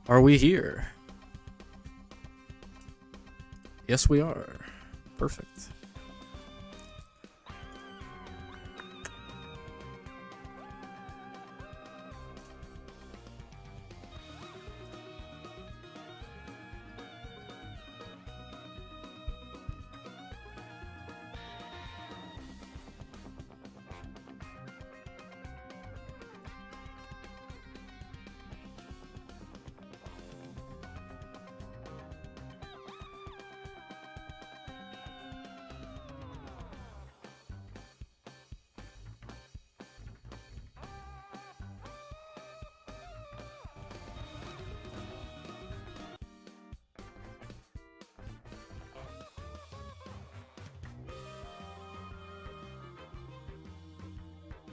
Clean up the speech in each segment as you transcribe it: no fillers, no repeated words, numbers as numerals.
Are we here? Yes, we are. Perfect.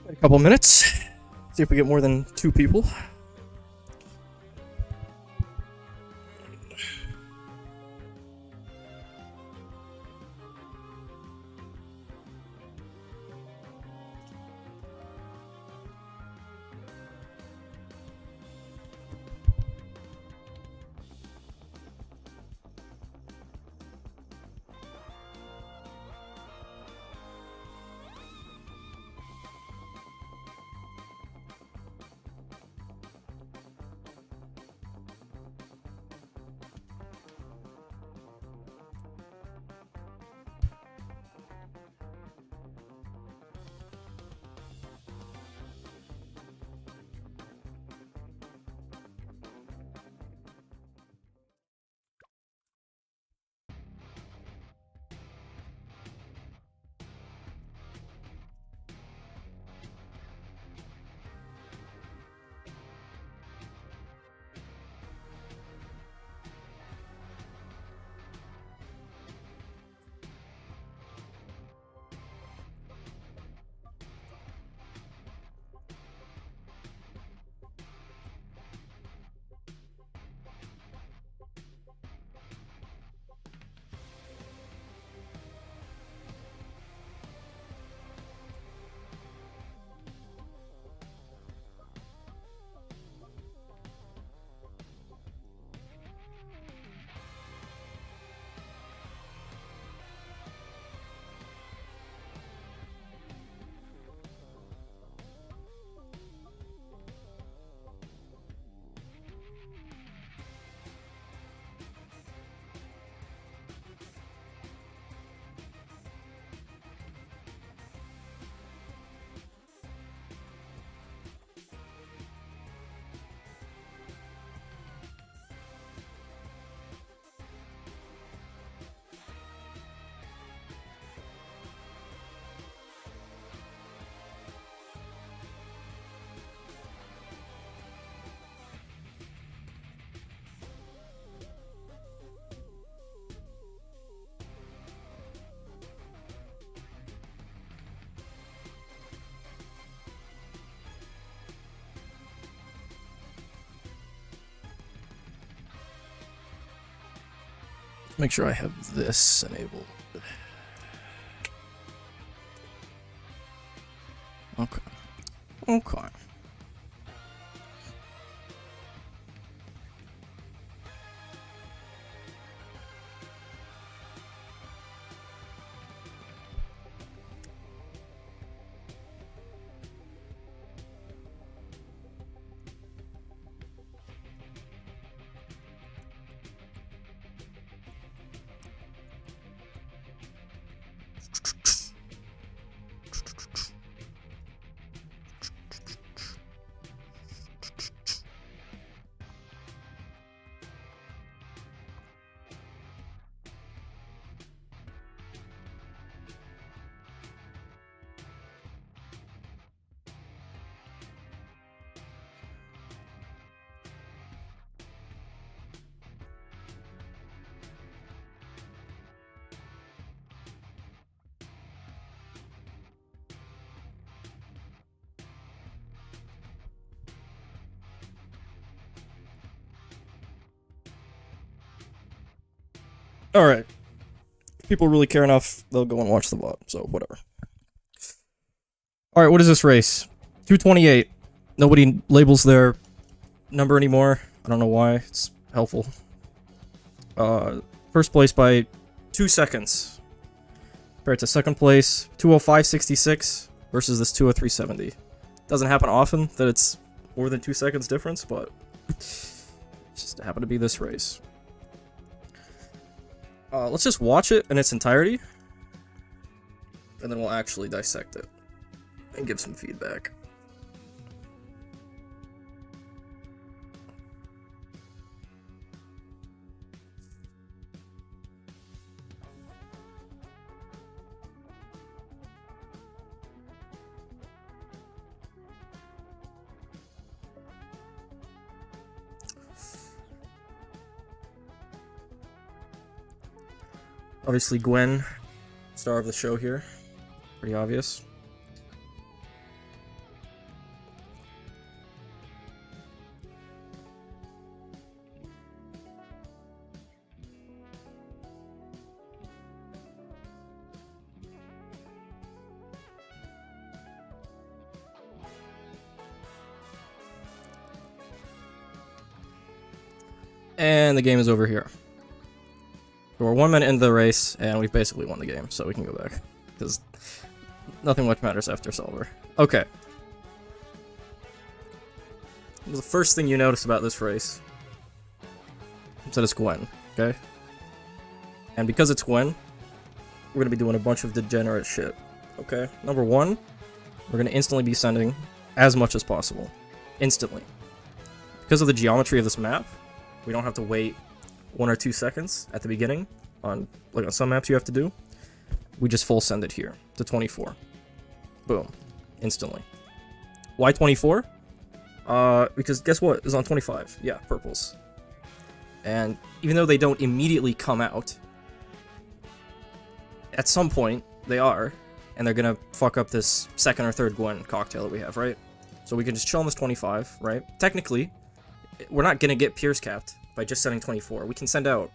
A couple minutes. See if we get more than 2 people. Make sure I have this enabled. Okay. Okay. Alright. If people really care enough, they'll go and watch the VOD, so whatever. Alright, what is this race? 228. Nobody labels their number anymore. I don't know why. It's helpful. First place by 2 seconds. Compared to second place, 2:05.66 versus this 2:03.70. Doesn't happen often that it's more than 2 seconds difference, but it just happened to be this race. Let's just watch it in its entirety, and then we'll actually dissect it and give some feedback. Obviously, Gwen, star of the show here. Pretty obvious. And the game is over here. So we're 1 minute into the race, and we've basically won the game, so we can go back. Because nothing much matters after Solver. Okay. The first thing you notice about this race is that it's Gwen, okay? And because it's Gwen, we're going to be doing a bunch of degenerate shit, okay? Number one, we're going to instantly be sending as much as possible. Instantly. Because of the geometry of this map, we don't have to wait 1 or 2 seconds at the beginning. On some maps you have to do. We just full send it here to 24. Boom. Instantly. Why 24? Because guess what is on 25? Yeah, purples. And even though they don't immediately come out, at some point they are, and they're gonna fuck up this second or third Gwen cocktail that we have, right? So we can just chill on this 25, right? Technically, we're not gonna get Pierce capped by just sending 24. We can send out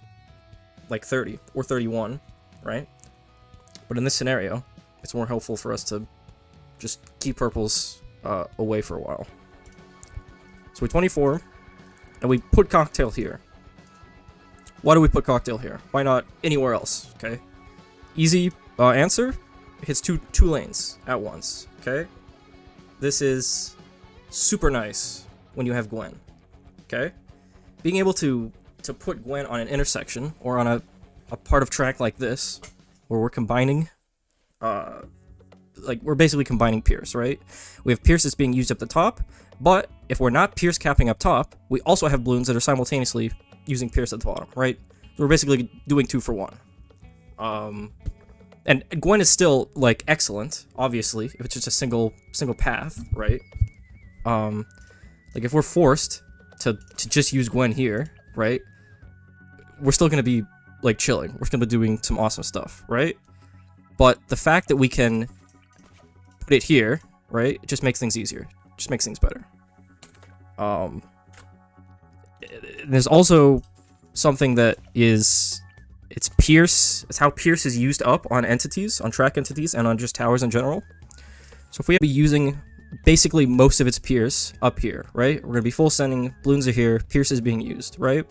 like 30 or 31, right? But in this scenario, it's more helpful for us to just keep purples away for a while. So we 24, and we put cocktail here. Why do we put cocktail here? Why not anywhere else, okay? Easy answer, it hits two lanes at once, okay? This is super nice when you have Gwen, okay? Being able to put Gwen on an intersection, or on a part of track like this, where we're combining, we're basically combining Pierce, right? We have Pierce that's being used up the top, but if we're not Pierce capping up top, we also have balloons that are simultaneously using Pierce at the bottom, right? We're basically doing 2 for 1. And Gwen is still, like, excellent, obviously, if it's just a single path, right? Like, if we're forced to just use Gwen here, right? We're still gonna be, like, chilling. We're still gonna be doing some awesome stuff, right? But the fact that we can put it here, right, it just makes things easier. Just makes things better. There's also something that is... It's Pierce. It's how Pierce is used up on entities, on track entities, and on just towers in general. So if we be using basically most of its Pierce up here, right? We're going to be full sending, balloons are here, Pierce is being used, right?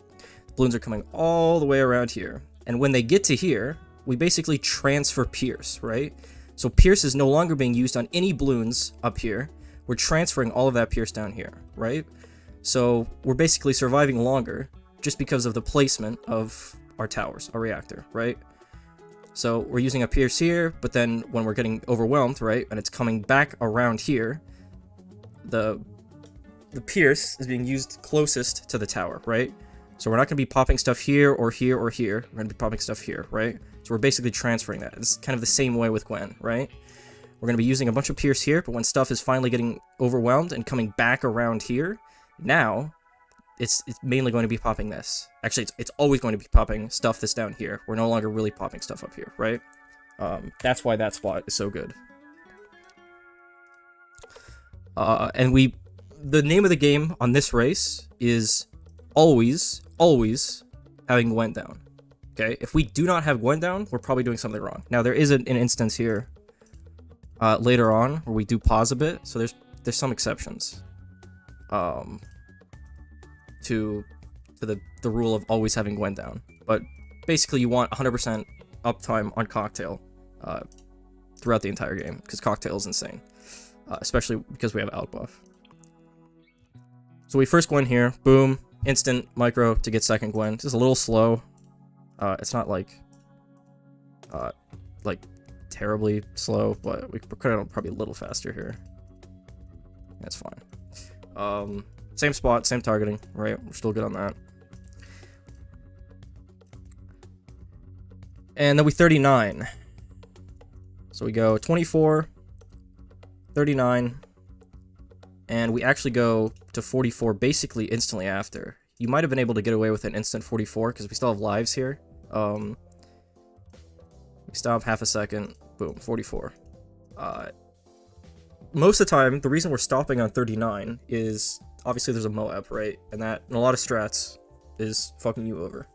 Balloons are coming all the way around here. And when they get to here, we basically transfer Pierce, right? So Pierce is no longer being used on any balloons up here. We're transferring all of that Pierce down here, right? So we're basically surviving longer just because of the placement of our towers, our reactor, right? So we're using a Pierce here, but then when we're getting overwhelmed, right, and it's coming back around here, the Pierce is being used closest to the tower, right? So we're not going to be popping stuff here or here or here. We're going to be popping stuff here, right? So we're basically transferring that. It's kind of the same way with Gwen, right? We're going to be using a bunch of Pierce here, but when stuff is finally getting overwhelmed and coming back around here, now it's mainly going to be popping this. Actually, it's always going to be popping stuff that's down here. We're no longer really popping stuff up here, right? That's why that spot is so good. And the name of the game on this race is always having Gwen down. Okay, if we do not have Gwen down, we're probably doing something wrong. Now there is an instance here later on where we do pause a bit, so there's some exceptions. to the rule of always having Gwen down. But basically, you want 100% uptime on Cocktail throughout the entire game, because Cocktail is insane, especially because we have Alk buff. So we first Gwen here, boom, instant micro to get second Gwen. This is a little slow. It's not like terribly slow, but we could have probably a little faster here. That's fine. Same spot, same targeting, right? We're still good on that. And then we 39. So we go 24, 39, and we actually go to 44 basically instantly after. You might have been able to get away with an instant 44 because we still have lives here. We stop half a second, boom, 44. Most of the time, the reason we're stopping on 39 is obviously there's a Moab, right? And that, in a lot of strats, is fucking you over.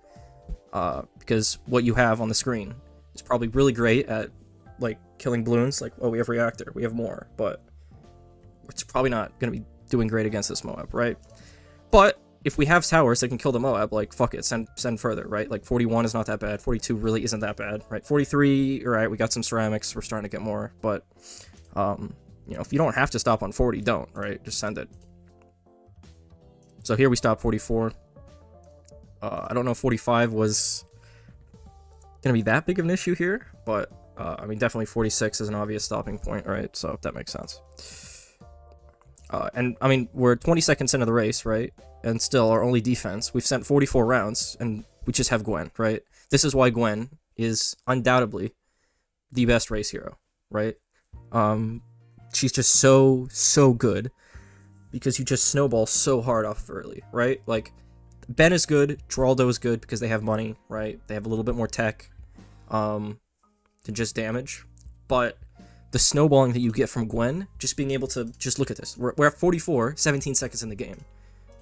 Because what you have on the screen is probably really great at, like, killing balloons. Like, oh, we have Reactor, we have more, but it's probably not going to be doing great against this Moab, right? But if we have towers that can kill the Moab, like, fuck it, send further, right? Like, 41 is not that bad, 42 really isn't that bad, right? 43, alright, we got some ceramics, we're starting to get more, but, you know, if you don't have to stop on 40, don't, right? Just send it. So here we stop 44. I don't know if 45 was gonna be that big of an issue here, but, I mean, definitely 46 is an obvious stopping point, right? So that makes sense. And, I mean, we're 20 seconds into the race, right? And still, our only defense, we've sent 44 rounds, and we just have Gwen, right? This is why Gwen is undoubtedly the best race hero, right? She's just so good, because you just snowball so hard off of early, right? Like, Ben is good, Geraldo is good, because they have money, right? They have a little bit more tech, to just damage, but the snowballing that you get from Gwen, just being able to, just look at this. We're at 44, 17 seconds in the game.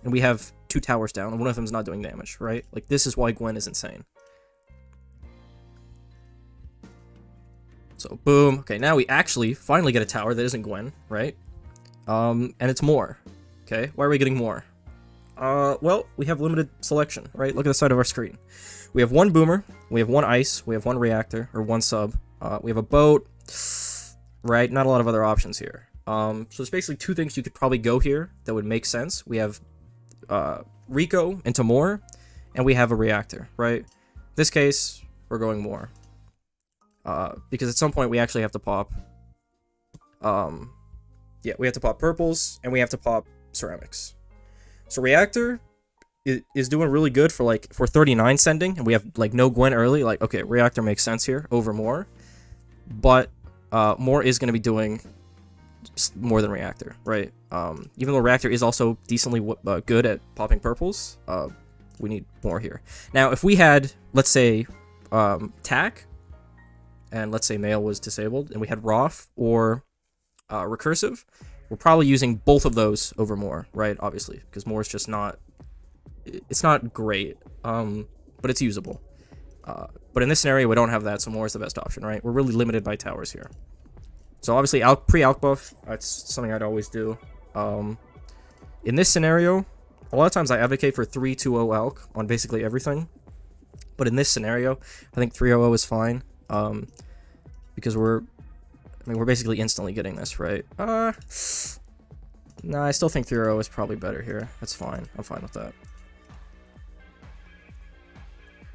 And we have 2 towers down, and one of them's not doing damage, right? Like, this is why Gwen is insane. So, boom. Okay, now we actually finally get a tower that isn't Gwen, right? And it's more. Okay, why are we getting more? Well, we have limited selection, right? Look at the side of our screen. We have 1 boomer, we have 1 ice, we have 1 reactor, or 1 sub. We have a boat. Right, not a lot of other options here. So there's basically 2 things you could probably go here that would make sense. We have Rico into more, and we have a reactor, right? This case, we're going more. Because at some point we actually have to pop. Yeah, we have to pop purples, and we have to pop ceramics. So reactor is doing really good for, like, for 39 sending, and we have, like, no Gwen early. Like, okay, reactor makes sense here over more, but more is going to be doing more than reactor, right? Even though reactor is also decently good at popping purples, we need more here. Now, if we had, let's say, tack, and let's say mail was disabled, and we had Roth or recursive, we're probably using both of those over more, right? Obviously, because more is just not, it's not great, but it's usable. But in this scenario, we don't have that, so more is the best option, right? We're really limited by towers here. So obviously, pre-Alk buff, that's something I'd always do. In this scenario, a lot of times I advocate for 3-2-0 Alk on basically everything. But in this scenario, I think 3-0-0 is fine. Because we're basically instantly getting this, right? Nah, I still think 3-0 is probably better here. That's fine. I'm fine with that.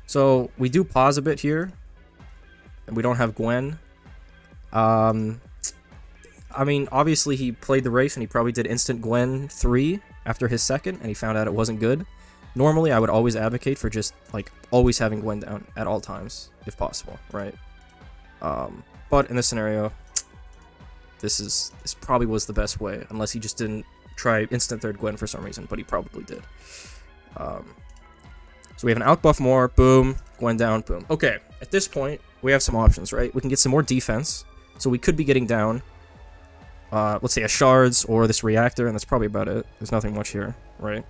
So, we do pause a bit here, and we don't have Gwen. I mean, obviously he played the race, and he probably did instant Gwen 3 after his second, and he found out it wasn't good. Normally, I would always advocate for just, like, always having Gwen down at all times, if possible, right? But in this scenario, this probably was the best way, unless he just didn't try instant third Gwen for some reason, but he probably did. So we have an Alk buff more, boom, Gwen down, boom. Okay, at this point, we have some options, right? We can get some more defense, so we could be getting down, let's say a shards or this reactor, and that's probably about it. There's nothing much here, right?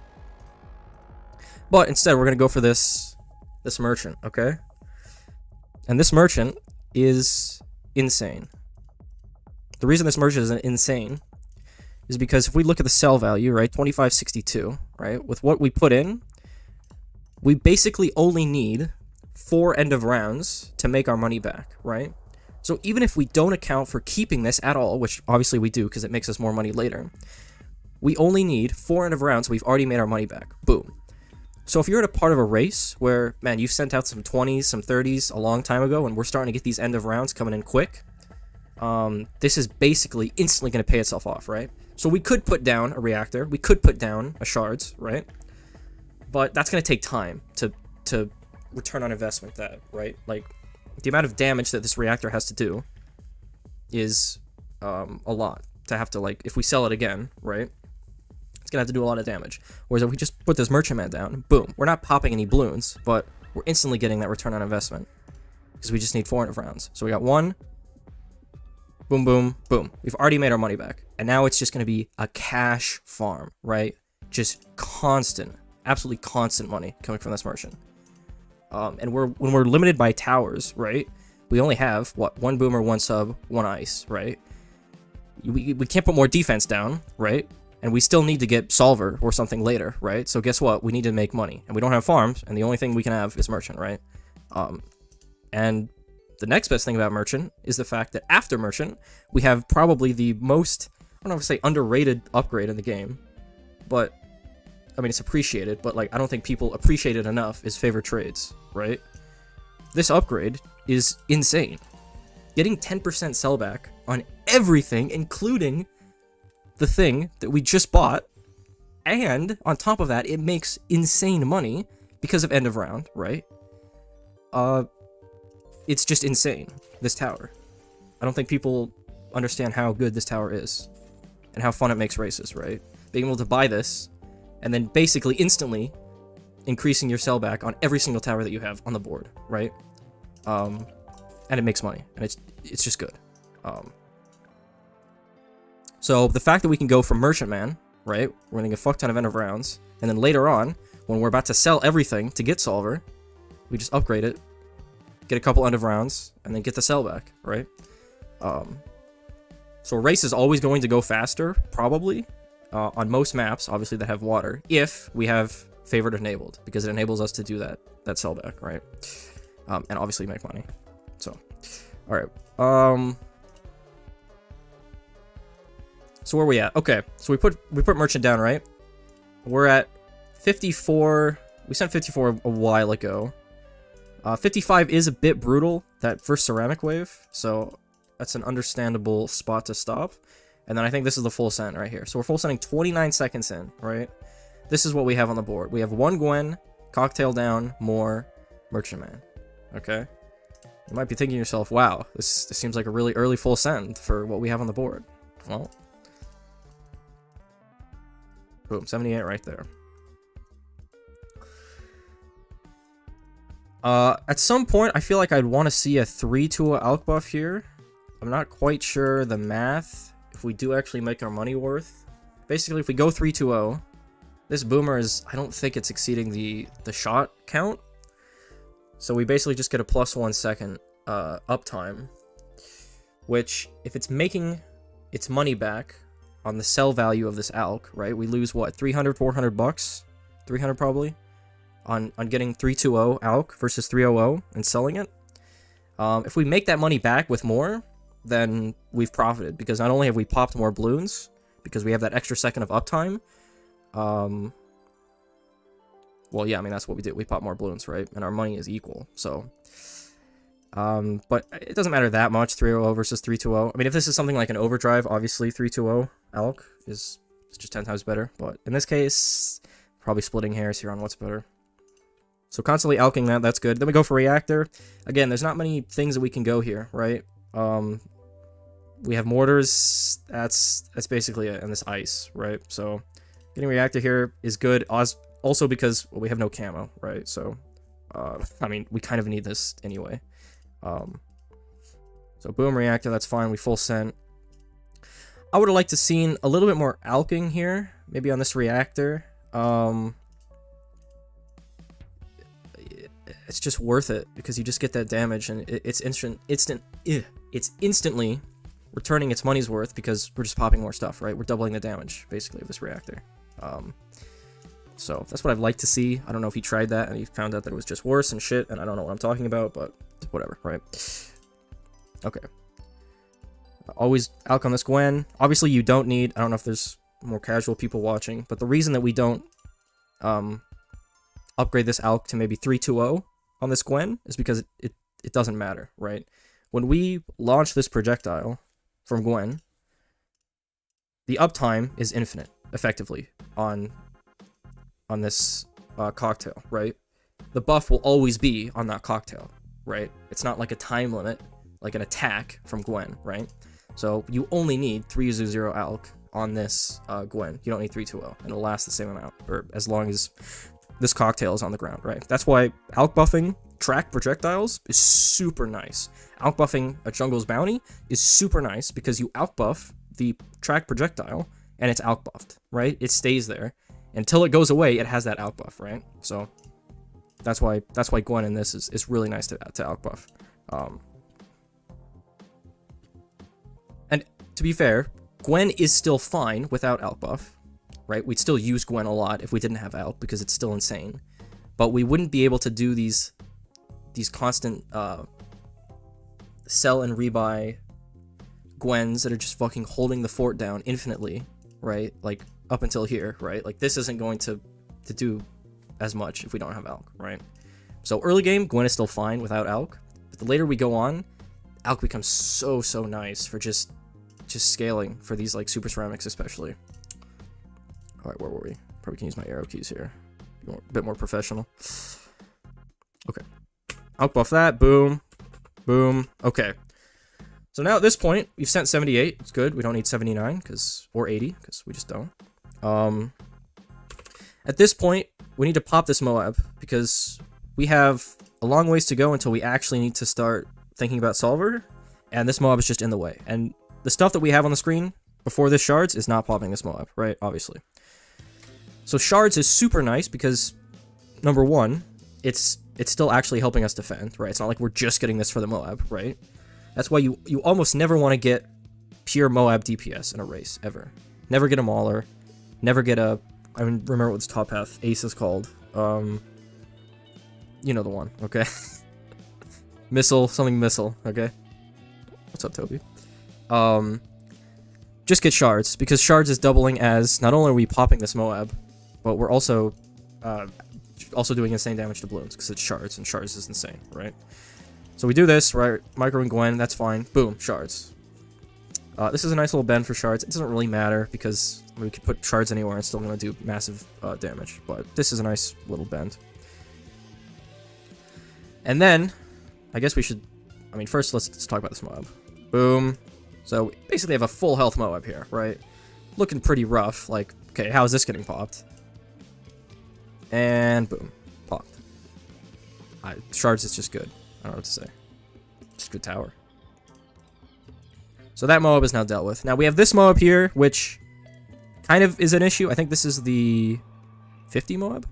But instead, we're going to go for this merchant, okay? And this merchant is insane. The reason this merchant is insane is because if we look at the sell value, right, 2562, right, with what we put in, we basically only need 4 end of rounds to make our money back, right? So even if we don't account for keeping this at all, which obviously we do because it makes us more money later, we only need 4 end of rounds, we've already made our money back. Boom. So if you're at a part of a race where, man, you've sent out some 20s, some 30s a long time ago, and we're starting to get these end of rounds coming in quick, this is basically instantly going to pay itself off, right? So we could put down a reactor, we could put down a shards, right? But that's going to take time to return on investment that, right? Like, the amount of damage that this reactor has to do is a lot. To have to, like, if we sell it again, right? It's going to have to do a lot of damage. Whereas if we just put this merchantman down, boom, we're not popping any balloons, but we're instantly getting that return on investment. Because we just need 400 rounds. So we got 1, boom, boom, boom. We've already made our money back. And now it's just going to be a cash farm, right? Just constant, absolutely constant money coming from this merchant. And when we're limited by towers, right? We only have, what, 1 boomer, 1 sub, 1 ice, right? We can't put more defense down, right? And we still need to get solver or something later, right? So guess what? We need to make money. And we don't have farms, and the only thing we can have is merchant, right? And the next best thing about merchant is the fact that after merchant, we have probably the most, I don't know if I say underrated upgrade in the game, but I mean, it's appreciated, but like, I don't think people appreciate it enough is favorite trades, right? This upgrade is insane. Getting 10% sellback on everything, including the thing that we just bought, and on top of that, it makes insane money because of end of round, right? It's just insane, this tower. I don't think people understand how good this tower is, and how fun it makes races, right? Being able to buy this, and then basically instantly increasing your sellback on every single tower that you have on the board, right? And it makes money, and it's just good. So the fact that we can go from merchantman, right? We're gonna get a fuck ton of end of rounds, and then later on, when we're about to sell everything to get solver, we just upgrade it, get a couple end of rounds, and then get the sellback, right? So a race is always going to go faster, probably. On most maps, obviously, that have water, if we have favorite enabled, because it enables us to do that sellback, right? And obviously make money. So, all right. So where are we at? Okay, so we put merchant down, right? We're at 54. We sent 54 a while ago. 55 is a bit brutal, that first ceramic wave, so that's an understandable spot to stop. And then I think this is the full send right here. So we're full sending 29 seconds in, right? This is what we have on the board. We have 1 Gwen, cocktail down, more merchantman. Okay? You might be thinking to yourself, wow, this seems like a really early full send for what we have on the board. Well, boom, 78 right there. At some point, I feel like I'd want to see a 3-2 alk buff here. I'm not quite sure the math. If we do actually make our money worth, basically if we go 3-2-0, this boomer is, I don't think it's exceeding the shot count, so we basically just get a +1 second uptime, which if it's making its money back on the sell value of this alk, right, we lose what, 300, 400 bucks, 300 probably, on getting 3-2-0 alk versus 3-0-0 and selling it. If we make that money back with more, then we've profited, because not only have we popped more balloons, because we have that extra second of uptime, well, yeah, I mean, that's what we did. We popped more balloons, right? And our money is equal, so... but it doesn't matter that much, 3-0 versus 3-2-0. I mean, if this is something like an overdrive, obviously 3-2-0 alk is just 10 times better, but in this case, probably splitting hairs here on what's better. So constantly alking that's good. Then we go for reactor. Again, there's not many things that we can go here, right? We have mortars, that's basically it, and this ice, right? So getting reactor here is good, also because, well, we have no camo, right? So, I mean, we kind of need this anyway. So boom, reactor, that's fine, we full sent. I would have liked to seen a little bit more alking here, maybe on this reactor. It's just worth it, because you just get that damage, and it's instantly turning its money's worth because we're just popping more stuff, right? We're doubling the damage, basically, of this reactor. So that's what I'd like to see. I don't know if he tried that and he found out that it was just worse and shit, and I don't know what I'm talking about, but whatever, right? Okay. Always Alk on this Gwen. Obviously, you don't need... I don't know if there's more casual people watching, but the reason that we don't upgrade this Alk to maybe 320 on this Gwen is because it doesn't matter, right? When we launch this projectile from Gwen, the uptime is infinite, effectively, on this cocktail, right? The buff will always be on that cocktail, right? It's not like a time limit, like an attack from Gwen, right? So you only need 300 Alk on this Gwen. You don't need 320, and it'll last the same amount, or as long as this cocktail is on the ground, right? That's why Alk buffing track projectiles is super nice. Alk buffing a jungle's bounty is super nice because you outbuff the track projectile, and it's Alk buffed, right? It stays there. Until it goes away, it has that Alk buff, right? So that's why Gwen in this is really nice to Alk buff. And to be fair, Gwen is still fine without Alk buff, right? We'd still use Gwen a lot if we didn't have Alk because it's still insane. But we wouldn't be able to do these constant sell and rebuy Gwens that are just fucking holding the fort down infinitely, right? Like, up until here, right? Like, this isn't going to do as much if we don't have Alk, right? So early game, Gwen is still fine without Alk, but the later we go on, Alk becomes so nice for just scaling for these, like, super ceramics especially. Alright, where were we? Probably can use my arrow keys here. A bit more professional. Okay. Alk buff that, boom. Boom. Okay. So now at this point, we've sent 78. It's good. We don't need 79 or 80 because we just don't. At this point, we need to pop this Moab because we have a long ways to go until we actually need to start thinking about Solver, and this Moab is just in the way. And the stuff that we have on the screen before this Shards is not popping this Moab, right? Obviously. So Shards is super nice because, number one, it's still actually helping us defend, right? It's not like we're just getting this for the Moab, right? That's why you almost never want to get pure Moab DPS in a race, ever. Never get a Mauler. Never get a... I don't remember what this top half ace is called. You know the one, okay? Missile, something missile, okay? What's up, Toby? Just get Shards, because Shards is doubling as... Not only are we popping this Moab, but we're also doing insane damage to balloons, because it's Shards, and Shards is insane, right? So we do this, right? Micro and Gwen, that's fine. Boom, Shards. This is a nice little bend for Shards. It doesn't really matter because we could put Shards anywhere and it's still going to do massive damage. But this is a nice little bend. And then, I guess we should... I mean, first let's talk about this Moab. Boom. So we basically have a full health Moab here, right? Looking pretty rough. Like, okay, how is this getting popped? And boom. Popped. Shards is just good. I don't know what to say. Just good tower. So that Moab is now dealt with. Now we have this Moab here, which kind of is an issue. I think this is the 50 Moab.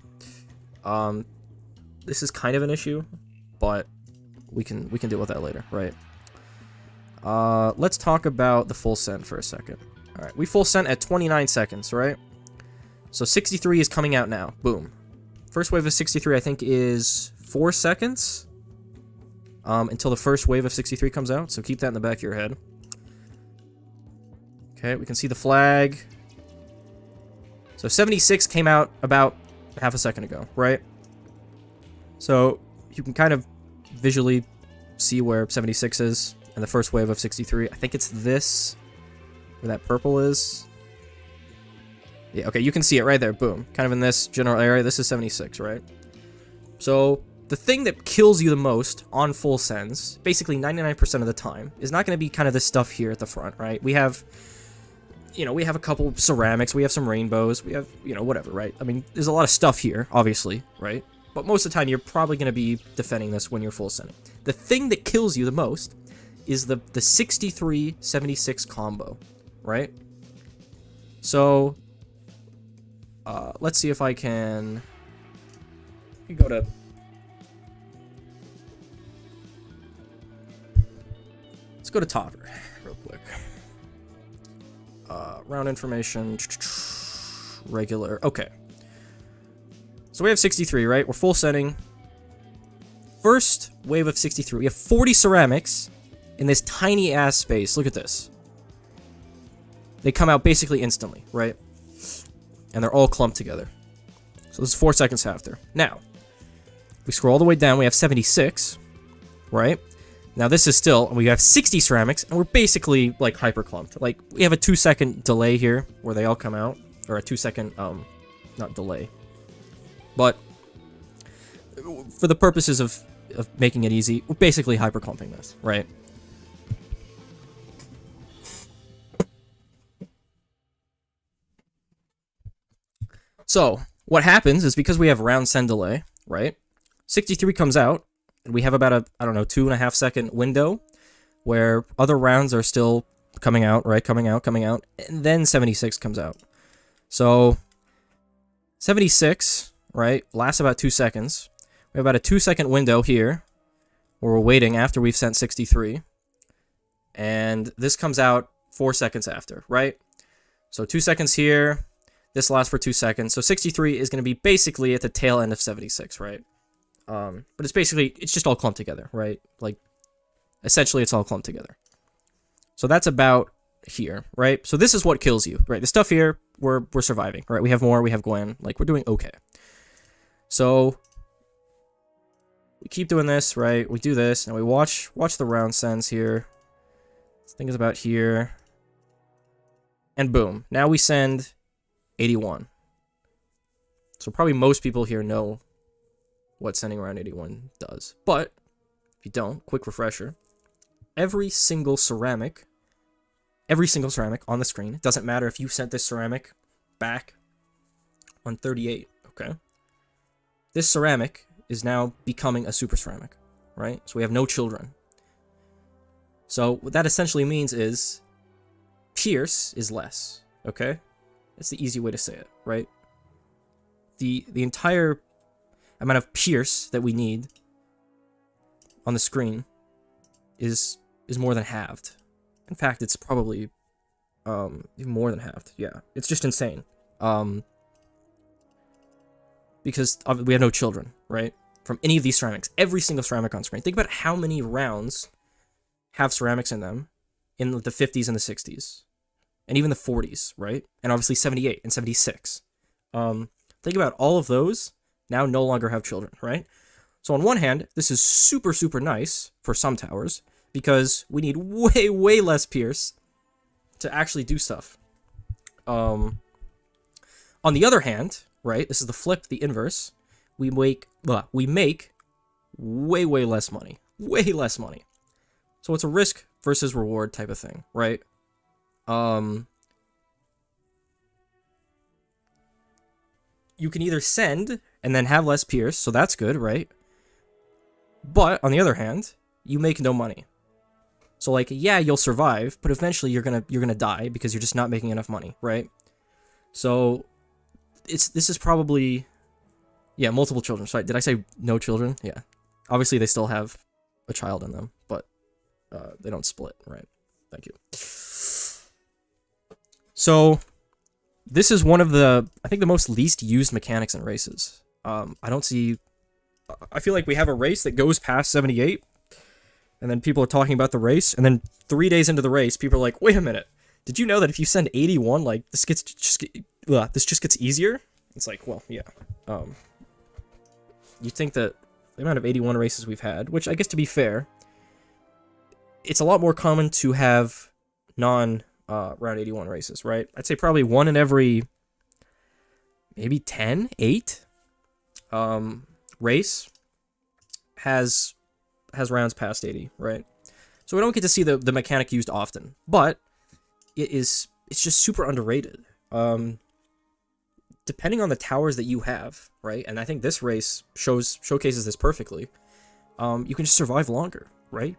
This is kind of an issue, but we can deal with that later, right? Let's talk about the full send for a second. All right, we full sent at 29 seconds, right? So 63 is coming out now. Boom. First wave of 63, I think, is 4 seconds until the first wave of 63 comes out. So keep that in the back of your head. Okay, we can see the flag. So 76 came out about half a second ago, right? So you can kind of visually see where 76 is and the first wave of 63. I think it's this, where that purple is. Yeah, okay, you can see it right there, boom. Kind of in this general area, this is 76, right? So the thing that kills you the most on full sends, basically 99% of the time, is not going to be kind of this stuff here at the front, right? We have... You know, we have a couple ceramics, we have some rainbows, we have, you know, whatever, right? I mean, there's a lot of stuff here, obviously, right? But most of the time, you're probably going to be defending this when you're full sending. The thing that kills you the most is the 63-76 combo, right? So, let's see if I can... go to... Let's go to Topper, real quick. Round information. Regular. Okay. So we have 63, right? We're full sending. First wave of 63. We have 40 ceramics in this tiny ass space. Look at this. They come out basically instantly, right? And they're all clumped together. So this is 4 seconds after. Now, if we scroll all the way down, we have 76, right? Now this is still, we have 60 ceramics, and we're basically like hyper clumped. Like we have a 2-second delay here where they all come out, or a 2-second, not delay, but for the purposes of making it easy, we're basically hyper clumping this, right? So what happens is because we have round send delay, right? 63 comes out, and we have about a, I don't know, 2.5 second window where other rounds are still coming out, right? Coming out, and then 76 comes out. So 76, right, lasts about 2 seconds. We have about a 2-second window here where we're waiting after we've sent 63. And this comes out 4 seconds after, right? So 2 seconds here. This lasts for 2 seconds. So 63 is going to be basically at the tail end of 76, right? But it's basically, it's just all clumped together, right? Like, essentially it's all clumped together. So that's about here, right? So this is what kills you, right? The stuff here, we're surviving, right? We have more, we have Gwen, like, we're doing okay. So we keep doing this, right? We do this, and we watch the round sends here. This thing is about here. And boom. Now we send 81. So probably most people here know what sending around 81 does. But if you don't, quick refresher. Every single ceramic on the screen, it doesn't matter if you sent this ceramic back on 38, okay? This ceramic is now becoming a super ceramic, right? So we have no children. So what that essentially means is pierce is less, okay? That's the easy way to say it, right? The entire amount of pierce that we need on the screen is more than halved. In fact, it's probably even more than halved. Yeah, it's just insane. Because we have no children, right? From any of these ceramics, every single ceramic on screen. Think about how many rounds have ceramics in them in the 50s and the 60s. And even the 40s, right? And obviously 78 and 76. Think about all of those now no longer have children, right? So on one hand, this is super, super nice for some towers because we need way, way less pierce to actually do stuff. On the other hand, right, this is the flip, the inverse, we make way, way less money. Way less money. So it's a risk versus reward type of thing, right? You can either send and then have less pierce, so that's good, right? But on the other hand, you make no money. So like, yeah, you'll survive, but eventually you're gonna die because you're just not making enough money, right? So this is probably, yeah, multiple children. Sorry, did I say no children? Yeah, obviously they still have a child in them, but they don't split, right? Thank you. So this is one of the, I think, the most least used mechanics in races. I feel like we have a race that goes past 78, and then people are talking about the race, and then 3 days into the race, people are like, wait a minute, did you know that if you send 81, like, this just gets easier? It's like, well, yeah. You think that the amount of 81 races we've had, which I guess to be fair, it's a lot more common to have round 81 races, right? I'd say probably one in every maybe 10, 8 race has rounds past 80, right? So we don't get to see the mechanic used often, but it's just super underrated. Depending on the towers that you have, right? And I think this race showcases this perfectly. You can just survive longer, right?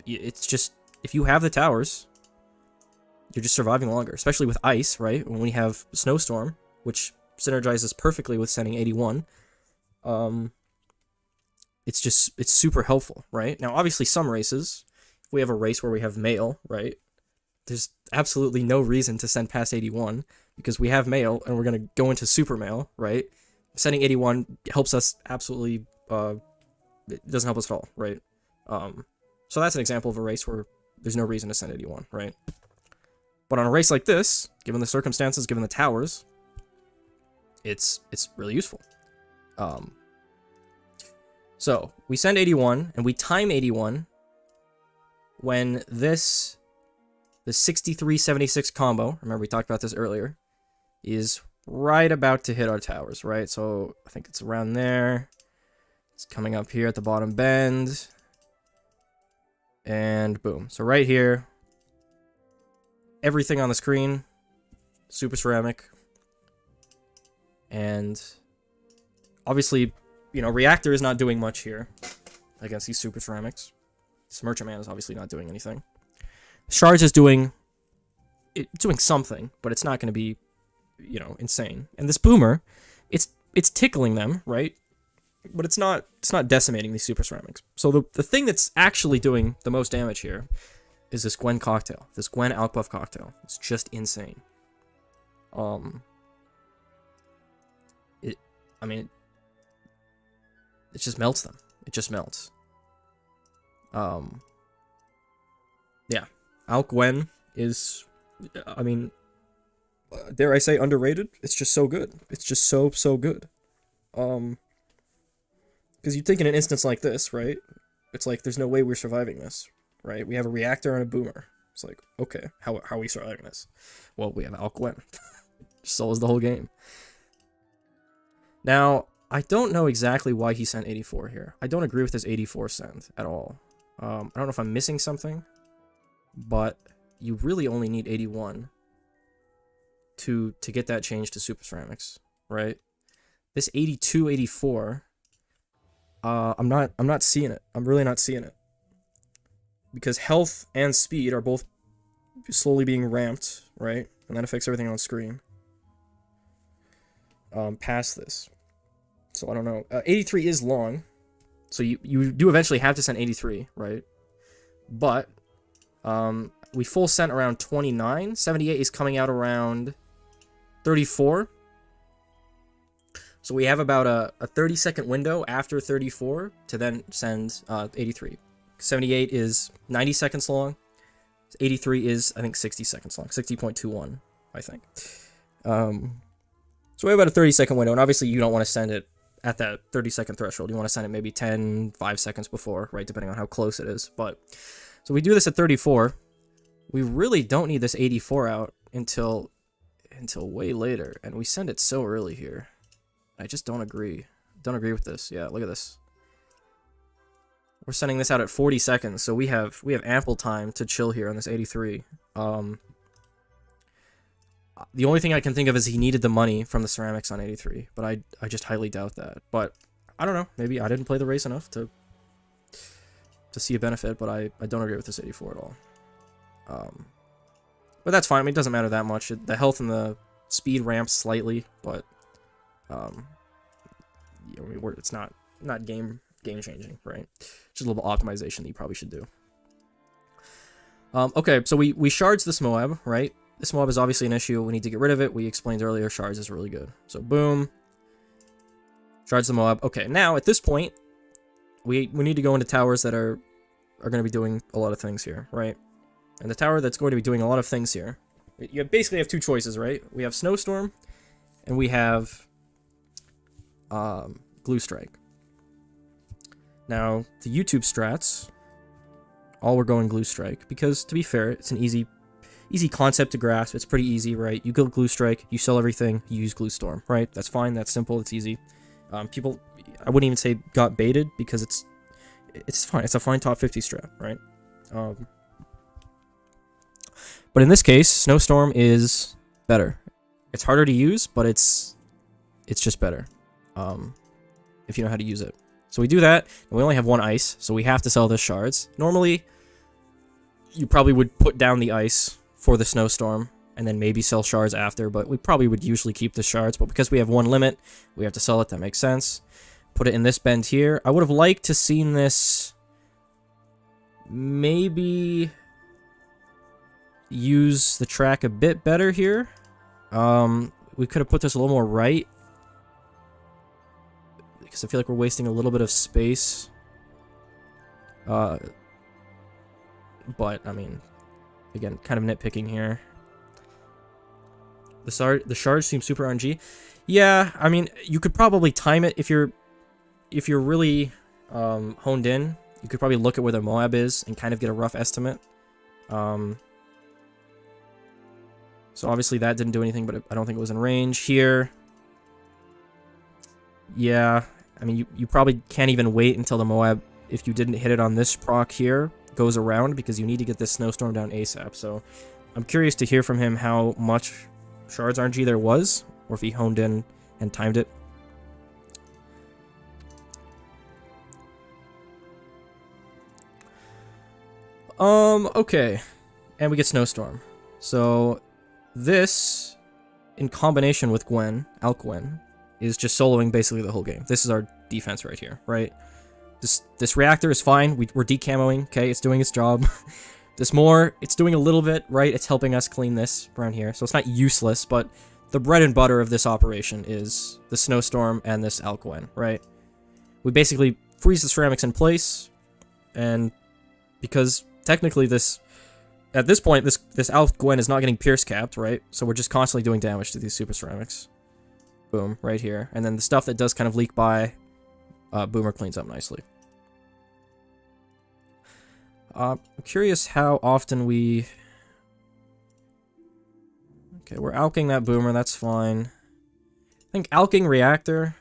It's just, if you have the towers, you're just surviving longer, especially with ice, right? When we have snowstorm, which synergizes perfectly with sending 81. It's super helpful, right? Now, obviously, some races, if we have a race where we have mail, right? there's absolutely no reason to send past 81 because we have mail and we're going to go into super mail, right? Sending 81 helps us absolutely, it doesn't help us at all, right? So that's an example of a race where there's no reason to send 81, right? But on a race like this, given the circumstances, given the towers, it's really useful. So we send 81 and we time 81 when the 63-76 combo, remember we talked about this earlier, is right about to hit our towers, right? So I think it's around there. It's coming up here at the bottom bend. And boom. So right here, everything on the screen, super ceramic. And obviously, you know, Reactor is not doing much here against these super ceramics. This Merchant Man is obviously not doing anything. Shards is doing something, but it's not going to be, you know, insane. And this Boomer, it's tickling them, right? But it's not decimating these super ceramics. So the thing that's actually doing the most damage here is this Gwen cocktail, this Gwen Outbuff cocktail. It's just insane. It just melts them. It just melts. Yeah. Alk Gwen is, I mean, dare I say underrated? It's just so good. It's just so good. Because you think in an instance like this, right? It's like, there's no way we're surviving this, right? We have a Reactor and a Boomer. It's like, okay, how are we surviving this? Well, we have Alk Gwen. So is the whole game. Now, I don't know exactly why he sent 84 here. I don't agree with this 84 send at all. I don't know if I'm missing something, but you really only need 81 to get that change to super ceramics, right? This 82, 84, I'm not seeing it. I'm really not seeing it. Because health and speed are both slowly being ramped, right? And that affects everything on screen. Past this. So I don't know. 83 is long. So you do eventually have to send 83, right? But we full sent around 29. 78 is coming out around 34. So we have about a 30-second window after 34 to then send 83. 78 is 90 seconds long. 83 is, I think, 60 seconds long. 60.21, I think. So we have about a 30-second window, and obviously you don't want to send it at that 30-second threshold. You want to send it maybe 5 seconds before, right, depending on how close it is. But so we do this at 34. We really don't need this 84 out until way later, and we send it so early here. I just don't agree. Don't agree with this. Yeah, look at this. We're sending this out at 40 seconds, so we have ample time to chill here on this 83. The only thing I can think of is he needed the money from the ceramics on 83, but I just highly doubt that. But I don't know. Maybe I didn't play the race enough to see a benefit, but I don't agree with this 84 at all. But that's fine. I mean, it doesn't matter that much. The health and the speed ramps slightly, but I mean, it's not game changing, right? Just a little optimization that you probably should do. Okay, so we shards this Moab, right? This Moab is obviously an issue. We need to get rid of it. We explained earlier, shards is really good. So boom. Shards the Moab. Okay, now at this point, we need to go into towers that are going to be doing a lot of things here, right? And the tower that's going to be doing a lot of things here, you basically have two choices, right? We have Snowstorm, and we have Glue Strike. Now, the YouTube strats, all we're going Glue Strike, because to be fair, it's an easy concept to grasp. It's pretty easy, right? You go Glue Strike, you sell everything, you use Glue Storm, right? That's fine, that's simple, it's easy. People, I wouldn't even say got baited, because it's fine. It's a fine top 50 strat, right? But in this case, Snowstorm is better. It's harder to use, but it's just better, if you know how to use it. So we do that, and we only have one ice, so we have to sell the shards. Normally, you probably would put down the ice for the Snowstorm, and then maybe sell shards after, but we probably would usually keep the shards, but because we have one limit, we have to sell it. That makes sense. Put it in this bend here. I would have liked to seen this maybe... use the track a bit better here. We could have put this a little more right, because I feel like we're wasting a little bit of space. But, I mean, again, kind of nitpicking here. The shards seem super RNG. Yeah, I mean, you could probably time it if you're really honed in. You could probably look at where the Moab is and kind of get a rough estimate. So obviously that didn't do anything, but I don't think it was in range. Here, yeah, I mean, you probably can't even wait until the Moab, if you didn't hit it on this proc here, goes around, because you need to get this snowstorm down ASAP. So I'm curious to hear from him how much shards RNG there was, or if he honed in and timed it. Okay, and we get snowstorm. So this, in combination with Gwen, Alk Gwen, is just soloing basically the whole game. This is our defense right here, right? This reactor is fine. We're decamoing, okay? It's doing its job. This more, it's doing a little bit, right? It's helping us clean this around here. So it's not useless, but the bread and butter of this operation is the snowstorm and this Alk Gwen, right? We basically freeze the ceramics in place, and because technically this, at this point, this Alk Gwen is not getting pierce capped, right? So we're just constantly doing damage to these super ceramics. Boom, right here. And then the stuff that does kind of leak by, Boomer cleans up nicely. I'm curious how often we... Okay, we're alking that Boomer, that's fine. I think alking Reactor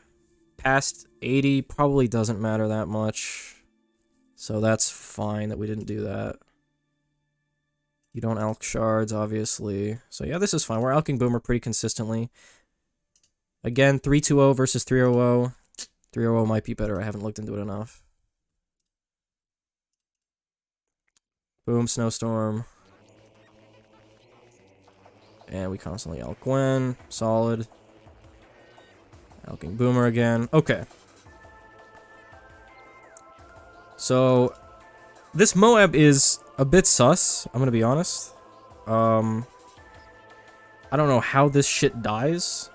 past 80 probably doesn't matter that much. So that's fine that we didn't do that. You don't alk shards, obviously. So yeah, this is fine. We're alking Boomer pretty consistently. Again, 320 versus 300. 300 might be better. I haven't looked into it enough. Boom, snowstorm. And we constantly alk Gwen. Solid. Alking Boomer again. Okay. So, this Moab is a bit sus, I'm gonna be honest. I don't know how this shit dies,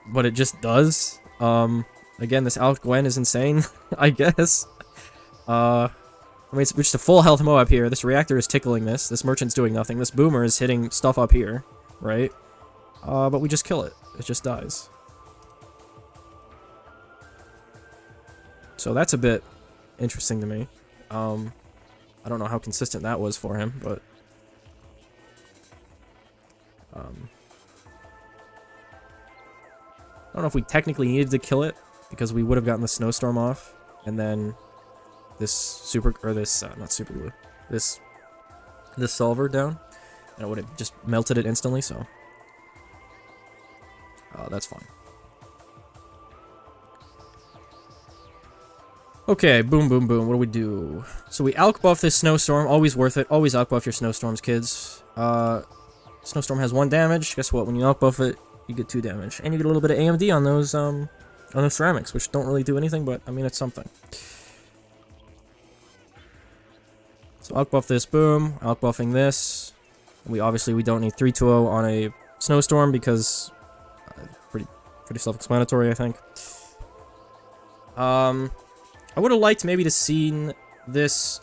but it just does. Again, this Alk Gwen is insane, I guess. I mean, it's just a full health Moab here. This reactor is tickling this. This merchant's doing nothing. This Boomer is hitting stuff up here, right? But we just kill it. It just dies. So that's a bit interesting to me. I don't know how consistent that was for him, but... I don't know if we technically needed to kill it, because we would have gotten the snowstorm off, and then this super... or this, not super glue. This solver down, and it would have just melted it instantly, so... that's fine. Okay, boom, boom, boom. What do we do? So we alk buff this snowstorm. Always worth it. Always alk buff your snowstorms, kids. Snowstorm has 1 damage. Guess what? When you alk buff it, you get 2 damage, and you get a little bit of AMD on those ceramics, which don't really do anything, but I mean it's something. So alk buff this. Boom. Alk buffing this. And we don't need 320 on a snowstorm because pretty self-explanatory, I think. I would have liked maybe to seen this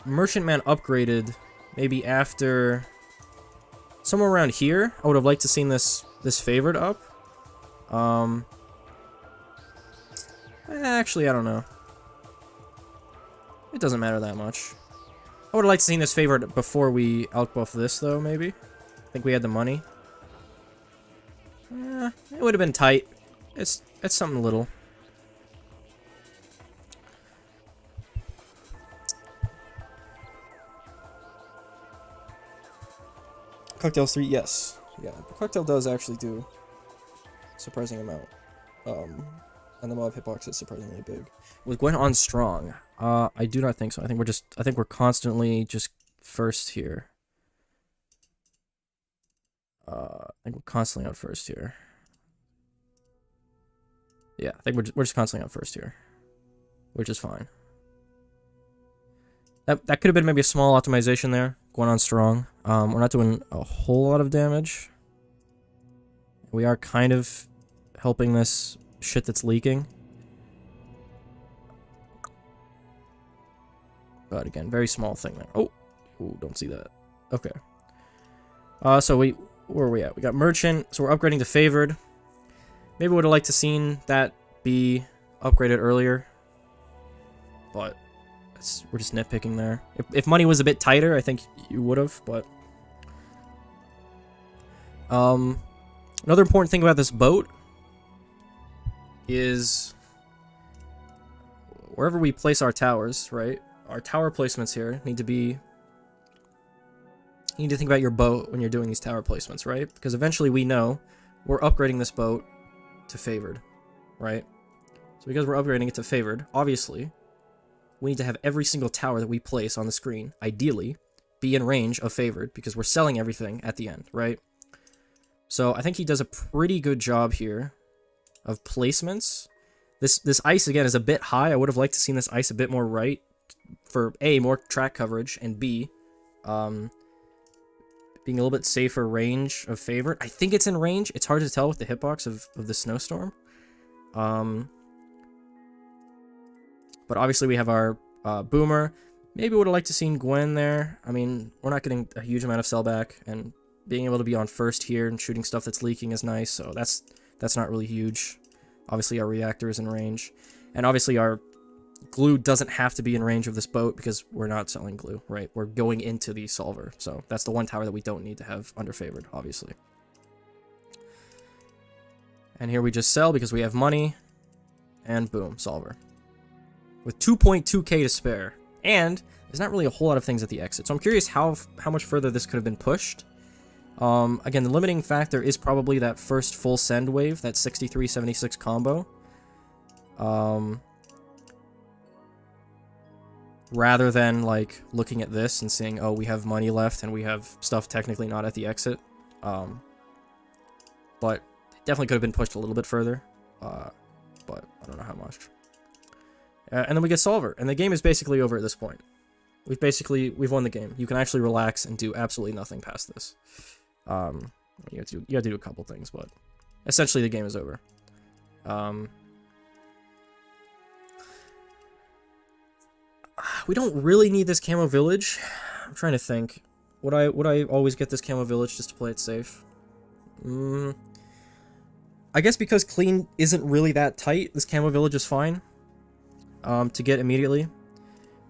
Merchantman upgraded maybe after somewhere around here. I would have liked to seen this favored up. Actually, I don't know. It doesn't matter that much. I would have liked to seen this favored before we outbuff this though, maybe. I think we had the money. It would have been tight. It's something little. Cocktails 3, yes. Yeah, the cocktail does actually do a surprising amount. And the mob hitbox is surprisingly big. With Gwen on strong, I do not think so. I think we're constantly just first here. I think we're constantly on first here. Yeah, I think we're just constantly on first here, which is fine. That could have been maybe a small optimization there, going on strong. We're not doing a whole lot of damage. We are kind of helping this shit that's leaking. But again, very small thing there. Oh, ooh, don't see that. Okay. So where are we at? We got merchant, so we're upgrading to favored. Maybe would have liked to seen that be upgraded earlier, but we're just nitpicking there. If money was a bit tighter, I think you would have. But another important thing about this boat is wherever we place our towers, right? Our tower placements here need to be. You need to think about your boat when you're doing these tower placements, right? Because eventually we know we're upgrading this boat to favored, right? So because we're upgrading it to favored, obviously, we need to have every single tower that we place on the screen, ideally, be in range of favored, because we're selling everything at the end, right? So I think he does a pretty good job here of placements. This ice, again, is a bit high. I would have liked to seen this ice a bit more right for, A, more track coverage, and B, being a little bit safer range of favored. I think it's in range. It's hard to tell with the hitbox of the snowstorm. But obviously we have our boomer. Maybe would have liked to seen Gwen there. I mean, we're not getting a huge amount of sellback, and being able to be on first here and shooting stuff that's leaking is nice, so that's not really huge. Obviously our reactor is in range. And obviously our glue doesn't have to be in range of this boat because we're not selling glue, right? We're going into the solver. So that's the one tower that we don't need to have under favored, obviously. And here we just sell because we have money. And boom, solver. With 2.2k to spare. And there's not really a whole lot of things at the exit. So I'm curious how much further this could have been pushed. Again, the limiting factor is probably that first full send wave, that 63-76 combo. Rather than, like, looking at this and saying, oh, we have money left and we have stuff technically not at the exit. But it definitely could have been pushed a little bit further. But I don't know how much. And then we get solver. And the game is basically over at this point. We've won the game. You can actually relax and do absolutely nothing past this. You have to do a couple things, but essentially the game is over. We don't really need this camo village. I'm trying to think. Would I always get this camo village just to play it safe? I guess because clean isn't really that tight, this camo village is fine to get immediately.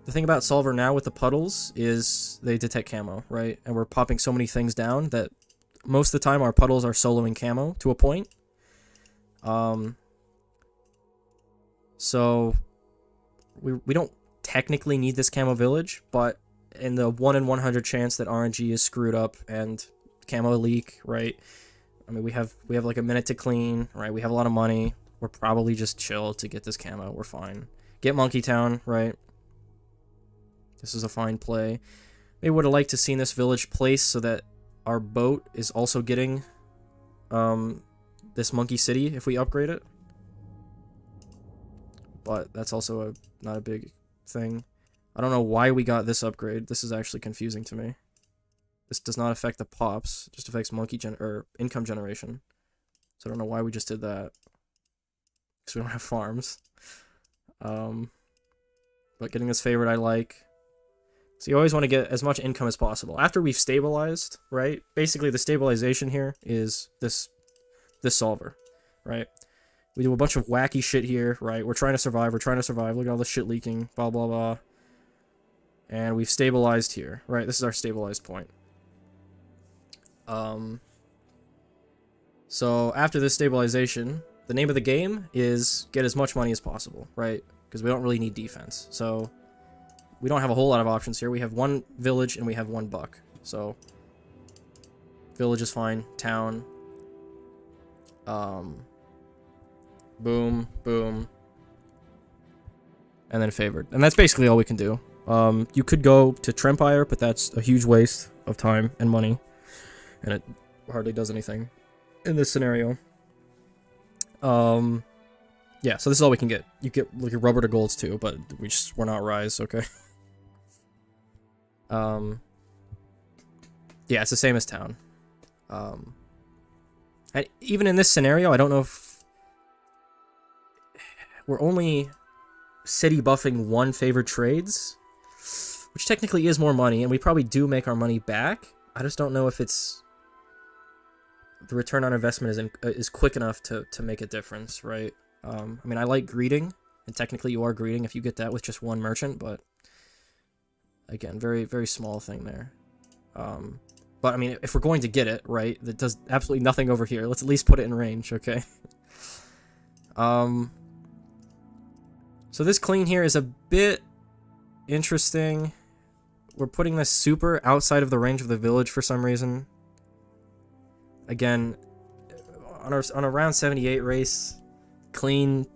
The thing about solver now with the puddles is they detect camo, right? And we're popping so many things down that most of the time our puddles are soloing camo to a point. So we don't technically need this camo village, but in the 1 in 100 chance that RNG is screwed up and camo leak, right? I mean, we have like a minute to clean, right? We have a lot of money. We're probably just chill to get this camo. We're fine. Get Monkey Town, right? This is a fine play. Maybe would have liked to seen this village placed so that our boat is also getting this Monkey City if we upgrade it. But that's also not a big thing. I don't know why we got this upgrade. This is actually confusing to me. This does not affect the pops. It just affects income generation. So I don't know why we just did that. Because we don't have farms. But getting this favorite I like. So you always want to get as much income as possible. After we've stabilized, right? Basically the stabilization here is this solver, right? We do a bunch of wacky shit here, right? We're trying to survive. Look at all the shit leaking, blah, blah, blah. And we've stabilized here, right? This is our stabilized point. So after this stabilization, the name of the game is get as much money as possible, right? Because we don't really need defense. So we don't have a whole lot of options here. We have one village and we have one buck. So village is fine. Town. Boom, boom. And then favored. And that's basically all we can do. You could go to Trempire, but that's a huge waste of time and money. And it hardly does anything in this scenario. Yeah, so this is all we can get. You get like rubber to golds too, but we're not Rise, okay? Yeah, it's the same as town. And even in this scenario, I don't know if we're only city buffing one favored trades, which technically is more money, and we probably do make our money back. I just don't know if it's the return on investment is quick enough to make a difference, right? I mean, I like greeting, and technically you are greeting if you get that with just one merchant, but again, very, very small thing there. But I mean, if we're going to get it, right, that does absolutely nothing over here. Let's at least put it in range, okay? So this clean here is a bit interesting. We're putting this super outside of the range of the village for some reason. Again, on a round 78 race, clean,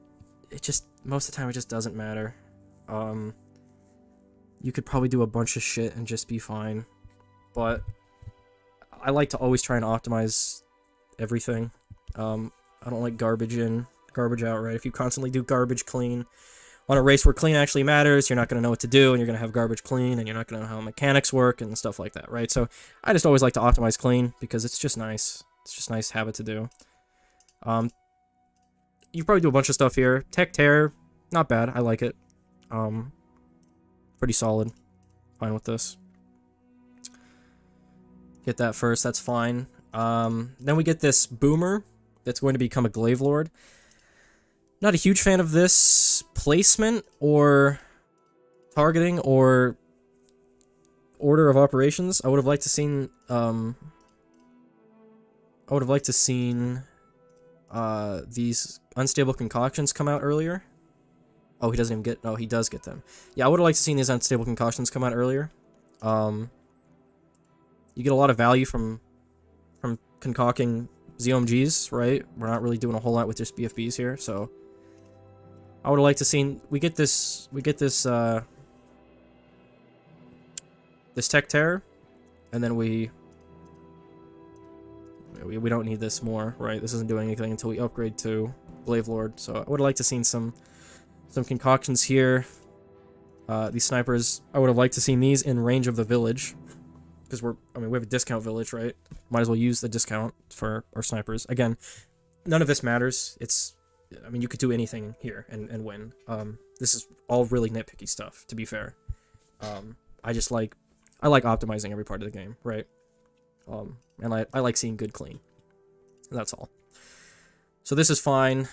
it just, most of the time it just doesn't matter. You could probably do a bunch of shit and just be fine, but I like to always try and optimize everything. I don't like garbage in, garbage out, right? If you constantly do garbage clean on a race where clean actually matters, you're not going to know what to do, and you're going to have garbage clean, and you're not going to know how mechanics work and stuff like that, right? So I just always like to optimize clean because it's just nice. It's just a nice habit to do. You probably do a bunch of stuff here. Tech tear, not bad. I like it. Pretty solid. Fine with this. Get that first, that's fine. Then we get this boomer that's going to become a glaive lord. Not a huge fan of this placement or targeting or order of operations. I would have liked to seen these unstable concoctions come out earlier. Oh, he doesn't even get. Oh, he does get them. Yeah, I would have liked to seen these unstable concoctions come out earlier. You get a lot of value from concocting ZOMGs, right? We're not really doing a whole lot with just BFBs here, so I would have liked to seen this tech terror, and then we don't need this more, right? This isn't doing anything until we upgrade to Glaive Lord, so I would have liked to seen some concoctions here. These snipers, I would have liked to seen these in range of the village. Because we have a discount village, right? Might as well use the discount for our snipers. Again, none of this matters. I mean, you could do anything here and win. This is all really nitpicky stuff, to be fair. I like optimizing every part of the game, right? And I like seeing good clean. And that's all. So this is fine.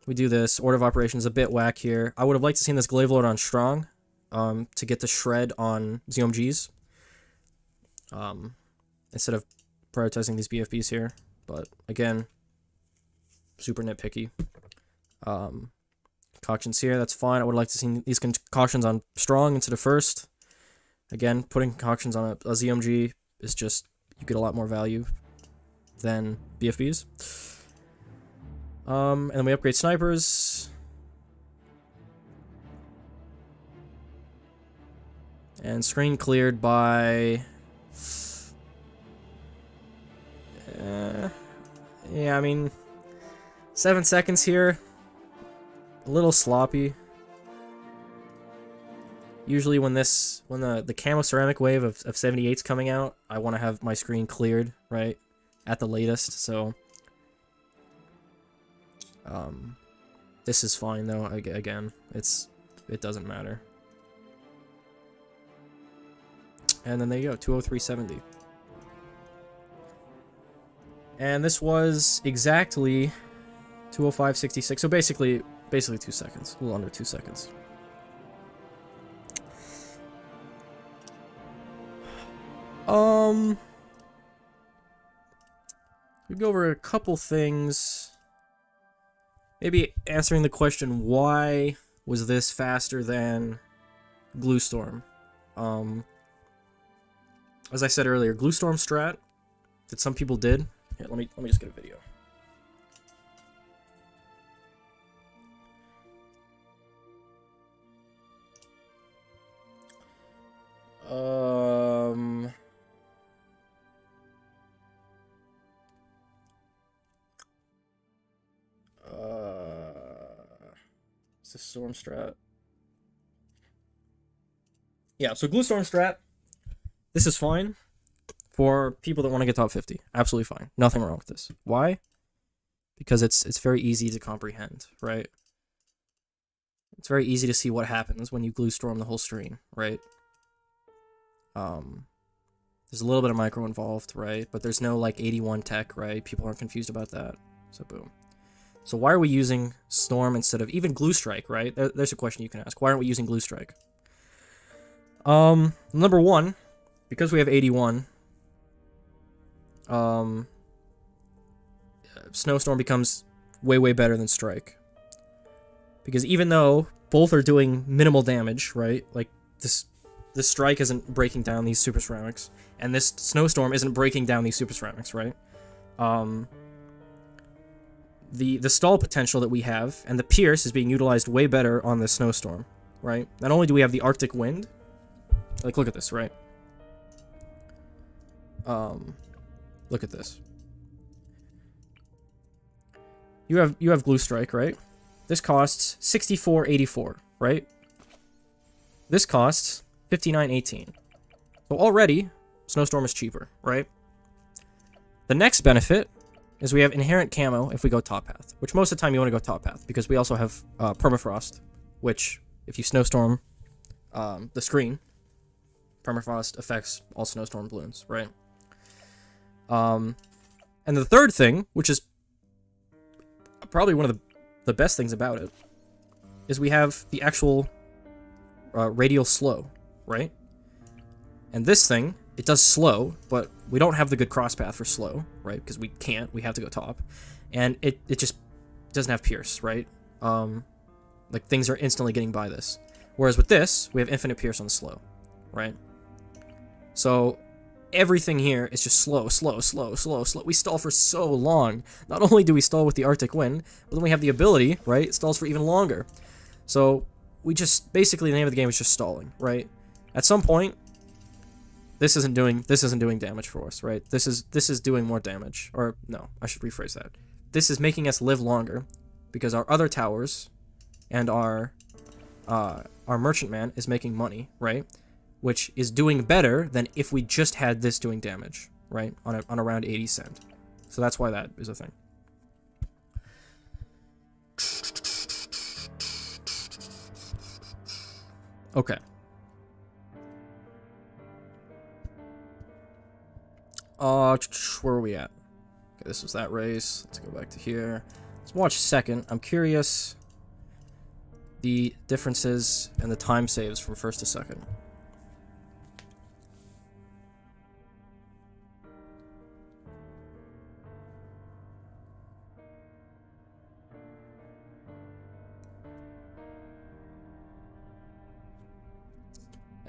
We do this. Order of operations a bit whack here. I would have liked to seen this Glaive Lord on strong, to get the shred on ZOMGs. Instead of prioritizing these BFBs here, but again, super nitpicky. Concoctions here, that's fine. I would like to see these concoctions on strong instead of first. Again, putting concoctions on a ZOMG is just, you get a lot more value than BFBs. And then we upgrade snipers. And screen cleared by... yeah, I mean, 7 seconds here, a little sloppy. Usually when the camo ceramic wave of 78's coming out, I want to have my screen cleared, right, at the latest, so this is fine though. Again, it doesn't matter. And then there you go, 203.70. And this was exactly 205.66. So basically 2 seconds. A little under 2 seconds. We go over a couple things. Maybe answering the question, why was this faster than Gluestorm? As I said earlier, Gluestorm strat that some people did. Here, let me just get a video. It's a storm strat. Yeah, so Gluestorm strat. This is fine for people that want to get top 50. Absolutely fine. Nothing wrong with this. Why? Because it's very easy to comprehend, right? It's very easy to see what happens when you glue storm the whole stream, right? There's a little bit of micro involved, right? But there's no like 81 tech, right? People aren't confused about that. So boom. So why are we using storm instead of even glue strike, right? There's a question you can ask. Why aren't we using glue strike? Number one, because we have 81, snowstorm becomes way better than strike. Because even though both are doing minimal damage, right? Like this strike isn't breaking down these super ceramics, and this snowstorm isn't breaking down these super ceramics, right? The stall potential that we have and the pierce is being utilized way better on the snowstorm, right? Not only do we have the Arctic wind, like look at this, right? Look at this. You have glue strike, right? This costs 64.84, right? This costs 59.18. So already, snowstorm is cheaper, right? The next benefit is we have inherent camo if we go top path, which most of the time you want to go top path because we also have permafrost, which if you snowstorm the screen, permafrost affects all snowstorm balloons, right? And the third thing, which is probably one of the best things about it, is we have the actual radial slow, right? And this thing, it does slow, but we don't have the good crosspath for slow, right? Because we can't, we have to go top. And it just doesn't have pierce, right? Like things are instantly getting by this. Whereas with this, we have infinite pierce on the slow, right? So everything here is just slow. We stall for so long. Not only do we stall with the Arctic wind, but then we have the ability, right? It stalls for even longer. So we just, basically the name of the game is just stalling, right? At some point, this isn't doing damage for us, right? This is doing more damage. Or no, I should rephrase that. This is making us live longer because our other towers and our merchantman is making money, right? Which is doing better than if we just had this doing damage, right? On around 80 cent. So that's why that is a thing. Okay. Where are we at? Okay, this was that race. Let's go back to here. Let's watch second. I'm curious the differences and the time saves from first to second.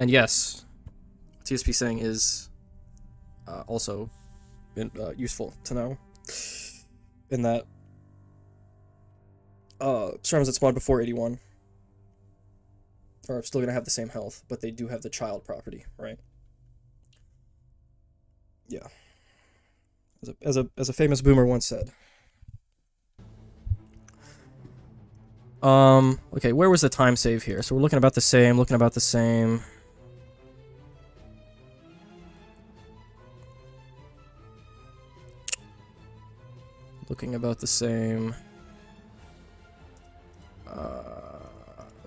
And yes, TSP saying is also useful to know in that sermons that spawned before 81 are still going to have the same health, but they do have the child property, right? Yeah. As a famous boomer once said. Okay, where was the time save here? So we're looking about the same, Looking about the same.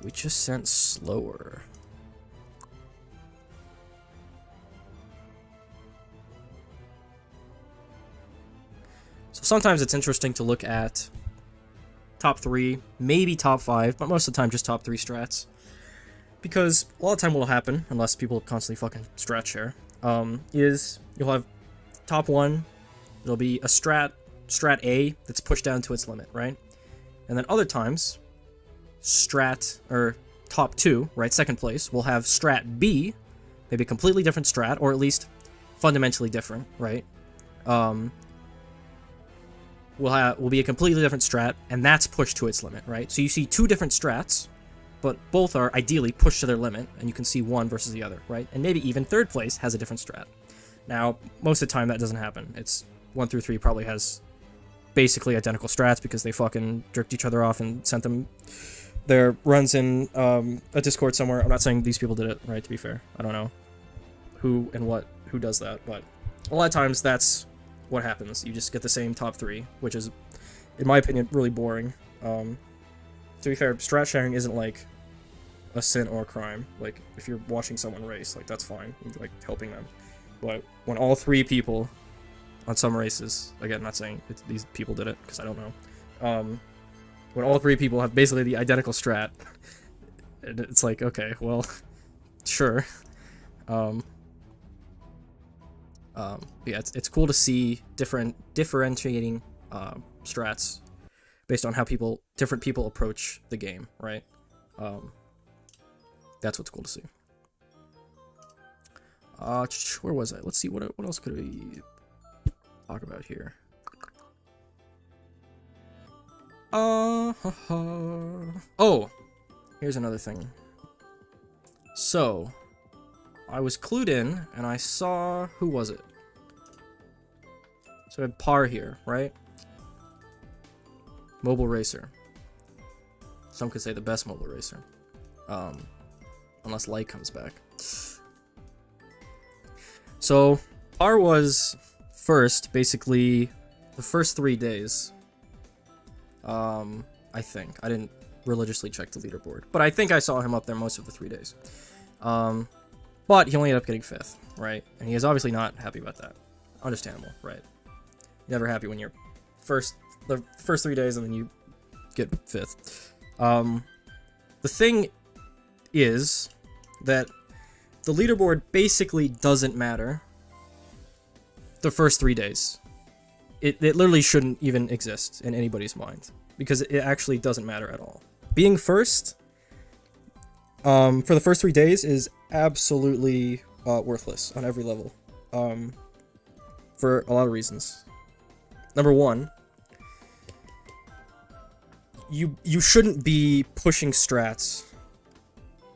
We just sent slower. So sometimes it's interesting to look at top 3, maybe top 5, but most of the time just top 3 strats. Because a lot of time what will happen, unless people constantly fucking strat share, is you'll have top 1, it'll be a strat A that's pushed down to its limit, right? And then other times, top 2, right, second place, will have strat B, maybe a completely different strat, or at least fundamentally different, right? Will be a completely different strat, and that's pushed to its limit, right? So you see 2 different strats, but both are ideally pushed to their limit, and you can see one versus the other, right? And maybe even third place has a different strat. Now, most of the time that doesn't happen. It's 1 through 3 probably has basically identical strats because they fucking jerked each other off and sent them their runs in a Discord somewhere. I'm not saying these people did it, right, to be fair. I don't know who does that, but a lot of times that's what happens. You just get the same top 3, which is, in my opinion, really boring. To be fair, strat sharing isn't like a sin or a crime. Like, if you're watching someone race, like, that's fine, like, helping them. But when all 3 people on some races, again, I'm not saying these people did it, because I don't know, when all 3 people have basically the identical strat, it's like, okay, well, sure. Yeah, it's cool to see differentiating strats based on how different people approach the game, right? That's what's cool to see. Where was I? Let's see, what else could we talk about here? Oh, here's another thing. So, I was clued in, and I saw, who was it? So I had Par here, right? Mobile racer. Some could say the best mobile racer. Unless Light comes back. So, Par was first, basically, the first 3 days. I think. I didn't religiously check the leaderboard, but I think I saw him up there most of the 3 days. But he only ended up getting 5th, right? And he is obviously not happy about that. Understandable, right? Never happy when you're the first 3 days and then you get 5th. The thing is that the leaderboard basically doesn't matter the first 3 days. It literally shouldn't even exist in anybody's mind, because it actually doesn't matter at all. Being first for the first 3 days is absolutely worthless on every level, for a lot of reasons. Number one, you shouldn't be pushing strats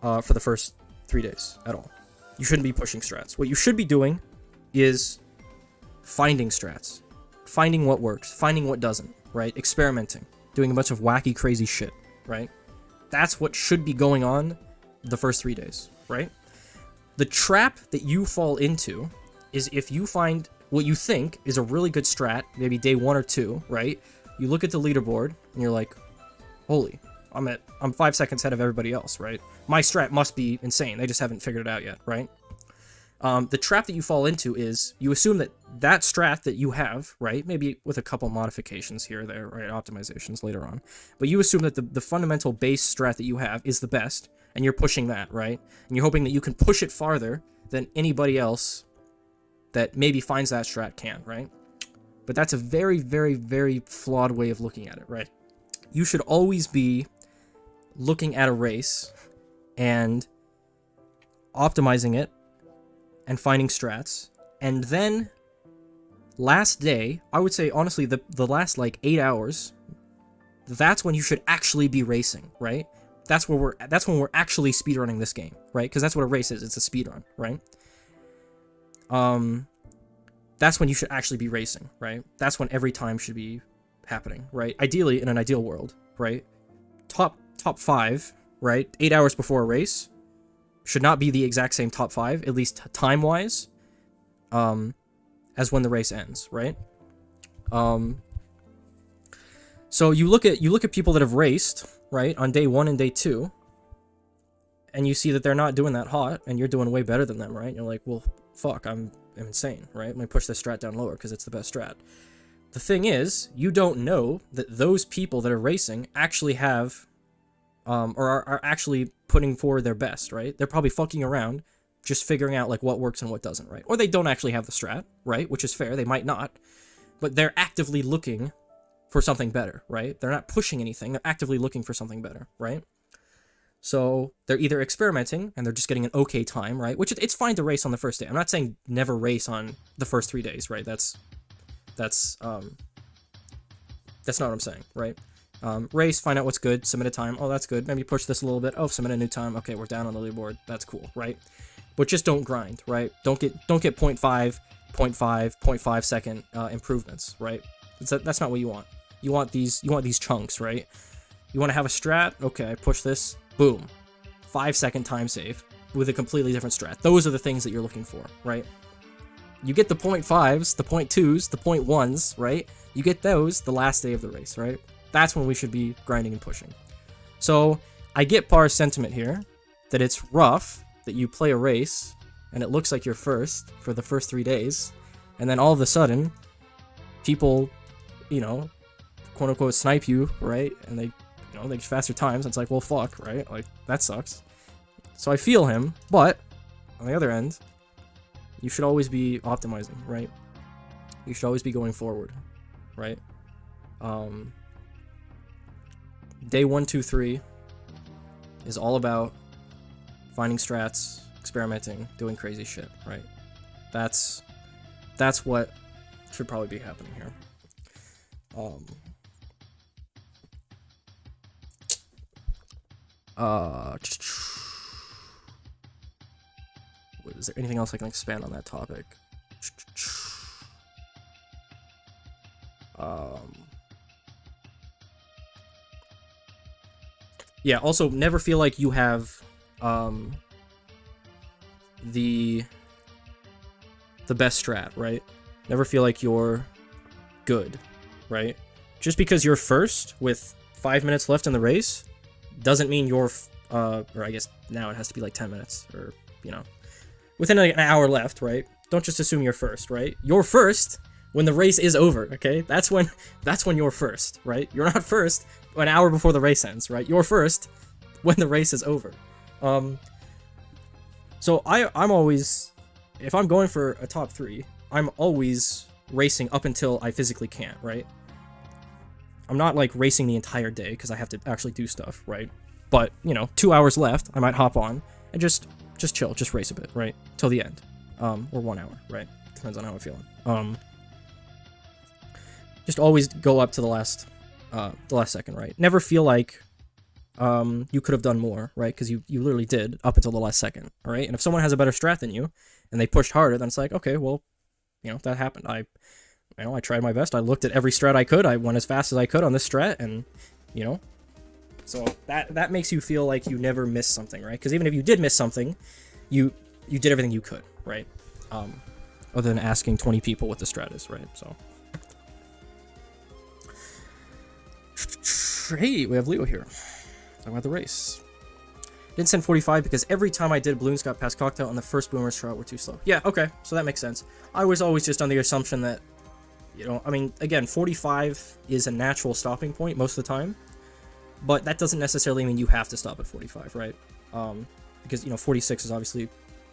for the first 3 days at all. You shouldn't be pushing strats. What you should be doing is finding strats, finding what works, finding what doesn't, right? Experimenting, doing a bunch of wacky, crazy shit, right? That's what should be going on the first 3 days, right? The trap that you fall into is if you find what you think is a really good strat, maybe day 1 or 2, right? You look at the leaderboard and you're like, holy, I'm 5 seconds ahead of everybody else, right? My strat must be insane. They just haven't figured it out yet, right? The trap that you fall into is you assume that that strat that you have, right, maybe with a couple modifications here or there, right, optimizations later on, but you assume that the fundamental base strat that you have is the best, and you're pushing that, right? And you're hoping that you can push it farther than anybody else that maybe finds that strat can, right? But that's a very, very, very flawed way of looking at it, right? You should always be looking at a race and optimizing it and finding strats, and then last day, I would say honestly the last like 8 hours, that's when you should actually be racing, right? That's when we're actually speedrunning this game, right? Because that's what a race is, it's a speedrun, right? That's when you should actually be racing, right? That's when every time should be happening, right? Ideally, in an ideal world, right? Top 5, right? 8 hours before a race should not be the exact same top 5, at least time-wise, as when the race ends, right? So you look at people that have raced, right, on day 1 and day 2, and you see that they're not doing that hot, and you're doing way better than them, right? You're like, well, fuck, I'm insane, right? I'm gonna push this strat down lower because it's the best strat. The thing is, you don't know that those people that are racing actually have, or are actually putting forward their best, right? They're probably fucking around, just figuring out, like, what works and what doesn't, right? Or they don't actually have the strat, right? Which is fair, they might not. But they're actively looking for something better, right? They're not pushing anything, they're actively looking for something better, right? So they're either experimenting, and they're just getting an okay time, right? Which, it's fine to race on the first day. I'm not saying never race on the first 3 days, right? That's not what I'm saying, right? Race, find out what's good, submit a time, oh, that's good, maybe push this a little bit, oh, submit a new time, okay, we're down on the leaderboard, that's cool, right? But just don't grind, right? Don't get 0.5, 0.5 second improvements, right? That's not what you want. You want these chunks, right? You want to have a strat, okay, I push this, boom, 5 second time save, with a completely different strat. Those are the things that you're looking for, right? You get the 0.5s, the 0.2s, the 0.1s, right? You get those the last day of the race, right? That's when we should be grinding and pushing. So I get Par's sentiment here, that it's rough that you play a race and it looks like you're first for the first 3 days, and then all of a sudden, people, you know, quote unquote snipe you, right? And they, you know, they get faster times. It's like, well, fuck, right? Like, that sucks. So I feel him, but on the other end, you should always be optimizing, right? You should always be going forward, right? Day 1, 2, 3 is all about finding strats, experimenting, doing crazy shit, right? That's what should probably be happening here. Is there anything else I can expand on that topic? Yeah, also, never feel like you have, the best strat, right? Never feel like you're good, right? Just because you're first with 5 minutes left in the race doesn't mean you're, or I guess now it has to be like 10 minutes, or, you know, within like an hour left, right? Don't just assume you're first, right? You're first when the race is over, okay? That's when you're first, right? You're not first an hour before the race ends, right? You're first when the race is over. So I'm always, if I'm going for a top 3, I'm always racing up until I physically can't, right? I'm not like racing the entire day because I have to actually do stuff, right? But, you know, 2 hours left, I might hop on and just chill, just race a bit, right? Till the end. Or 1 hour, right? Depends on how I'm feeling. Just always go up to the last second, right? Never feel like you could have done more, right? Because you literally did up until the last second, all right? And if someone has a better strat than you and they pushed harder, then it's like, okay, well, you know, that happened. I tried my best. I looked at every strat I could. I went as fast as I could on this strat, and, you know, so that makes you feel like you never missed something, right? Because even if you did miss something, you did everything you could, right? Other than asking 20 people what the strat is, right? So, hey, we have Leo here. Talking about the race. Didn't send 45 because every time I did, balloons got past cocktail and the first boomer shot were too slow. Yeah, okay, so that makes sense. I was always just on the assumption that, you know, I mean, again, 45 is a natural stopping point most of the time, but that doesn't necessarily mean you have to stop at 45, right? Because, you know, 46 is obviously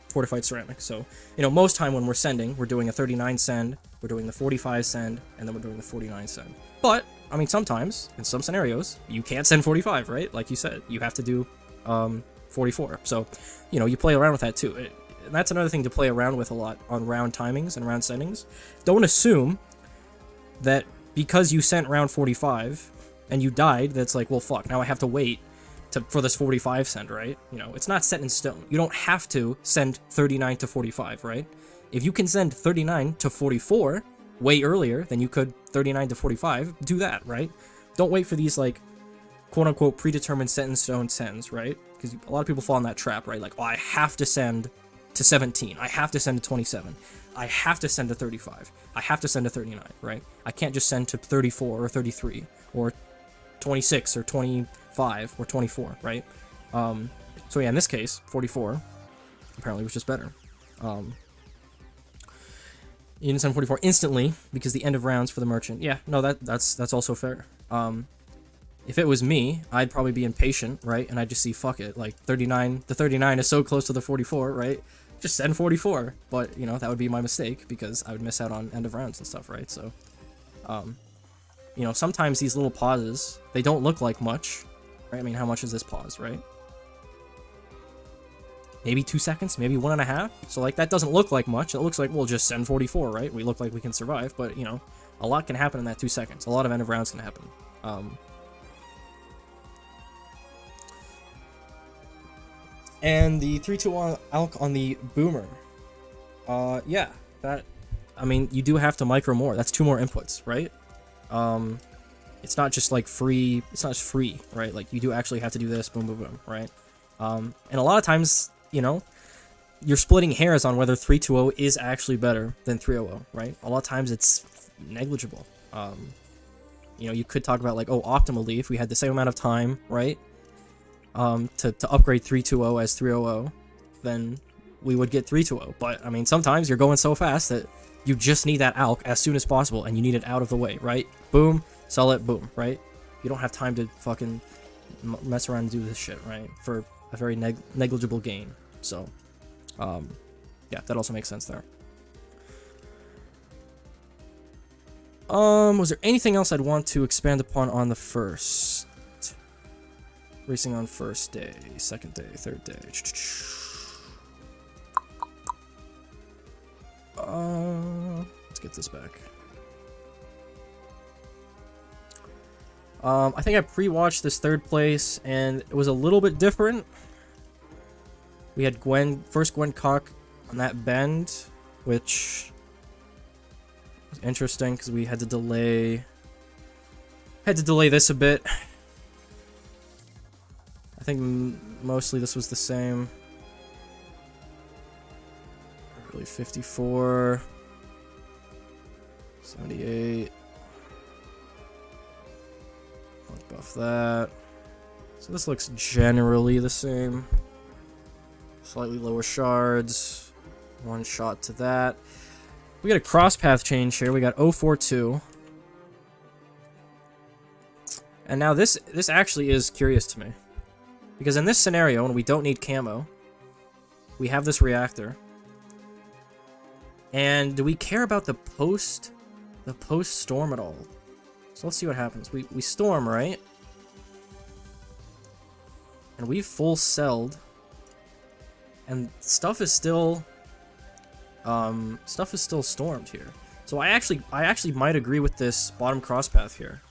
fortified ceramic, so, you know, most time when we're sending, we're doing a 39 send, we're doing the 45 send, and then we're doing the 49 send. But, I mean, sometimes, in some scenarios, you can't send 45, right? Like you said, you have to do 44. So, you know, you play around with that too. And that's another thing to play around with a lot on round timings and round sendings. Don't assume that because you sent round 45 and you died, that's like, well, fuck, now I have to wait for this 45 send, right? You know, it's not set in stone. You don't have to send 39 to 45, right? If you can send 39 to 44 way earlier than you could 39 to 45, do that, right? Don't wait for these, like, quote-unquote predetermined set in stone sends, right? Because a lot of people fall in that trap, right? Like, oh, I have to send to 17. I have to send to 27. I have to send to 35. I have to send to 39, right? I can't just send to 34 or 33 or 26 or 25 or 24, right? So yeah, in this case, 44 apparently was just better. You didn't send 44 instantly because the end of rounds for the merchant. Yeah, no, that's also fair. If it was me, I'd probably be impatient, right? And I'd just see, fuck it, like 39, the 39 is so close to the 44, right? Just send 44. But, you know, that would be my mistake because I would miss out on end of rounds and stuff, right? So, you know, sometimes these little pauses, they don't look like much, right? I mean, how much is this pause, right? Maybe 2 seconds, maybe 1.5. So, like, that doesn't look like much. It looks like, we'll just send 44, right? We look like we can survive, but, you know, a lot can happen in that 2 seconds. A lot of end of rounds can happen. And the 3-2 alk on the boomer. Yeah, that, I mean, you do have to micro more. That's 2 more inputs, right? It's not just like free, it's not just free, right? Like, you do actually have to do this, boom, boom, boom, right? And a lot of times, you know, you're splitting hairs on whether 3-2-0 is actually better than 3-0-0, right? A lot of times it's negligible. You know, you could talk about like, oh, optimally, if we had the same amount of time, right, to upgrade 3-2-0 as 3-0-0, then we would get 3-2-0. But I mean, sometimes you're going so fast that you just need that alch as soon as possible, and you need it out of the way, right? Boom, sell it, boom, right? You don't have time to fucking mess around and do this shit, right? For a very negligible gain. So, yeah, that also makes sense there. Was there anything else I'd want to expand upon on the first? Racing on first day, second day, third day. Let's get this back. I think I pre-watched this third place, and it was a little bit different. We had first Gwen Cock on that bend, which was interesting because we had to delay this a bit. I think mostly this was the same. Really 54, 78. Let's buff that. So this looks generally the same. Slightly lower shards. One shot to that. We got a cross path change here. We got 042. And now this actually is curious to me. Because in this scenario, when we don't need camo, we have this reactor. And do we care about the post storm at all? So let's see what happens. We storm, right? And we full celled. And stuff is still stormed here. So I actually might agree with this bottom cross path here.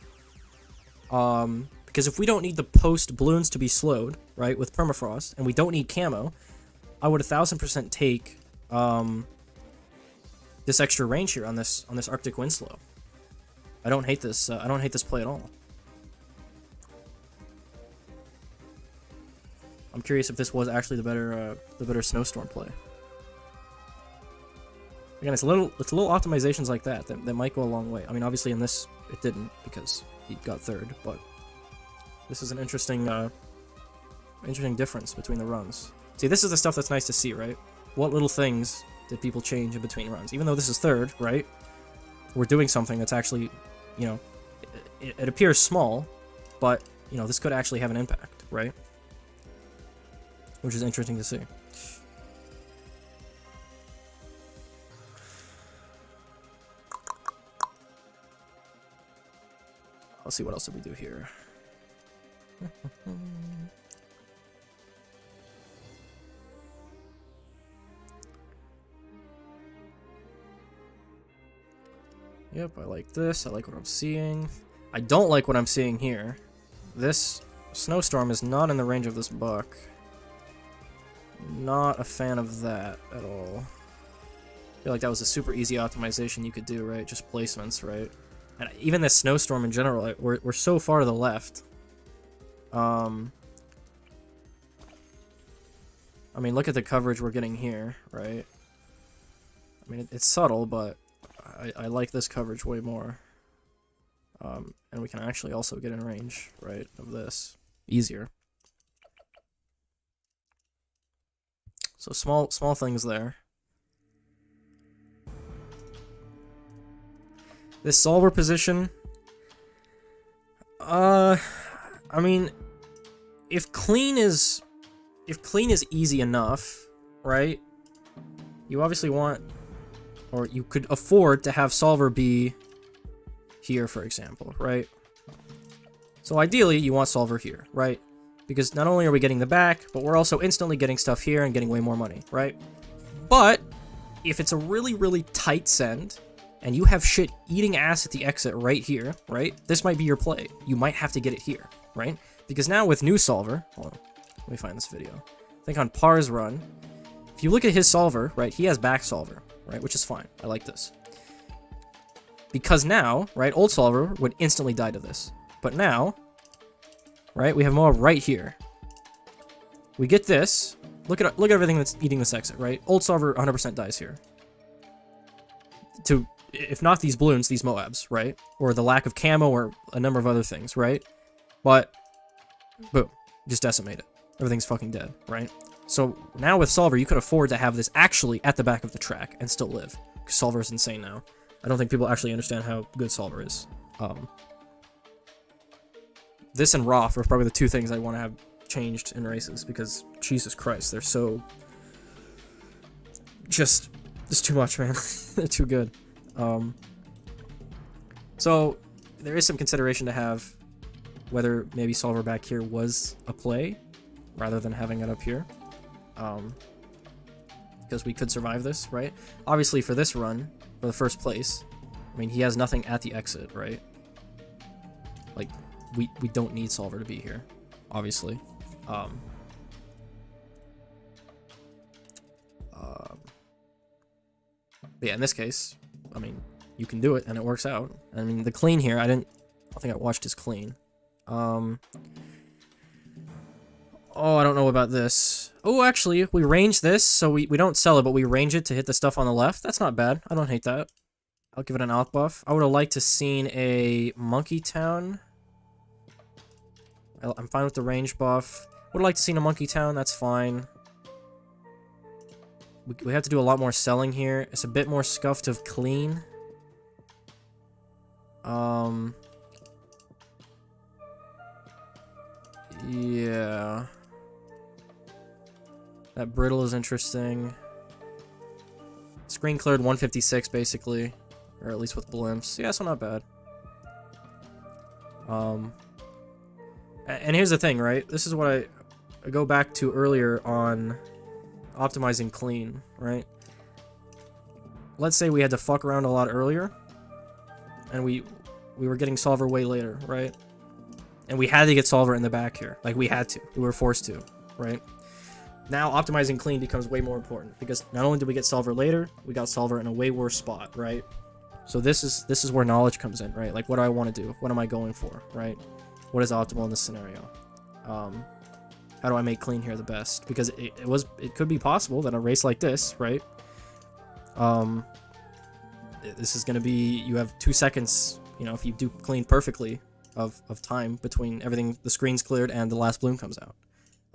Because if we don't need the post balloons to be slowed, right, with permafrost, and we don't need camo, I would 1000% take this extra range here on this Arctic wind slope. I don't hate this. I don't hate this play at all. I'm curious if this was actually the better snowstorm play. Again, it's little optimizations like that might go a long way. I mean, obviously in this it didn't because he got third, but this is an interesting difference between the runs. See, this is the stuff that's nice to see, right? What little things did people change in between runs? Even though this is third, right? We're doing something that's actually, you know, it appears small, but, you know, this could actually have an impact, right? Which is interesting to see. Let's see what else did we do here. Yep, I like this. I like what I'm seeing. I don't like what I'm seeing here. This snowstorm is not in the range of this buck. Not a fan of that at all. I feel like that was a super easy optimization you could do, right? Just placements, right? And even this snowstorm in general, we're so far to the left. I mean, look at the coverage we're getting here, right? I mean, it's subtle, but I like this coverage way more. And we can actually also get in range, right, of this. Easier. So small things there. This solver position, I mean, if clean is easy enough, right? You obviously want, or you could afford to have solver be here, for example, right? So ideally, you want solver here, right? Because not only are we getting the back, but we're also instantly getting stuff here and getting way more money, right? But if it's a really, really tight send, and you have shit eating ass at the exit right here, right? This might be your play. You might have to get it here, right? Because now with new solver, hold on, let me find this video. I think on Par's run, if you look at his solver, right, he has back solver, right, which is fine. I like this. Because now, right, old solver would instantly die to this. But now, right, we have more right here. We get this, Look at everything that's eating this exit, right? Old solver 100% dies here. If not these balloons, these Moabs, right? Or the lack of camo or a number of other things, right? But, boom, just decimate it. Everything's fucking dead, right? So now with Solver, you could afford to have this actually at the back of the track and still live. Because Solver is insane now. I don't think people actually understand how good Solver is. This and Roth are probably the two things I want to have changed in races, because Jesus Christ, they're so... just... it's too much, man. They're too good. So, there is some consideration to have whether maybe Solver back here was a play, rather than having it up here. Because we could survive this, right? Obviously, for this run, for the first place, I mean, he has nothing at the exit, right? Like, we don't need Solver to be here, obviously. But yeah, in this case, I mean, you can do it, and it works out. I mean, the clean here, I don't think I watched his clean. Oh, I don't know about this. Oh, actually, we range this, so we don't sell it, but we range it to hit the stuff on the left. That's not bad. I don't hate that. I'll give it an out buff. I would have liked to seen a Monkey Town. I'm fine with the range buff. Would have liked to seen a Monkey Town. That's fine. We have to do a lot more selling here. It's a bit more scuffed of clean. Yeah. That brittle is interesting. Screen cleared 156 basically, or at least with blimps. Yeah, so not bad. And here's the thing, right? This is what I go back to earlier on optimizing clean, right? Let's say we had to fuck around a lot earlier, and we were getting Solver way later, right? And we had to get Solver in the back here. Like, we had to. We were forced to, right? Now, optimizing clean becomes way more important, because not only did we get Solver later, we got Solver in a way worse spot, right? So this is where knowledge comes in, right? Like, what do I want to do? What am I going for, right? What is optimal in this scenario? How do I make clean here the best? Because it could be possible that a race like this, right? This is going to be, you have 2 seconds, you know, if you do clean perfectly of time between everything, the screen's cleared and the last bloom comes out.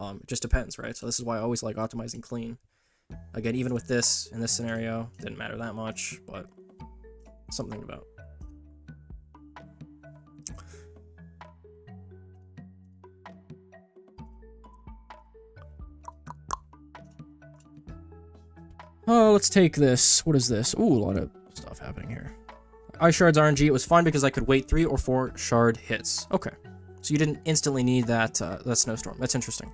It just depends, right? So this is why I always like optimizing clean. Again, even with this, in this scenario, didn't matter that much, but something about. Oh, let's take this. What is this? Ooh, a lot of stuff happening here. Ice Shards RNG, it was fine because I could wait 3 or 4 shard hits. Okay. So you didn't instantly need that snowstorm. That's interesting.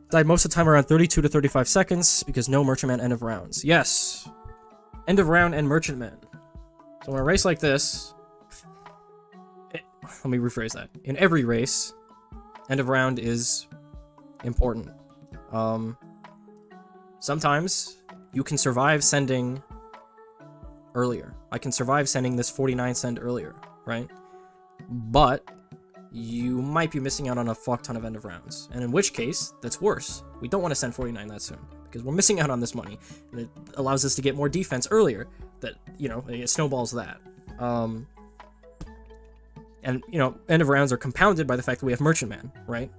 Died most of the time around 32 to 35 seconds because no Merchantman end of rounds. Yes. End of round and Merchantman. So in a race like this... let me rephrase that. In every race, end of round is important. Sometimes you can survive sending earlier. I can survive sending this 49 send earlier, right? But you might be missing out on a fuck ton of end of rounds. And in which case, that's worse. We don't want to send 49 that soon, because we're missing out on this money. And it allows us to get more defense earlier. That, you know, it snowballs that. And, you know, end of rounds are compounded by the fact that we have Merchantman, right?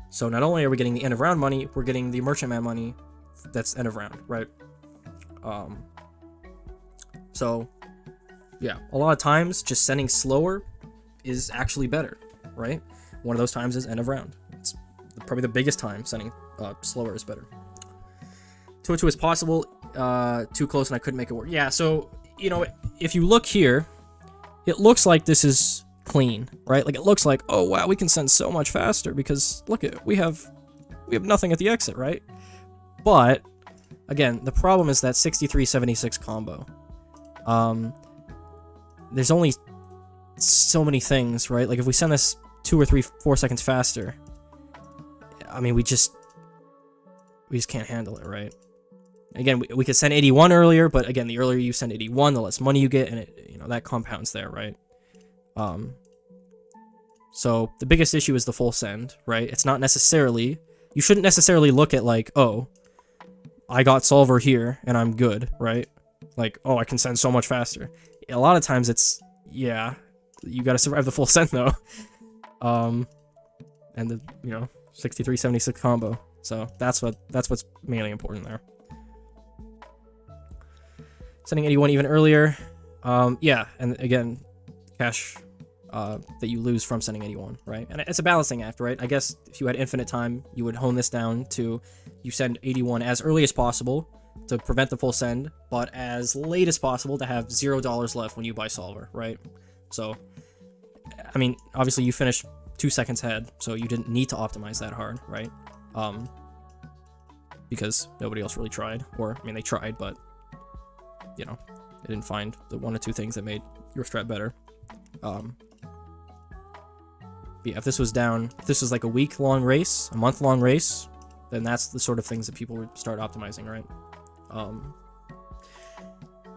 So not only are we getting the end of round money, we're getting the Merchantman money that's end of round, right? So, yeah, a lot of times just sending slower is actually better, right? One of those times is end of round. It's probably the biggest time sending slower is better. 202 is possible, too close and I couldn't make it work. Yeah, so, you know, if you look here, it looks like this is clean, right? Like, it looks like, oh wow, we can send so much faster because look at, we have nothing at the exit, right? But again, the problem is that 63-76 combo. There's only so many things, right? Like, if we send this 2 or 3, 4 seconds faster, I mean, we just can't handle it, right? Again, we could send 81 earlier, but again, the earlier you send 81, the less money you get, and it, you know, that compounds there, right? So the biggest issue is the full send, right? It's not necessarily you shouldn't necessarily look at like, oh, I got solver here and I'm good, right? Like, oh, I can send so much faster. A lot of times it's, yeah, you gotta survive the full send though. And the, 6376 combo. So that's what's mainly important there. Sending 81 even earlier. Yeah, and again, cash that you lose from sending 81, right? And it's a balancing act, right? I guess if you had infinite time, you would hone this down to you send 81 as early as possible to prevent the full send, but as late as possible to have $0 left when you buy solver, right? So, I mean, obviously you finished 2 seconds ahead, so you didn't need to optimize that hard, right? Because nobody else really tried, or, I mean, they tried, but, they didn't find the 1 or 2 things that made your strat better. Yeah, if this was like a week-long race, a month-long race, then that's the sort of things that people would start optimizing, right?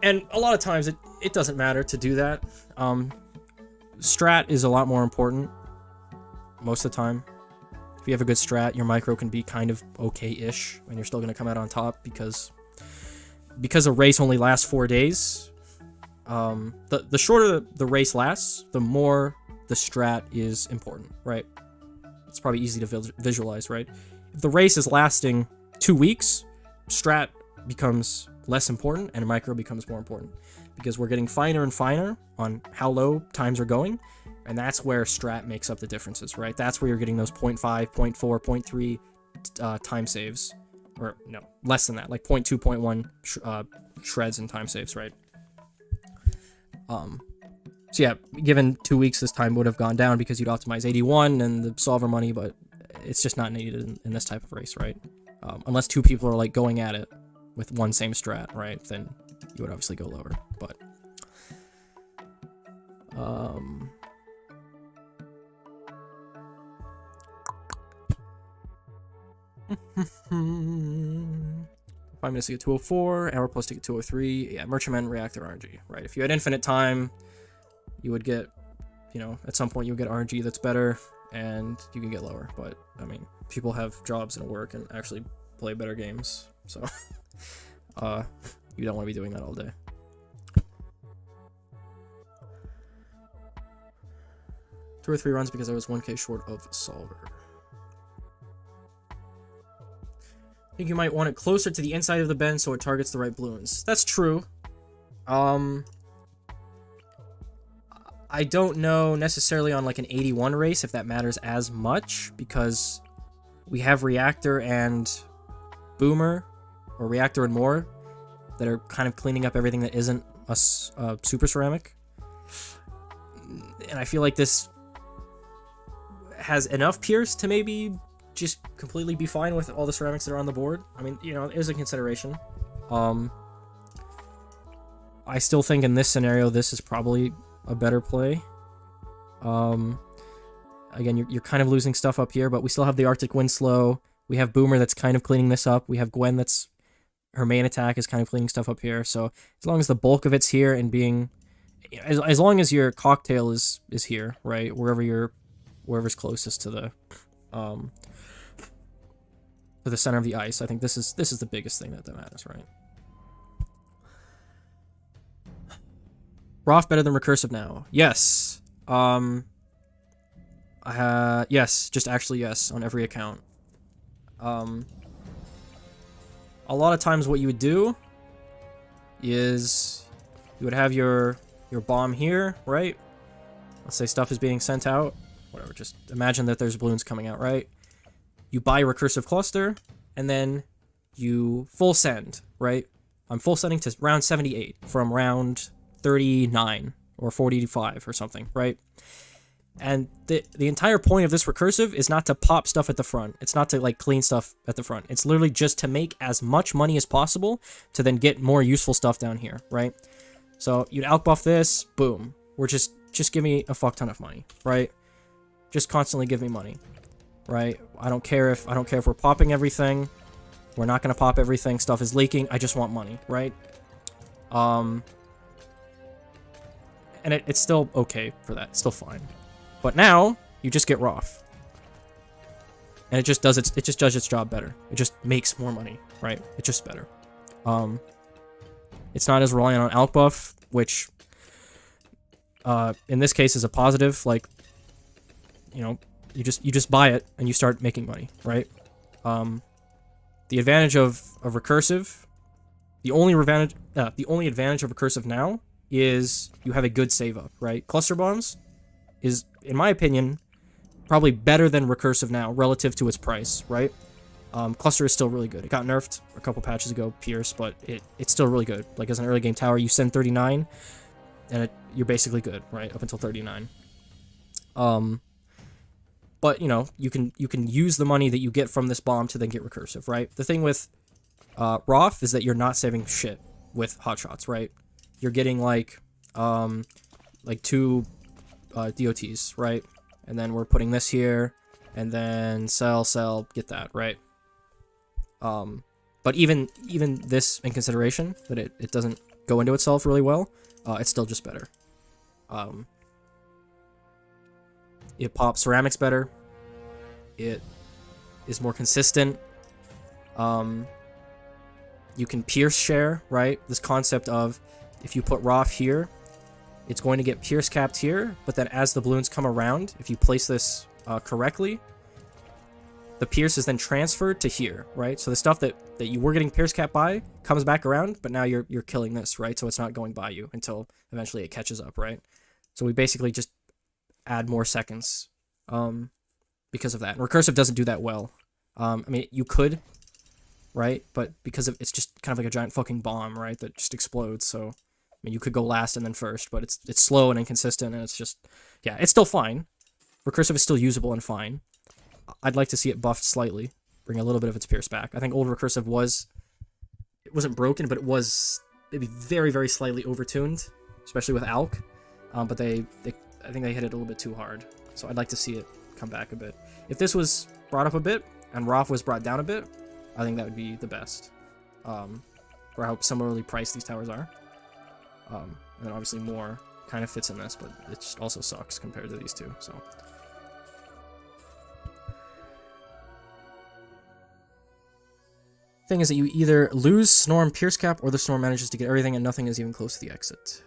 And a lot of times it doesn't matter to do that. Strat is a lot more important most of the time. If you have a good strat, your micro can be kind of okay-ish, and you're still going to come out on top because a race only lasts 4 days. The shorter the race lasts, the more the strat is important, right? It's probably easy to visualize, right? If the race is lasting 2 weeks, strat becomes less important and micro becomes more important because we're getting finer and finer on how low times are going, and that's where strat makes up the differences, right? That's where you're getting those 0.5, 0.4, 0.3 time saves, or no, less than that, like 0.2, 0.1 shreds and time saves, right? So yeah, given 2 weeks, this time would have gone down because you'd optimize 81 and the solver money, but it's just not needed in this type of race, right? Unless 2 people are like going at it with one same strat, right? Then you would obviously go lower, but five minutes to get 204, hour plus to get 203. Yeah, Merchantman, Reactor, RNG, right? If you had infinite time, you would get, at some point you would get RNG that's better, and you can get lower. But, I mean, people have jobs and work and actually play better games, so you don't want to be doing that all day. Two or 3 runs because I was 1k short of solver. I think you might want it closer to the inside of the bend so it targets the right balloons. That's true. I don't know necessarily on like an 81 race if that matters as much, because we have Reactor and Boomer, or Reactor and more, that are kind of cleaning up everything that isn't a Super Ceramic. And I feel like this has enough Pierce to maybe just completely be fine with all the ceramics that are on the board. I mean, it is a consideration. I still think in this scenario, this is probably a better play. Again, you're kind of losing stuff up here, but we still have the Arctic Windslow. We have Boomer that's kind of cleaning this up. We have Gwen that's, her main attack is kind of cleaning stuff up here. So as long as the bulk of it's here and being, as long as your cocktail is here, right? Wherever's closest to the center of the ice, I think this is the biggest thing that matters, right? Roth better than Recursive now? Yes. Yes, just actually yes on every account. A lot of times what you would do is you would have your bomb here, right? Let's say stuff is being sent out. Whatever, just imagine that there's balloons coming out, right? You buy Recursive Cluster, and then you full send, right? I'm full sending to round 78 from round 39 or 45 or something, right? And the entire point of this Recursive is not to pop stuff at the front. It's not to like clean stuff at the front. It's literally just to make as much money as possible to then get more useful stuff down here, right? So you'd outbuff this, boom. We're just give me a fuck ton of money, right? Just constantly give me money, right? I don't care if we're popping everything. We're not gonna pop everything. Stuff is leaking. I just want money, right? And it's still okay for that. It's still fine. But now, you just get Roth. and it just does its job better. It just makes more money, right? It's just better. It's not as reliant on alch buff, which in this case is a positive. Like, you know, you just buy it and you start making money, right? The advantage of recursive, the only advantage of recursive now is you have a good save up, right? Cluster bombs is, in my opinion, probably better than recursive now relative to its price, right? Cluster is still really good. It got nerfed a couple patches ago, Pierce, but it's still really good. Like, as an early game tower, you send 39, and you're basically good, right? Up until 39. But, you know, you can use the money that you get from this bomb to then get recursive, right? The thing with Roth is that you're not saving shit with hotshots, right? You're getting, like 2 DOTs, right? And then we're putting this here, and then sell, get that, right? But even this in consideration, that it doesn't go into itself really well, it's still just better. It pops ceramics better. It is more consistent. You can pierce share, right? This concept of if you put Roth here, it's going to get pierce capped here, but then as the balloons come around, if you place this correctly, the pierce is then transferred to here, right? So the stuff that you were getting pierce capped by comes back around, but now you're killing this, right? So it's not going by you until eventually it catches up, right? So we basically just add more seconds because of that. And recursive doesn't do that well. I mean, you could, right? But because of it's just kind of like a giant fucking bomb, right? That just explodes. So I mean, you could go last and then first, but it's slow and inconsistent, and it's just, yeah, it's still fine. Recursive is still usable and fine. I'd like to see it buffed slightly, bring a little bit of its pierce back. I think old recursive it wasn't broken, but it was maybe very, very slightly overtuned, especially with alch. But I think they hit it a little bit too hard. So I'd like to see it come back a bit. If this was brought up a bit and Roth was brought down a bit, I think that would be the best. For how similarly priced these towers are. And then obviously more kind of fits in this, but it just also sucks compared to these two. So thing is that you either lose Snorm Pierce Cap or the Snorm manages to get everything and nothing is even close to the exit.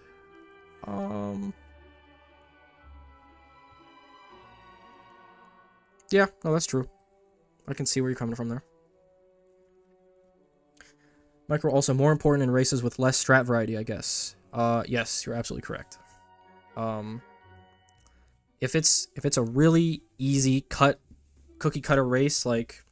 Yeah, no, that's true. I can see where you're coming from there. Micro also more important in races with less strat variety, I guess. Yes, you're absolutely correct. If it's a really easy cookie cutter race, like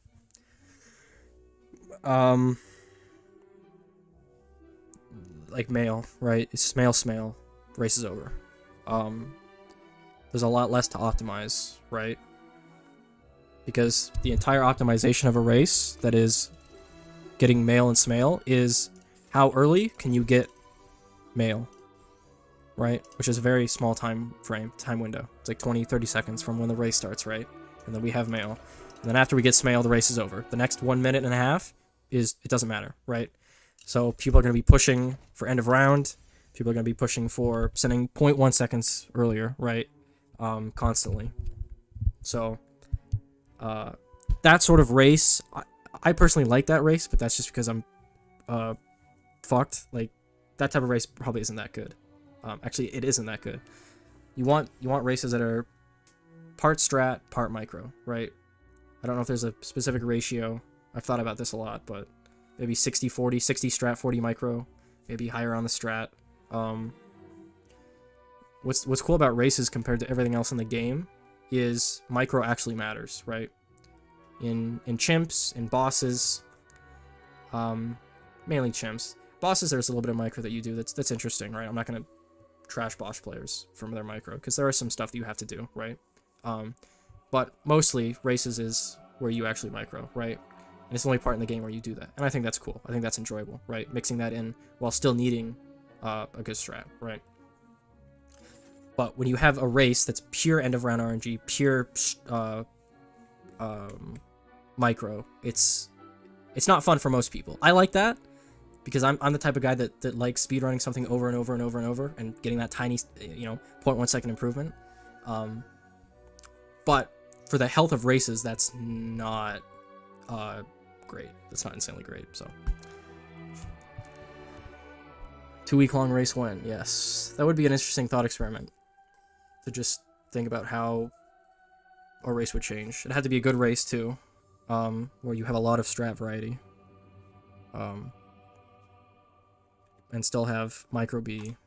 Mail, right? It's Smail, race is over. There's a lot less to optimize, right? Because the entire optimization of a race that is getting Mail and Smail is how early can you get Mail, right? Which is a very small time window. It's like 20-30 seconds from when the race starts, right? And then we have Mail. And then after we get Smail, the race is over. The next 1 minute and a half it doesn't matter, right? So people are going to be pushing for end of round. People are going to be pushing for sending 0.1 seconds earlier, right? Constantly. So that sort of race, I personally like that race, but that's just because I'm fucked. Like, that type of race probably isn't that good. Actually, it isn't that good. You want races that are part strat, part micro, right? I don't know if there's a specific ratio. I've thought about this a lot, but maybe 60-40, 60 strat, 40 micro, maybe higher on the strat. What's cool about races compared to everything else in the game is micro actually matters, right? In chimps, in bosses, mainly chimps. Bosses, there's a little bit of micro that you do that's interesting, right? I'm not gonna trash boss players from their micro because there is some stuff that you have to do, right? But mostly races is where you actually micro, right? And it's the only part in the game where you do that, and I think that's cool. I think that's enjoyable, right? Mixing that in while still needing a good strat, right? But when you have a race that's pure end of round RNG, pure micro, it's not fun for most people. I like that because I'm the type of guy that likes speedrunning something over and over and over and over and getting that tiny, 0.1 second improvement. But for the health of races, that's not great. That's not insanely great. So 2-week long race win. Yes, that would be an interesting thought experiment to just think about how a race would change. It had to be a good race too, where you have a lot of strat variety, and still have micro be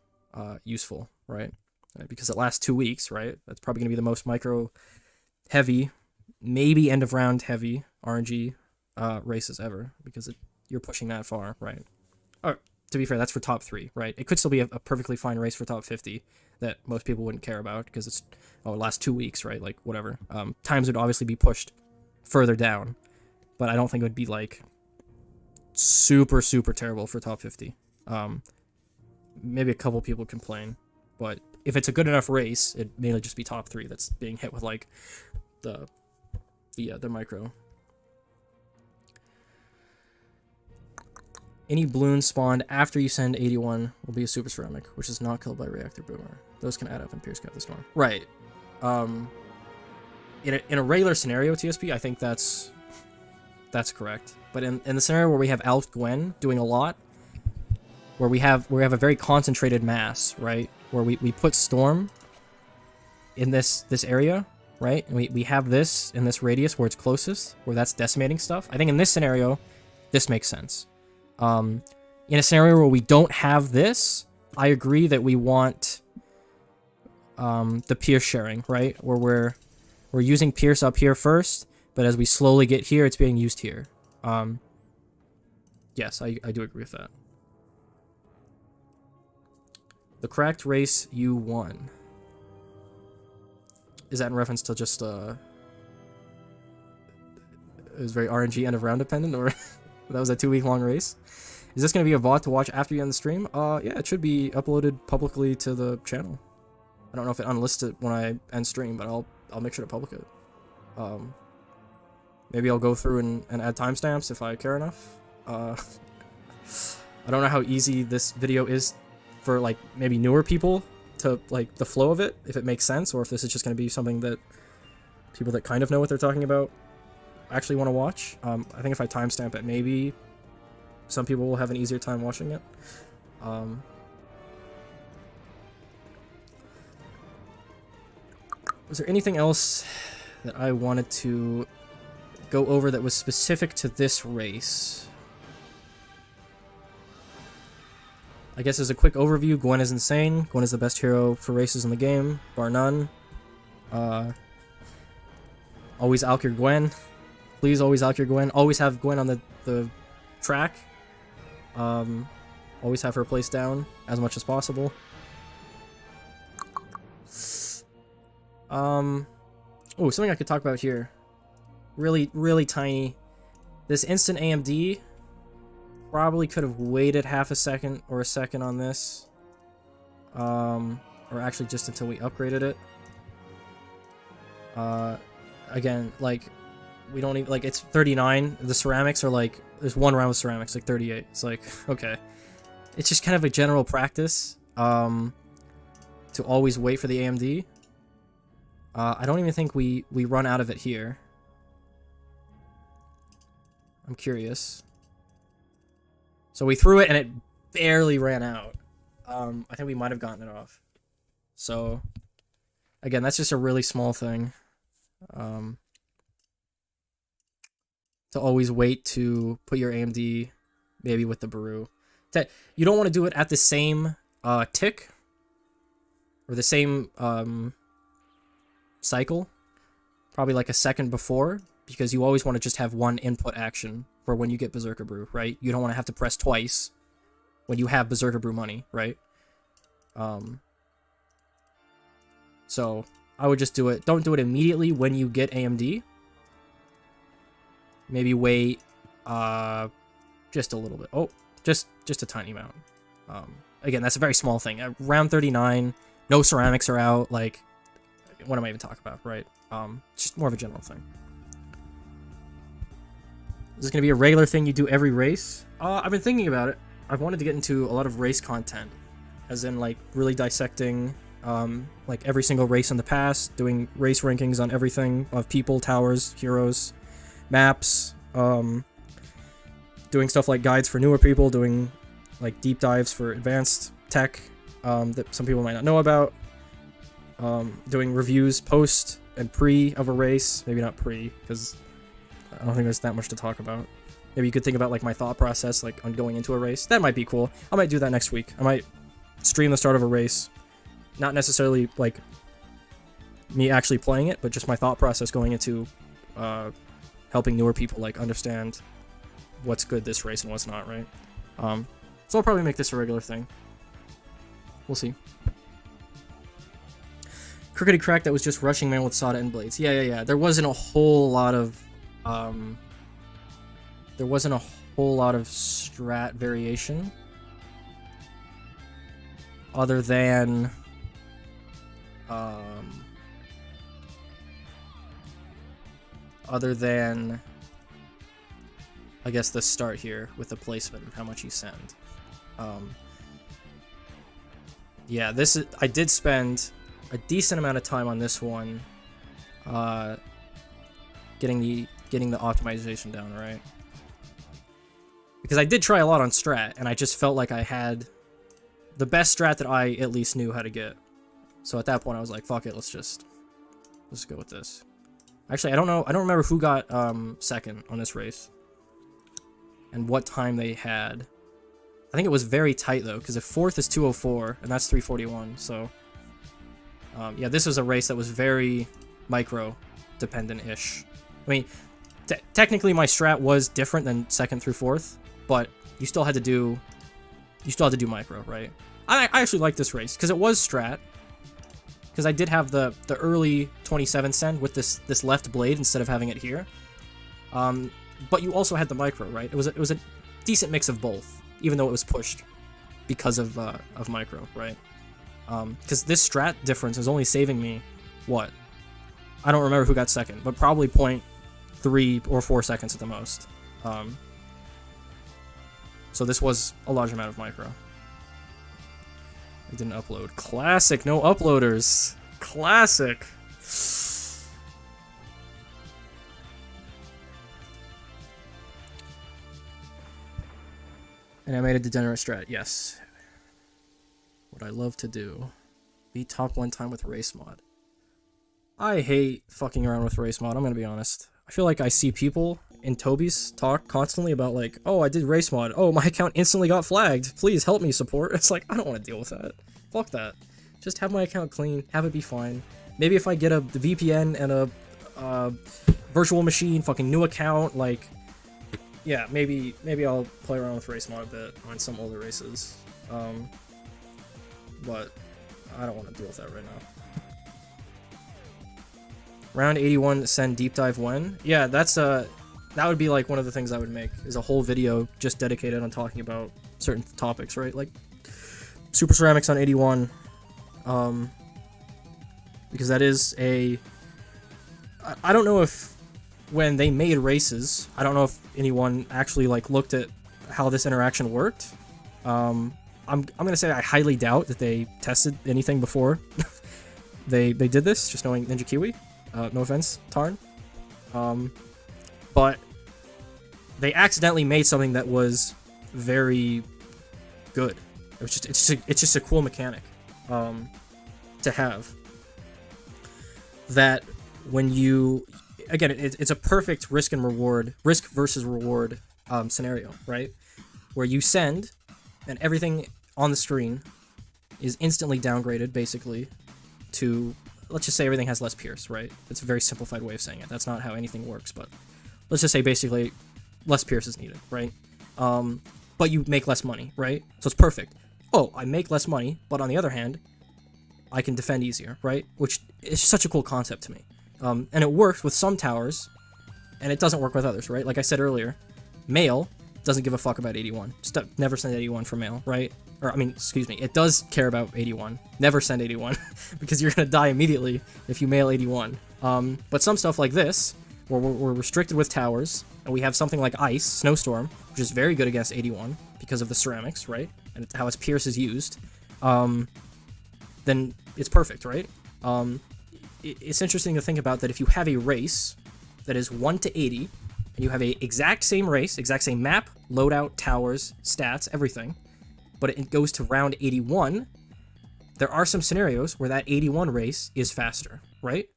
useful, right? Because it lasts 2 weeks, right? That's probably gonna be the most micro heavy, maybe end of round heavy RNG races ever, because you're pushing that far, right? Or, to be fair, that's for top 3, right? It could still be a perfectly fine race for top 50 that most people wouldn't care about because it lasts 2 weeks, right? Like, whatever. Times would obviously be pushed further down, but I don't think it would be, like, super, super terrible for top 50. Maybe a couple people complain, but if it's a good enough race, it may just be top 3 that's being hit with, like, the micro. Any balloon spawned after you send 81 will be a super ceramic, which is not killed by reactor boomer. Those can add up and Pierce Cap the Storm. Right. In a regular scenario, TSP, I think that's correct. But in the scenario where we have Alf Gwen doing a lot, where we have a very concentrated mass, right? Where we put Storm in this area, right? And we have this in this radius where it's closest, where that's decimating stuff. I think in this scenario, this makes sense. In a scenario where we don't have this, I agree that we want the Pierce sharing, right? Where we're using Pierce up here first, but as we slowly get here, it's being used here. Yes, I do agree with that. The cracked race you won. Is that in reference to just it was very RNG end of round dependent, or that was a 2-week long race? Is this going to be a VOD to watch after you end the stream? Yeah, it should be uploaded publicly to the channel. I don't know if it unlists it when I end stream, but I'll make sure to public it. Maybe I'll go through and add timestamps if I care enough. I don't know how easy this video is for, like, maybe newer people to, like, the flow of it, if it makes sense, or if this is just going to be something that people that kind of know what they're talking about actually want to watch. I think if I timestamp it, maybe some people will have an easier time watching it. Was there anything else that I wanted to go over that was specific to this race? I guess as a quick overview, Gwen is insane. Gwen is the best hero for races in the game, bar none. Always alk your Gwen. Please always alk your Gwen. Always have Gwen on the track. Always have her placed down as much as possible. Oh, something I could talk about here. Really, really tiny. This instant AMD probably could have waited half a second or a second on this. Or actually just until we upgraded it. Again, like, we don't even, like, it's 39. The ceramics are like, there's one round with ceramics, like 38. It's like, okay. It's just kind of a general practice to always wait for the AMD. I don't even think we run out of it here. I'm curious. So we threw it and it barely ran out. I think we might have gotten it off. So, again, that's just a really small thing. To always wait to put your AMD maybe with the Baru. You don't want to do it at the same tick or the same cycle, probably like a second before, because you always want to just have one input action for when you get Berserker Brew, right? You don't want to have to press twice when you have Berserker Brew money, right? So I would just do it. Don't do it immediately when you get AMD. Maybe wait just a little bit. Oh, just a tiny amount. Again, that's a very small thing. At round 39, no ceramics are out. Like, what am I even talking about, right? Just more of a general thing. Is this going to be a regular thing you do every race? I've been thinking about it. I've wanted to get into a lot of race content. As in, like, really dissecting like every single race in the past, doing race rankings on everything of people, towers, heroes, maps, doing stuff like guides for newer people, doing like deep dives for advanced tech that some people might not know about, doing reviews post and pre of a race, maybe not pre, because I don't think there's that much to talk about. Maybe you could think about like my thought process like on going into a race. That might be cool. I might do that next week. I might stream the start of a race, not necessarily like me actually playing it, but just my thought process going into helping newer people like understand what's good this race and what's not, right? So I'll probably make this a regular thing. We'll see. Crookedy Crack, that was just rushing man with Sada and blades. Yeah. There wasn't a whole lot of strat variation other than I guess the start here with the placement and how much you send. Yeah, I did spend a decent amount of time on this one, getting the optimization down, right? Because I did try a lot on strat, and I just felt like I had the best strat that I at least knew how to get. So at that point, I was like, "Fuck it, let's go with this." Actually, I don't remember who got second on this race, and what time they had. I think it was very tight though, because if fourth is 2:04 and that's 3:41, so yeah, this was a race that was very micro dependent-ish. I mean, technically my strat was different than second through fourth, but you still had to do micro, right? I actually like this race because it was strat, because I did have the early 27 send with this left blade instead of having it here. But you also had the micro, right? It was a decent mix of both, even though it was pushed because of micro, right? Because this strat difference is only saving me, what? I don't remember who got second, but probably 0.3 or 4 seconds at the most. So this was a large amount of micro. I didn't upload. Classic, no uploaders. Classic. And I made a degenerate strat, yes. What I love to do. Be top one time with race mod. I hate fucking around with race mod, I'm gonna be honest. I feel like I see people in Toby's talk constantly about like, oh, I did race mod. Oh, my account instantly got flagged. Please help me, support. It's like, I don't want to deal with that. Fuck that. Just have my account clean, have it be fine. Maybe if I get the VPN and a virtual machine, fucking new account, like, yeah, maybe I'll play around with race mod a bit on some older races. But I don't want to deal with that right now. Round 81, send deep dive when? Yeah, that would be like one of the things I would make, is a whole video just dedicated on talking about certain topics, right? Like Super Ceramics on 81, because that is I don't know if when they made races, I don't know if anyone actually like looked at how this interaction worked. I'm gonna say I highly doubt that they tested anything before they did this, just knowing Ninja Kiwi. No offense, Tarn. But they accidentally made something that was very good. It's just a cool mechanic to have. That when you, again, it's a perfect risk versus reward scenario, right? Where you send, and everything on the screen is instantly downgraded, basically, to, let's just say everything has less pierce, right? It's a very simplified way of saying it. That's not how anything works, but let's just say basically less pierce is needed, right? But you make less money, right? So it's perfect. Oh, I make less money, but on the other hand, I can defend easier, right? Which is such a cool concept to me. And it works with some towers, and it doesn't work with others, right? Like I said earlier, Mail doesn't give a fuck about 81. Just never send 81 for Mail, right? Or, I mean, excuse me, it does care about 81. Never send 81, because you're gonna die immediately if you mail 81. But some stuff like this, where we're restricted with towers, and we have something like Ice, Snowstorm, which is very good against 81, because of the ceramics, right? And how its pierce is used. Then then it's perfect, right? It's interesting to think about that if you have a race that is 1 to 80, and you have a exact same race, exact same map, loadout, towers, stats, everything, but it goes to round 81, there are some scenarios where that 81 race is faster, right?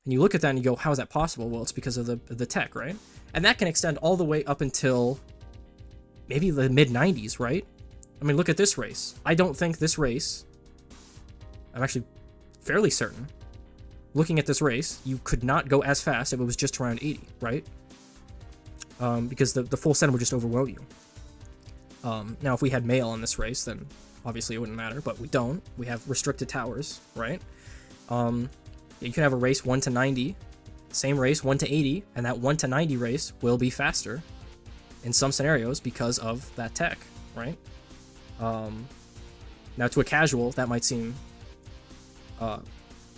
And you look at that and you go, how is that possible? Well, it's because of the tech, right? And that can extend all the way up until maybe the mid-90s, right? I mean, look at this race. I don't think this race, I'm actually fairly certain, looking at this race, you could not go as fast if it was just around 80, right? Because the full send would just overwhelm you. Now, if we had mail in this race, then obviously it wouldn't matter, but we don't. We have restricted towers, right? You can have a race 1 to 90, same race 1 to 80, and that 1 to 90 race will be faster in some scenarios because of that tech, right? Now, to a casual, that might seem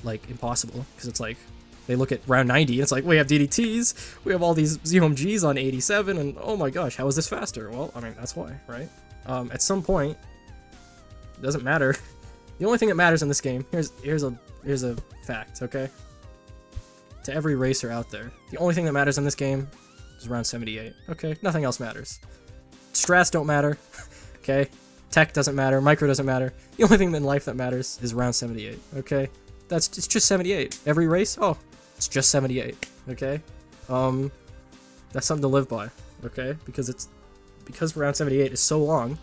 like impossible, because it's like they look at round 90 and it's like, we have DDTs, we have all these UMGs on 87, and oh my gosh, how is this faster? Well, I mean, that's why, right? At some point, it doesn't matter. The only thing that matters in this game, here's a fact, okay? To every racer out there, the only thing that matters in this game is round 78, okay? Nothing else matters. Strats don't matter, okay? Tech doesn't matter, micro doesn't matter. The only thing in life that matters is round 78, okay? It's just 78. Every race, oh, it's just 78, okay? That's something to live by, okay? Because round 78 is so long,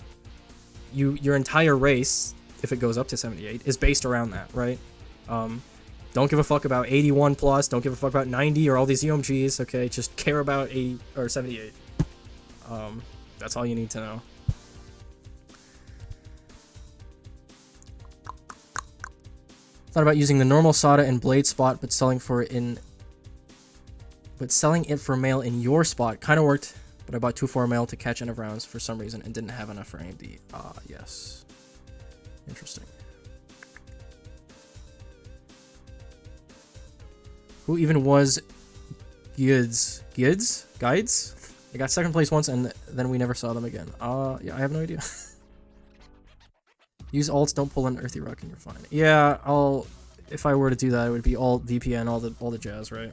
your entire race, if it goes up to 78, is based around that, right? Don't give a fuck about 81 plus, don't give a fuck about 90 or all these UMGs, okay? Just care about 80 or 78. That's all you need to know. Thought about using the normal SATA and blade spot, but selling it for mail in your spot. Kind of worked, but I bought 2-4 mail to catch end of rounds for some reason and didn't have enough for AMD. Yes. Interesting. Who even was Guides? Guides? They got second place once and then we never saw them again. Yeah, I have no idea. Use alts, don't pull an earthy rock and you're fine. Yeah, if I were to do that, it would be alt, VPN, all the jazz, right?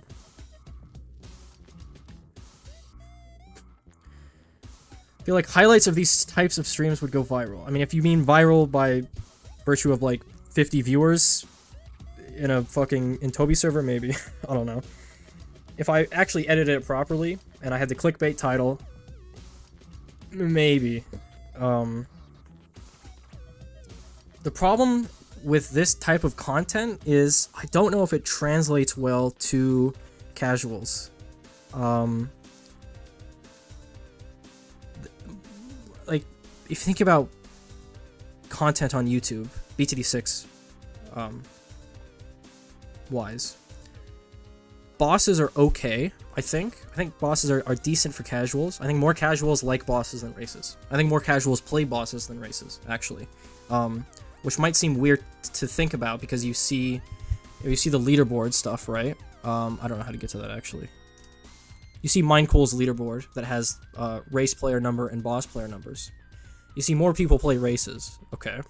I feel like highlights of these types of streams would go viral. I mean, if you mean viral by virtue of like 50 viewers in a fucking Toby server, maybe. I don't know. If I actually edited it properly and I had the clickbait title, maybe. The problem with this type of content is I don't know if it translates well to casuals. Like, if you think about content on YouTube, BTD6 wise, bosses are okay, I think. I think bosses are decent for casuals. I think more casuals like bosses than races. I think more casuals play bosses than races, actually. Which might seem weird to think about because you see the leaderboard stuff, right? I don't know how to get to that, actually. You see Minecool's leaderboard that has race player number and boss player numbers. You see more people play races. Okay.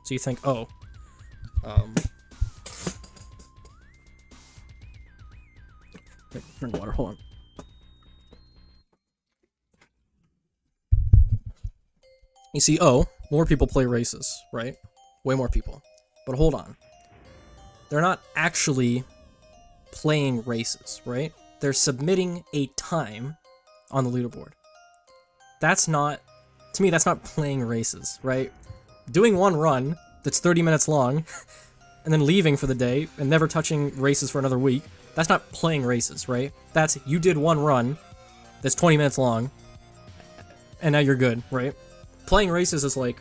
So you think, oh. Drink water, hold on. You see, oh, more people play races, right? Way more people. But hold on. They're not actually playing races, right? They're submitting a time on the leaderboard. That's not, to me, that's not playing races, right? Doing one run that's 30 minutes long and then leaving for the day and never touching races for another week, that's not playing races, right? That's, you did one run that's 20 minutes long and now you're good, right? Playing races is like,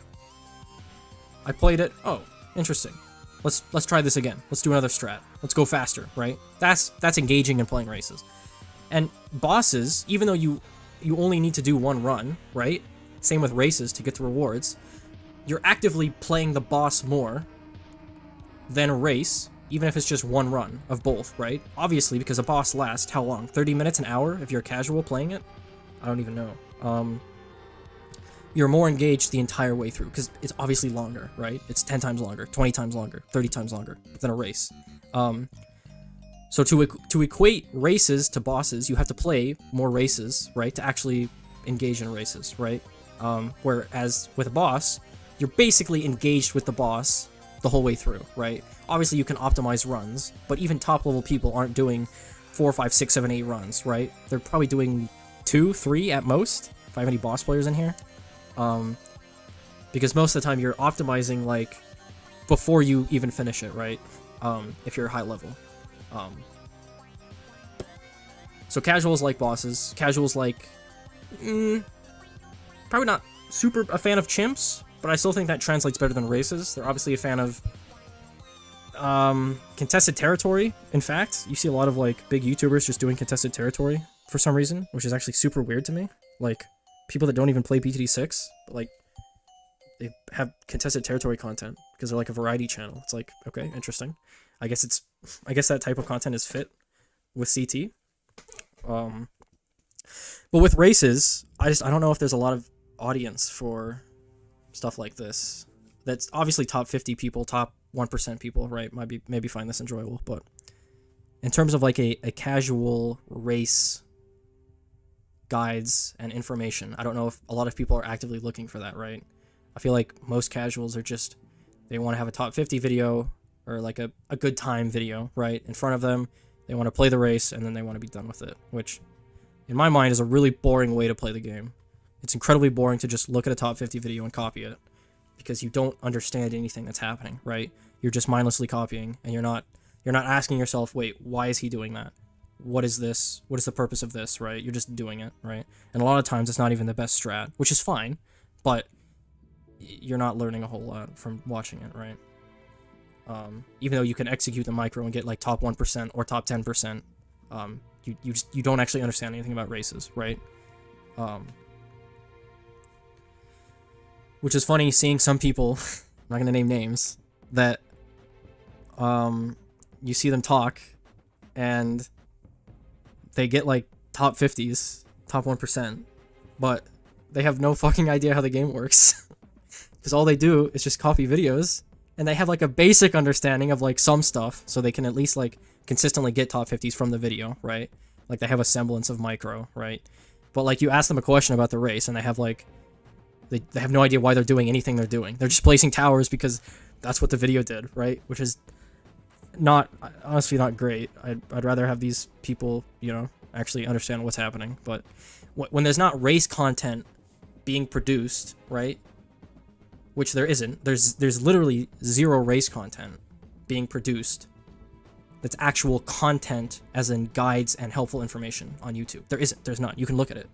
I played it, oh, interesting. Let's try this again. Let's do another strat. Let's go faster, right? That's engaging in playing races. And bosses, even though you only need to do one run, right? Same with races to get the rewards. You're actively playing the boss more than a race, even if it's just one run of both, right? Obviously, because a boss lasts how long? 30 minutes, an hour if you're casual playing it? I don't even know. you're more engaged the entire way through, because it's obviously longer, right? It's 10 times longer, 20 times longer, 30 times longer than a race. So to equate races to bosses, you have to play more races, right, to actually engage in races, right? Whereas with a boss, you're basically engaged with the boss the whole way through, right? Obviously, you can optimize runs, but even top-level people aren't doing 4, 5, 6, 7, 8 runs, right? They're probably doing 2, 3 at most, if I have any boss players in here. Because most of the time you're optimizing, like, before you even finish it, right? If you're high level. So casuals like bosses. Casuals like... probably not super a fan of chimps, but I still think that translates better than races. They're obviously a fan of contested territory. In fact, you see a lot of like big YouTubers just doing contested territory for some reason, which is actually super weird to me. Like people that don't even play BTD6, but like they have contested territory content because they're like a variety channel. It's like, okay, interesting. I guess that type of content is fit with CT. But with races, I don't know if there's a lot of audience for stuff like this. That's obviously top 50 people, top 1% people, right? Maybe find this enjoyable, but in terms of like a casual race guides and information, I don't know if a lot of people are actively looking for that, right? I feel like most casuals are just, they want to have a top 50 video or like a good time video, right, in front of them. They want to play the race and then they want to be done with it, which in my mind is a really boring way to play the game. It's incredibly boring to just look at a top 50 video and copy it because you don't understand anything that's happening, right? You're just mindlessly copying and you're not asking yourself, wait, why is he doing that? What is this? What is the purpose of this, right? You're just doing it, right? And a lot of times it's not even the best strat, which is fine, but you're not learning a whole lot from watching it, right? Even though you can execute the micro and get like top 1% or top 10%, you don't actually understand anything about races, right? Which is funny seeing some people, I'm not gonna name names, that you see them talk and they get like top 50s, top 1%, but they have no fucking idea how the game works. Because all they do is just copy videos, and they have like a basic understanding of like some stuff, so they can at least like consistently get top 50s from the video, right? Like they have a semblance of micro, right? But like you ask them a question about the race, and they have like, they have no idea why they're doing anything they're doing. They're just placing towers because that's what the video did, right? Which is not, honestly, not great. I'd rather have these people, you know, actually understand what's happening. But when there's not race content being produced, right? Which there isn't. There's literally zero race content being produced. That's actual content, as in guides and helpful information on YouTube. There isn't. There's not. You can look at it.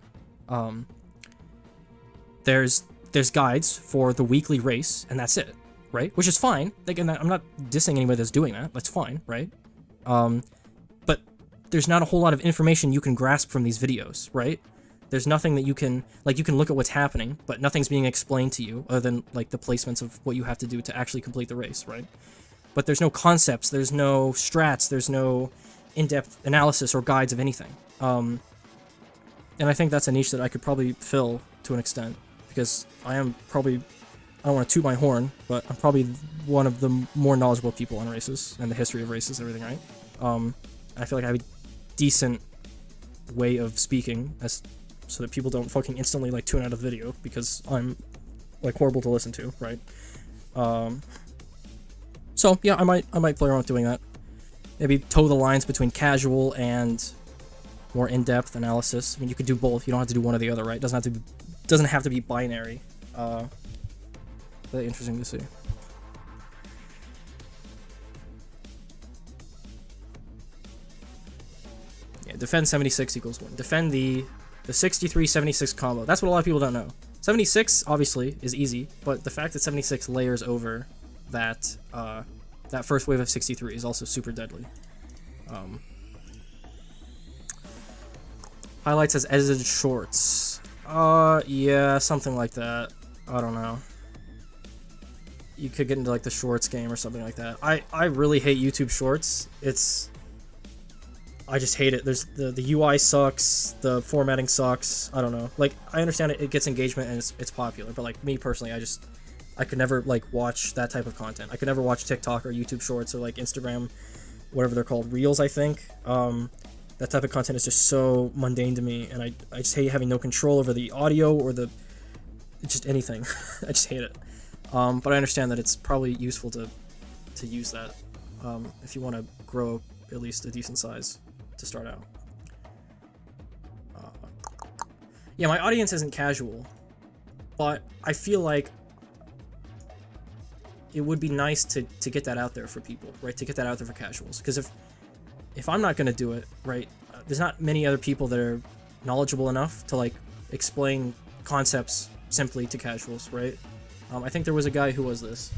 There's guides for the weekly race, and that's it, right? Which is fine. Again, I'm not dissing anybody that's doing that. That's fine, right? But there's not a whole lot of information you can grasp from these videos, right? There's nothing that you can look at what's happening, but nothing's being explained to you other than like the placements of what you have to do to actually complete the race, right? But there's no concepts, there's no strats, there's no in-depth analysis or guides of anything. And I think that's a niche that I could probably fill to an extent, because I am probably, I don't want to toot my horn, but I'm probably one of the more knowledgeable people on races and the history of races and everything, right? I feel like I have a decent way of speaking so that people don't fucking instantly like tune out of the video because I'm like horrible to listen to, right? So yeah, I might play around with doing that. Maybe toe the lines between casual and more in-depth analysis. I mean, you could do both. You don't have to do one or the other, right? It doesn't have to be binary. Really interesting to see. Yeah, defend 76 equals 1. Defend the 63-76 combo. That's what a lot of people don't know. 76 obviously is easy, but the fact that 76 layers over that that first wave of 63 is also super deadly. Highlights as edited shorts. Yeah, something like that. I don't know. You could get into like the shorts game or something like that. I really hate YouTube shorts. It's I just hate it. There's the UI sucks, the formatting sucks. I don't know. Like, I understand it gets engagement and it's popular, but like me personally, I could never like watch that type of content. I could never watch TikTok or YouTube Shorts or like Instagram, whatever they're called, Reels, I think. That type of content is just so mundane to me, and I just hate having no control over the audio or just anything. I just hate it. But I understand that it's probably useful to use that if you want to grow at least a decent size to start out. Yeah, my audience isn't casual, but I feel like it would be nice to get that out there for people, right? To get that out there for casuals, because if I'm not gonna do it, right, there's not many other people that are knowledgeable enough to like explain concepts simply to casuals, right? I think there was a guy who was this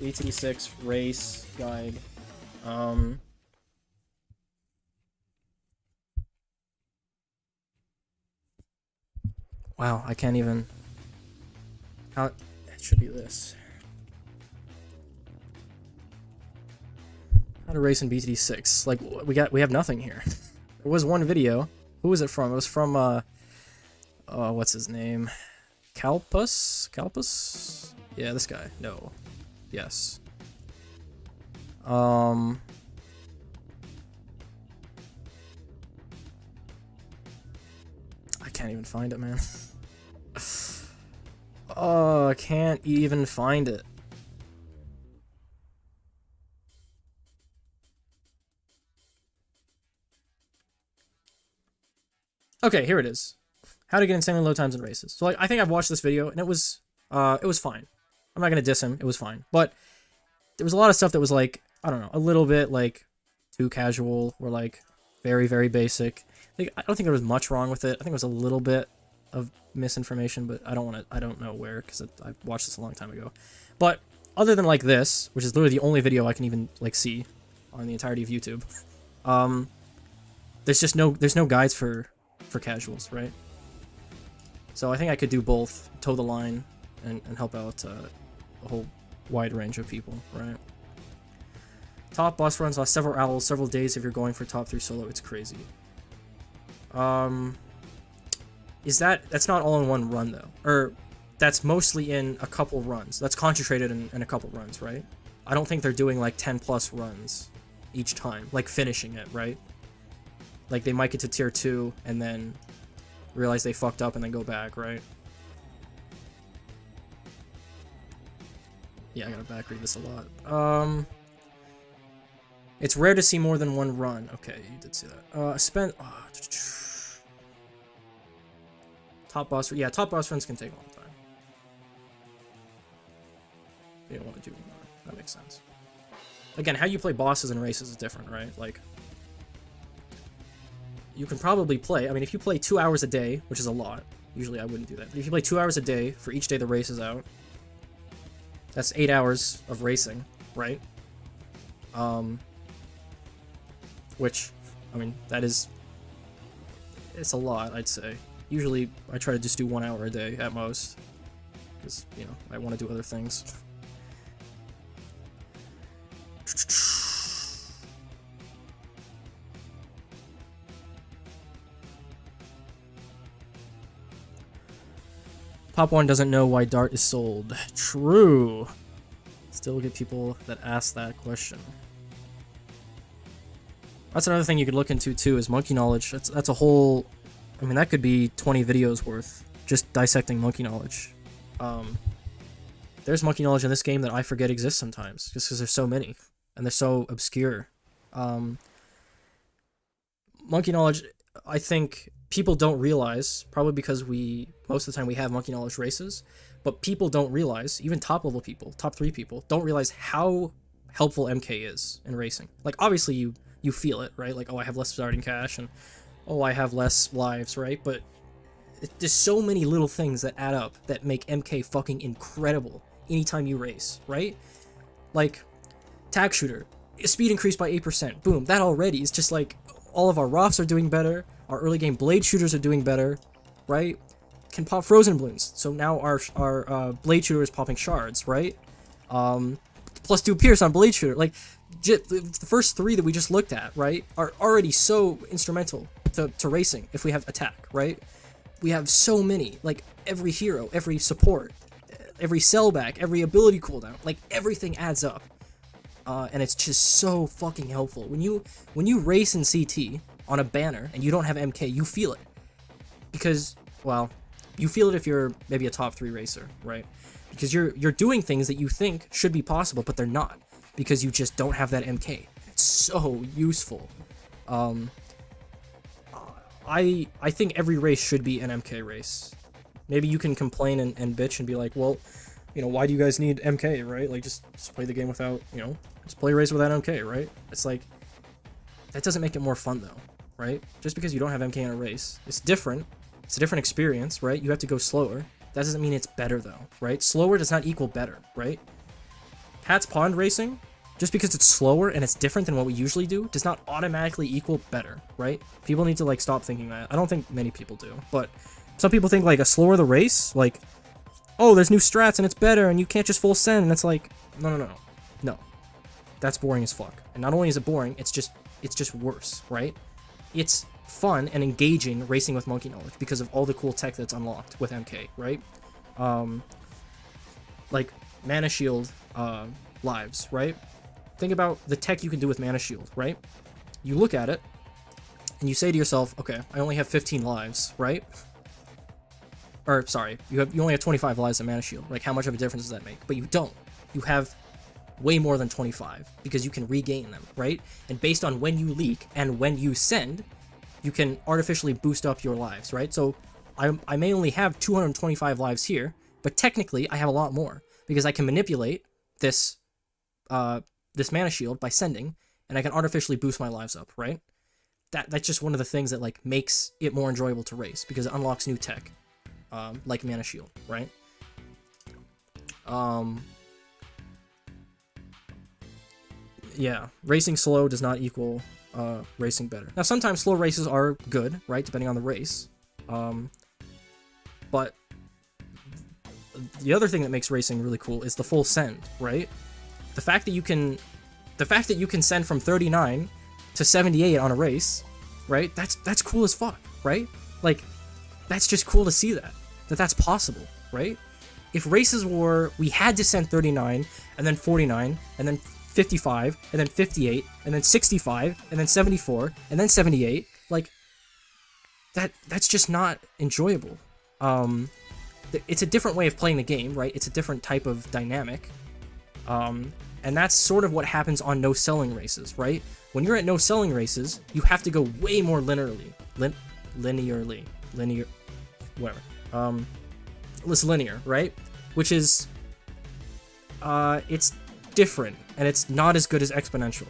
BTD6 race guide. Wow, I can't even. How it should be this. How to race in BTD6. Like we have nothing here. There was one video. Who was it from? It was from what's his name? Calpus? Yeah, this guy. No. Yes. I can't even find it, man. Oh, I can't even find it. Okay, here it is. How to get insanely low times in races. So like, I think I've watched this video and it was fine. I'm not gonna diss him. It was fine, but there was a lot of stuff that was like, I don't know, a little bit like too casual or like very, very basic. Like, I don't think there was much wrong with it. I think it was a little bit of misinformation, but I don't know where, because I watched this a long time ago. But other than like this, which is literally the only video I can even like see on the entirety of YouTube, there's no guides for casuals, right? So I think I could do both, toe the line and help out a whole wide range of people, right? Top boss runs last several hours, several days if you're going for top 3 solo. It's crazy. That's not all in one run though, or that's mostly in a couple runs. That's concentrated in a couple runs, right? I don't think they're doing like 10 plus runs each time, like finishing it, right? Like they might get to tier 2 and then realize they fucked up and then go back, right? Yeah, I gotta back read this a lot. It's rare to see more than one run. Okay, you did see that. Top boss, yeah, top boss runs can take a long time. You don't want to do more. That makes sense. Again, how you play bosses and races is different, right? Like, you can probably play, I mean, if you play 2 hours a day, which is a lot, usually I wouldn't do that, but if you play 2 hours a day for each day the race is out, that's 8 hours of racing, right? Which, I mean, it's a lot, I'd say. Usually, I try to just do 1 hour a day at most, because, you know, I want to do other things. Pop 1 doesn't know why Dart is sold. True. Still get people that ask that question. That's another thing you could look into too, is monkey knowledge. That's a whole, I mean, that could be 20 videos worth, just dissecting monkey knowledge. There's monkey knowledge in this game that I forget exists sometimes, just because there's so many, and they're so obscure. Monkey knowledge, I think people don't realize, probably because most of the time we have monkey knowledge races, but people don't realize, even top level people, top 3 people, don't realize how helpful MK is in racing. Like, obviously you feel it, right? Like, oh, I have less starting cash, and oh, I have less lives, right? But there's so many little things that add up that make MK fucking incredible anytime you race, right? Like, tag shooter, speed increased by 8%. Boom, that already is just like, all of our Rofs are doing better, our early game blade shooters are doing better, right? Can pop frozen balloons, so now our blade shooter is popping shards, right? Plus 2 pierce on blade shooter. Like, The first 3 that we just looked at, right, are already so instrumental to racing if we have attack, right? We have so many, like every hero, every support, every sellback, every ability cooldown, like everything adds up. And it's just so fucking helpful. When you race in CT on a banner and you don't have MK, you feel it. Because, well, you feel it if you're maybe a top 3 racer, right? Because you're doing things that you think should be possible, but they're not. Because you just don't have that MK. It's so useful. I think every race should be an MK race. Maybe you can complain and bitch and be like, well, you know, why do you guys need MK, right? Like, just play the game without, you know, just play a race without MK, right? It's like, that doesn't make it more fun, though, right? Just because you don't have MK in a race, it's different. It's a different experience, right? You have to go slower. That doesn't mean it's better, though, right? Slower does not equal better, right? Pat's Pond racing, just because it's slower and it's different than what we usually do, does not automatically equal better, right? People need to, like, stop thinking that. I don't think many people do, but some people think, like, a slower the race, like, oh, there's new strats and it's better and you can't just full send, and it's like, no. That's boring as fuck. And not only is it boring, it's just worse, right? It's fun and engaging racing with Monkey Knowledge because of all the cool tech that's unlocked with MK, right? Like, Mana Shield lives, right? Think about the tech you can do with Mana Shield, right? You look at it, and you say to yourself, okay, I only have 15 lives, right? Or, sorry, you only have 25 lives in Mana Shield. Like, how much of a difference does that make? But you don't. You have way more than 25, because you can regain them, right? And based on when you leak and when you send, you can artificially boost up your lives, right? So, I may only have 225 lives here, but technically, I have a lot more, because I can manipulate this Mana Shield by sending, and I can artificially boost my lives up, right? That's just one of the things that, like, makes it more enjoyable to race, because it unlocks new tech, like Mana Shield, right? Yeah, racing slow does not equal racing better. Now, sometimes slow races are good, right, depending on the race, but the other thing that makes racing really cool is the full send, right? The fact that you can send from 39 to 78 on a race, right? That's cool as fuck, right? Like, that's just cool to see that's possible, right? If races were, we had to send 39, and then 49, and then 55, and then 58, and then 65, and then 74, and then 78, like, that's just not enjoyable. It's a different way of playing the game, right? It's a different type of dynamic. And that's sort of what happens on no-selling races, right? When you're at no-selling races, you have to go way more linearly. Less linear, right? Which is, it's different, and it's not as good as exponential.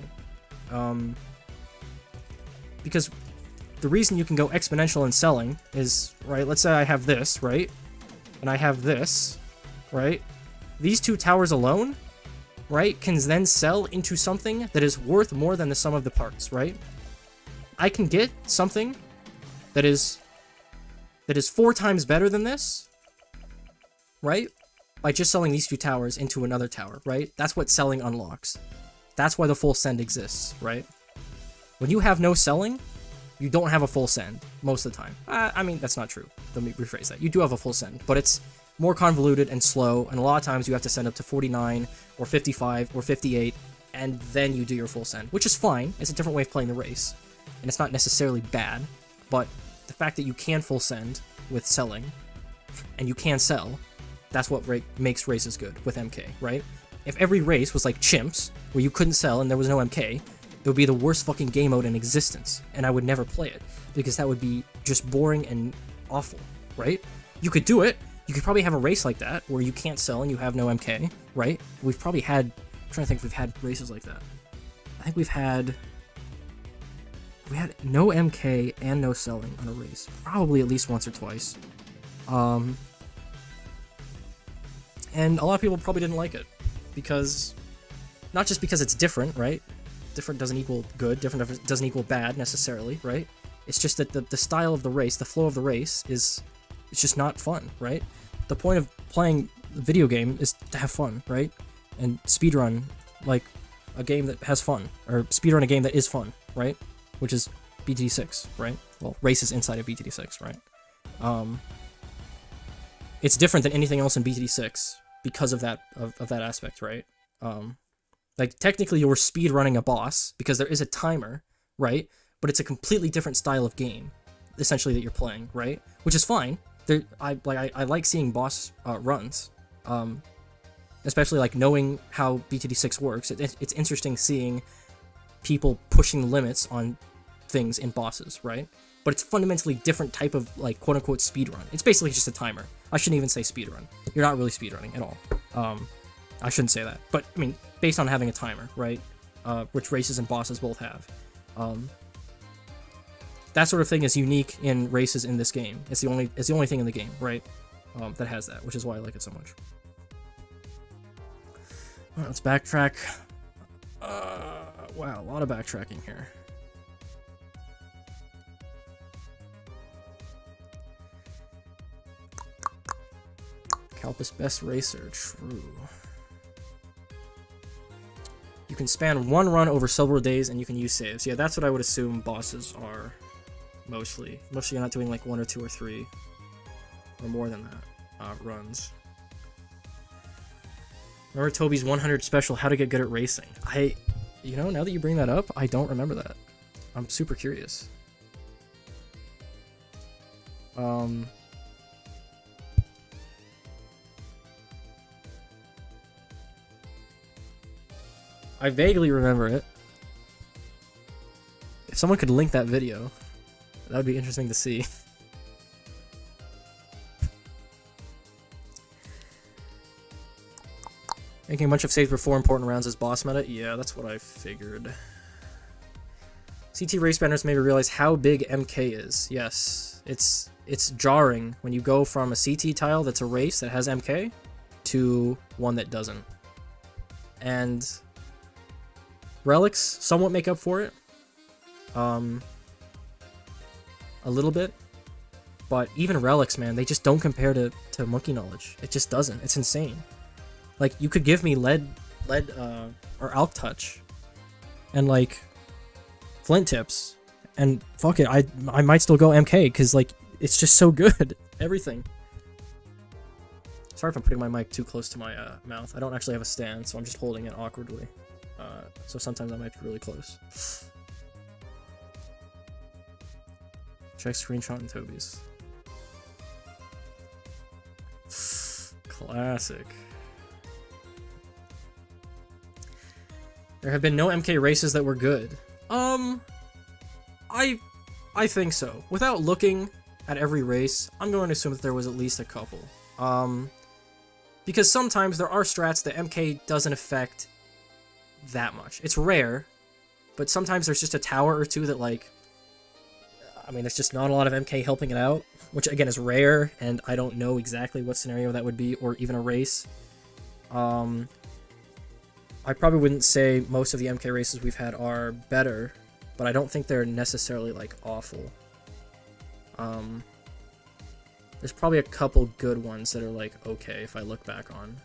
Because the reason you can go exponential in selling is, right, let's say I have this, right? And I have this, right? These 2 towers alone, right, can then sell into something that is worth more than the sum of the parts, right? I can get something that is 4 times better than this, right? By just selling these 2 towers into another tower, right? That's what selling unlocks. That's why the full send exists, right? When you have no selling, you don't have a full send most of the time. I mean, that's not true. Let me rephrase that. You do have a full send, but it's more convoluted and slow, and a lot of times you have to send up to 49 or 55 or 58, and then you do your full send, which is fine. It's a different way of playing the race, and it's not necessarily bad, but the fact that you can full send with selling, and you can sell, that's what makes races good with MK, right? If every race was like Chimps, where you couldn't sell and there was no MK, it would be the worst fucking game mode in existence, and I would never play it, because that would be just boring and awful, right? You could do it. You could probably have a race like that, where you can't sell and you have no MK, right? We've probably had... I'm trying to think if we've had races like that. I think we had no MK and no selling on a race. Probably at least once or twice. And a lot of people probably didn't like it, because... Not just because it's different, right? Different doesn't equal good, different doesn't equal bad, necessarily, right? It's just that the style of the race, the flow of the race, it's just not fun, right? The point of playing a video game is to have fun, right? And speedrun, like, a game that has fun, or speedrun a game that is fun, right? Which is BTD6, right? Well, races inside of BTD6, right? It's different than anything else in BTD6 because of that aspect, right? Like, technically you're speedrunning a boss because there is a timer, right? But it's a completely different style of game, essentially, that you're playing, right? Which is fine. I like seeing boss runs, especially like knowing how BTD6 works. It's interesting seeing people pushing the limits on things in bosses, right? But it's fundamentally different type of, like, quote-unquote speedrun. It's basically just a timer. I shouldn't even say speedrun. You're not really speedrunning at all. I shouldn't say that. But, I mean, based on having a timer, right? Which races and bosses both have. That sort of thing is unique in races in this game. It's the only thing in the game, right? That has that, which is why I like it so much. Alright, let's backtrack. Wow, a lot of backtracking here. Kalpis best racer, true. You can span one run over several days and you can use saves. Yeah, that's what I would assume bosses are mostly. Mostly you're not doing like 1 or 2 or 3 or more than that runs. Remember Toby's 100 special, how to get good at racing? You know, now that you bring that up, I don't remember that. I'm super curious. I vaguely remember it. If someone could link that video, that would be interesting to see. Making a bunch of saves before important rounds is boss meta? Yeah, that's what I figured. CT race banners made me realize how big MK is. Yes, it's jarring when you go from a CT tile that's a race that has MK to one that doesn't. And relics somewhat make up for it. A little bit. But even relics, man, they just don't compare to monkey knowledge. It just doesn't. It's insane. Like, you could give me lead or alk touch and like flint tips, and fuck it, I might still go MK because like it's just so good. Everything. Sorry if I'm putting my mic too close to my mouth. I don't actually have a stand, so I'm just holding it awkwardly. So sometimes I might be really close. Check screenshot in Toby's. Classic. There have been no MK races that were good. I think so. Without looking at every race, I'm going to assume that there was at least a couple. Because sometimes there are strats that MK doesn't affect that much. It's rare, but sometimes there's just a tower or two that, like, I mean, there's just not a lot of MK helping it out, which again is rare, and I don't know exactly what scenario that would be, or even a race. I probably wouldn't say most of the MK races we've had are better, but I don't think they're necessarily, like, awful. There's probably a couple good ones that are, like, okay if I look back on.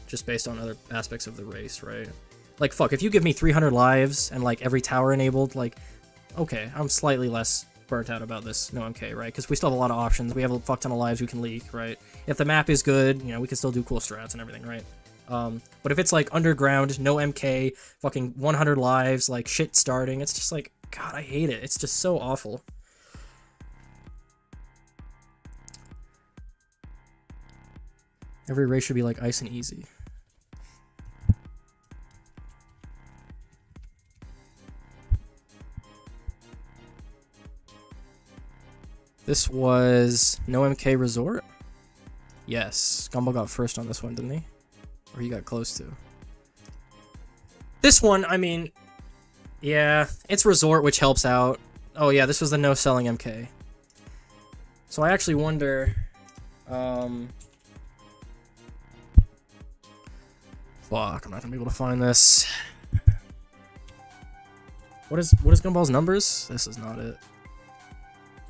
Just based on other aspects of the race, right? Like, fuck, if you give me 300 lives and, like, every tower enabled, like, okay, I'm slightly less burnt out about this no MK, right? Because we still have a lot of options. We have a fuck ton of lives we can leak, right? If the map is good, you know, we can still do cool strats and everything, right? But if it's, like, underground, no MK, fucking 100 lives, like, shit starting, it's just like, God, I hate it. It's just so awful. Every race should be, like, ice and easy. This was no MK Resort? Yes. Gumball got first on this one, didn't he? Or he got close to. This one, I mean, yeah, it's Resort, which helps out. Oh yeah, this was the no selling MK. So I actually wonder, fuck, I'm not gonna be able to find this. What is Gumball's numbers? This is not it.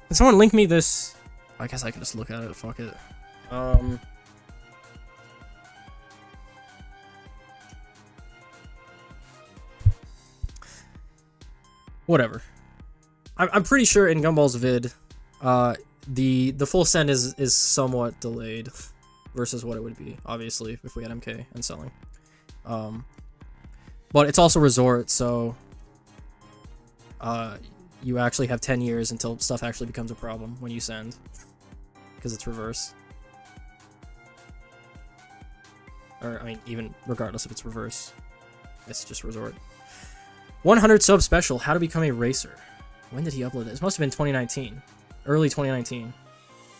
Can someone link me this? I guess I can just look at it, fuck it. Whatever. I'm pretty sure in Gumball's vid, the full send is somewhat delayed versus what it would be, obviously, if we had MK and selling. But it's also resort, so you actually have 10 years until stuff actually becomes a problem when you send, because it's reverse. Or, I mean, even regardless if it's reverse, it's just resort. 100 sub special, how to become a racer. When did he upload this? It must have been 2019. Early 2019.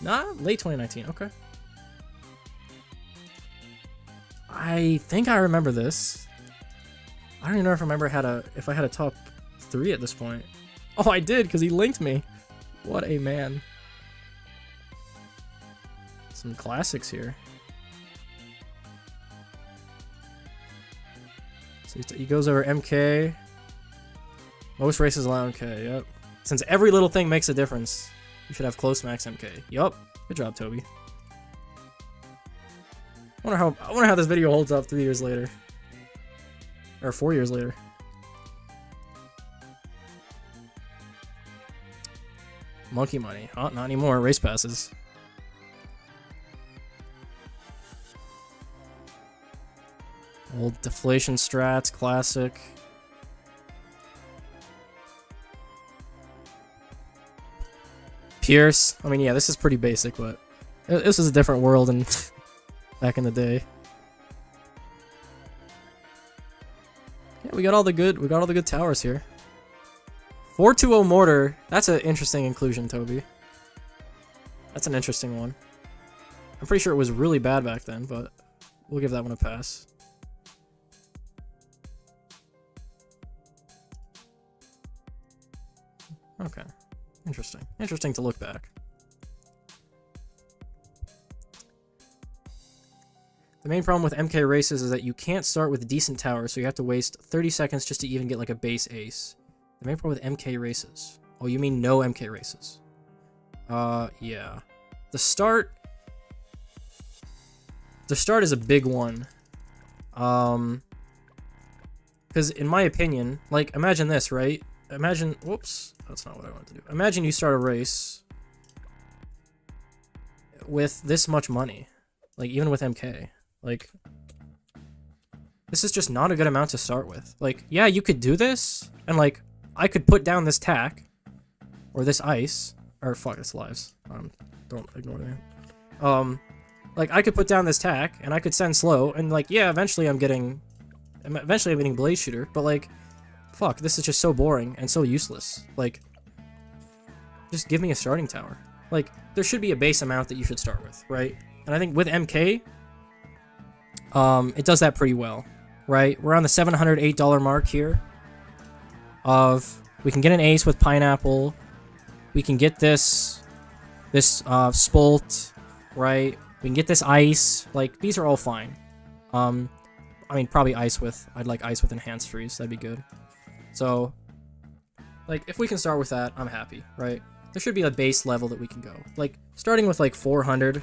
Nah, late 2019, okay. I think I remember this. I don't even know if I remember if I had a top 3 at this point. Oh, I did, because he linked me. What a man. Some classics here. So he goes over MK. Most races allow MK, yep. Since every little thing makes a difference, you should have close max MK. Yup. Good job, Toby. I wonder how this video holds up 3 years later. Or 4 years later. Monkey money. Oh, not anymore. Race passes. Old deflation strats, classic. Pierce. I mean, yeah, this is pretty basic, but this is a different world and back in the day. Yeah, we got all the good towers here. 420 mortar. That's an interesting inclusion, Toby. That's an interesting one. I'm pretty sure it was really bad back then, but we'll give that one a pass. Okay. Interesting. Interesting to look back. The main problem with MK races is that you can't start with decent towers, so you have to waste 30 seconds just to even get like a base ace. The main problem with MK races. Oh, you mean no MK races? Yeah. The start is a big one. Because in my opinion, like, imagine this, right? Imagine, whoops, that's not what I wanted to do. Imagine you start a race with this much money, like, even with MK. Like, this is just not a good amount to start with. Like, yeah, you could do this, and, like, I could put down this tack, or this ice, or fuck, it's lives. Don't ignore that. Like, I could put down this tack, and I could send slow, and, like, yeah, eventually I'm getting Blade Shooter, but, like, fuck, this is just so boring and so useless. Like, just give me a starting tower. Like, there should be a base amount that you should start with, right? And I think with MK, it does that pretty well, right? We're on the $708 mark here. We can get an ace with Pineapple. We can get this Spolt, right? We can get this ice. Like, these are all fine. I mean, probably ice with, I'd like ice with enhanced freeze. That'd be good. So, like, if we can start with that, I'm happy, right? There should be a base level that we can go. Like, starting with, like, 400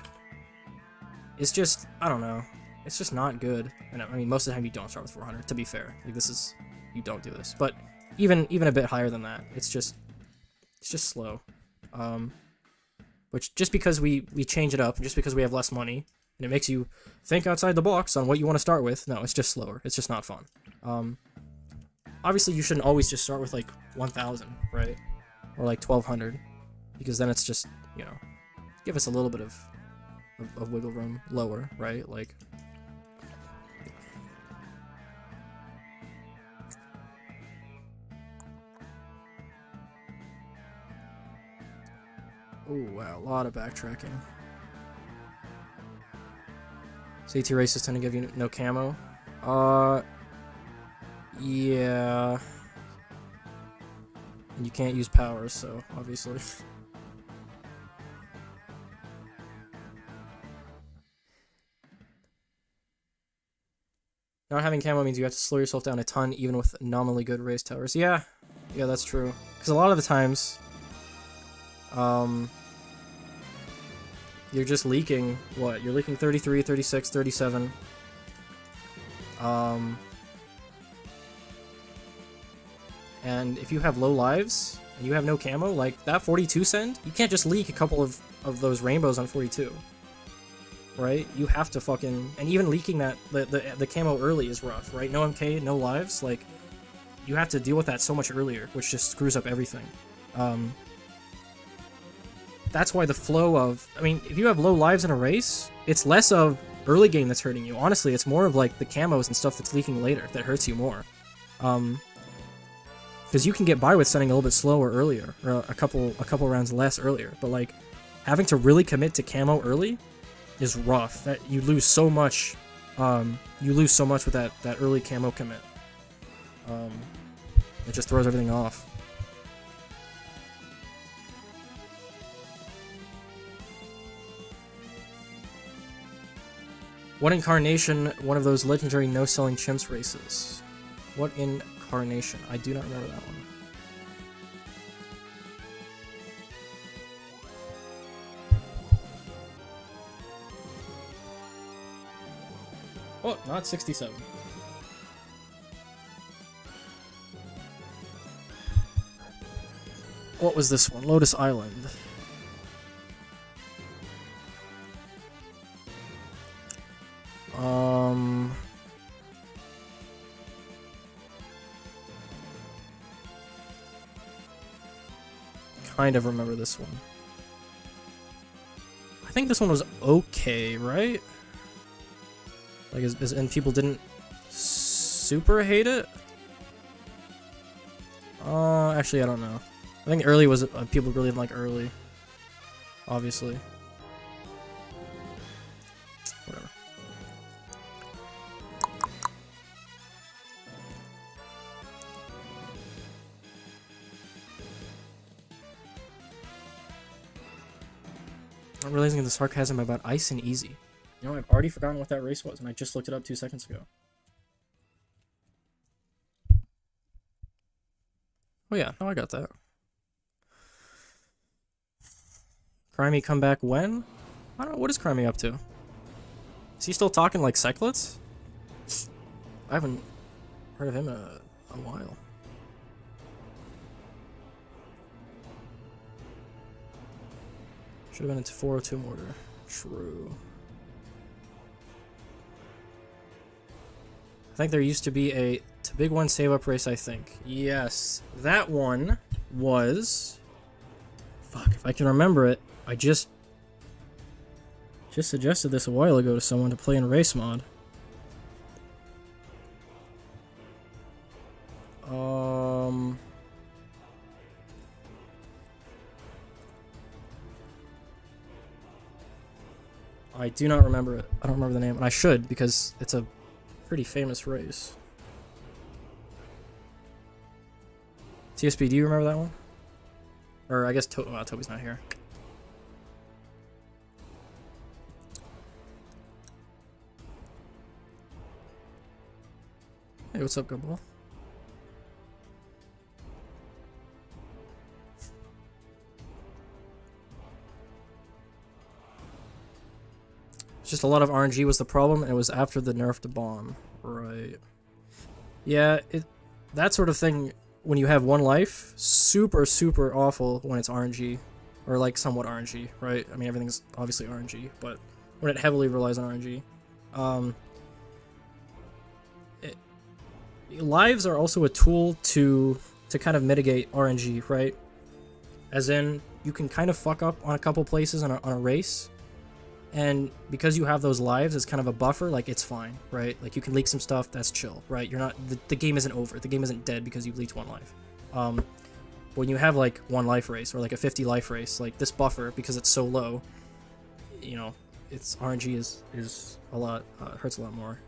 is just, I don't know. It's just not good. And I mean, most of the time you don't start with 400, to be fair. Like, this is, you don't do this. But even a bit higher than that, it's just slow. Which, just because we change it up, just because we have less money, and it makes you think outside the box on what you want to start with, no, it's just slower. It's just not fun. Obviously, you shouldn't always just start with, like, 1,000, right? Or, like, 1,200. Because then it's just, you know, give us a little bit of wiggle room lower, right? Like, oh, wow, a lot of backtracking. CT races tend to give you no camo. Yeah. And you can't use powers, so obviously. Not having camo means you have to slow yourself down a ton, even with nominally good race towers. Yeah, that's true. Because a lot of the times, you're just leaking, what? You're leaking 33, 36, 37. And if you have low lives and you have no camo, like that 42 send, you can't just leak a couple of those rainbows on 42. Right? You have to fucking... And even leaking that, the camo early is rough, right? No MK, no lives, like, you have to deal with that so much earlier, which just screws up everything. That's why the flow of... I mean, if you have low lives in a race, it's less of early game that's hurting you. Honestly, it's more of, like, the camos and stuff that's leaking later that hurts you more. Because you can get by with sending a little bit slower earlier, or a couple rounds less earlier, but, like, having to really commit to camo early is rough. That you lose so much. You lose so much with that early camo commit. It just throws everything off. What incarnation? One of those legendary no-selling chimps races. What incarnation? I do not remember that one. Oh, not 67. What was this one? Lotus Island. Kind of remember this one. I think this one was okay, right? Like, and people didn't super hate it? Actually, I don't know. I think early was, people really didn't like early. Obviously. Whatever. I'm realizing the sarcasm about ice and easy. You know, I've already forgotten what that race was, and I just looked it up 2 seconds ago. Oh yeah, no, I got that. Crimey come back when? I don't know, what is Crimey up to? Is he still talking like cyclets? I haven't heard of him in a while. Should have been into 402 mortar. True. I think there used to be a big one save up race, I think. Yes, that one was... Fuck, if I can remember it. I just suggested this a while ago to someone to play in race mod. I do not remember it. I don't remember the name, and I should, because it's a pretty famous race. TSP, do you remember that one? Or I guess Toby's not here. Hey, what's up, Gumball? It's just a lot of RNG was the problem, and it was after the nerf to bomb. Right. Yeah, that sort of thing, when you have one life, super, super awful when it's RNG. Or, like, somewhat RNG, right? I mean, everything's obviously RNG, but when it heavily relies on RNG. Lives are also a tool to kind of mitigate RNG, right? As in, you can kind of fuck up on a couple places on a race, and because you have those lives as kind of a buffer, like, it's fine, right? Like, you can leak some stuff, that's chill, right? You're not, the game isn't over, the game isn't dead because you leaked one life. When you have, like, one life race, or like a 50 life race, like, this buffer, because it's so low, you know, it's RNG is a lot, hurts a lot more.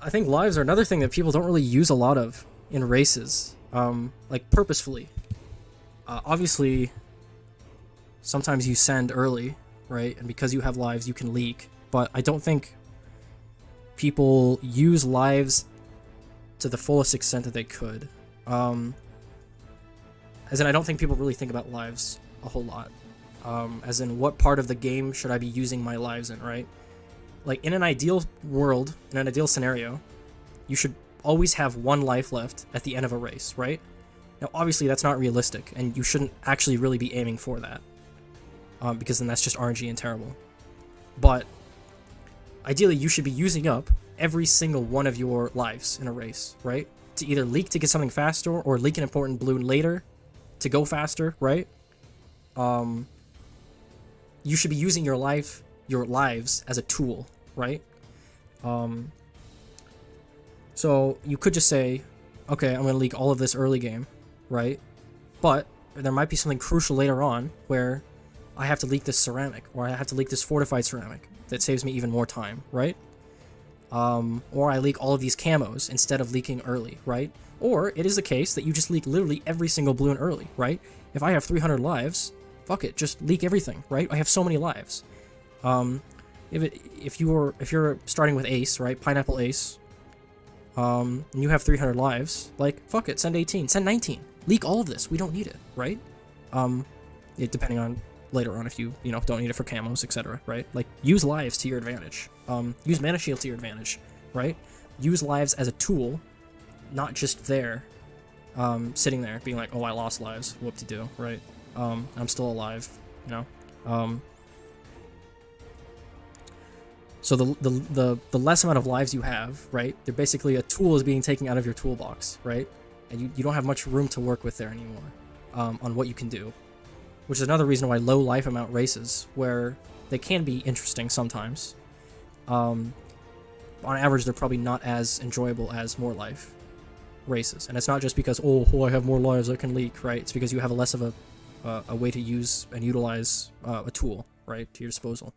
I think lives are another thing that people don't really use a lot of in races, like, purposefully. Obviously, sometimes you send early, right? And because you have lives, you can leak. But I don't think people use lives to the fullest extent that they could. As in, I don't think people really think about lives a whole lot. As in, what part of the game should I be using my lives in, right? Like, in an ideal world, in an ideal scenario, you should always have 1 life left at the end of a race, right? Now, obviously, that's not realistic, and you shouldn't actually really be aiming for that, because then that's just RNG and terrible. But ideally, you should be using up every single one of your lives in a race, right? To either leak to get something faster, or leak an important balloon later to go faster, right? You should be using your lives as a tool, right? So you could just say, okay, I'm gonna leak all of this early game, right? But there might be something crucial later on where I have to leak this ceramic, or I have to leak this fortified ceramic that saves me even more time, right? Or I leak all of these camos instead of leaking early, right? Or it is the case that you just leak literally every single balloon early, right? If I have 300 lives, fuck it, just leak everything, right? I have so many lives. If you're starting with Ace, right? Pineapple Ace, and you have 300 lives, like, fuck it, send 18, send 19. Leak all of this, we don't need it, right? Depending on later on if you don't need it for camos, etc., right? Like, use lives to your advantage. Use mana shield to your advantage, right? Use lives as a tool, not just there, sitting there being like, oh, I lost lives, whoop-de-doo, right? I'm still alive, you know? So the less amount of lives you have, right? They're basically a tool is being taken out of your toolbox, right? And you don't have much room to work with there anymore, on what you can do. Which is another reason why low life amount races, where they can be interesting sometimes. On average, they're probably not as enjoyable as more life races. And it's not just because, oh, I have more lives, I can leak, right? It's because you have less of a way to use and utilize a tool, right, to your disposal.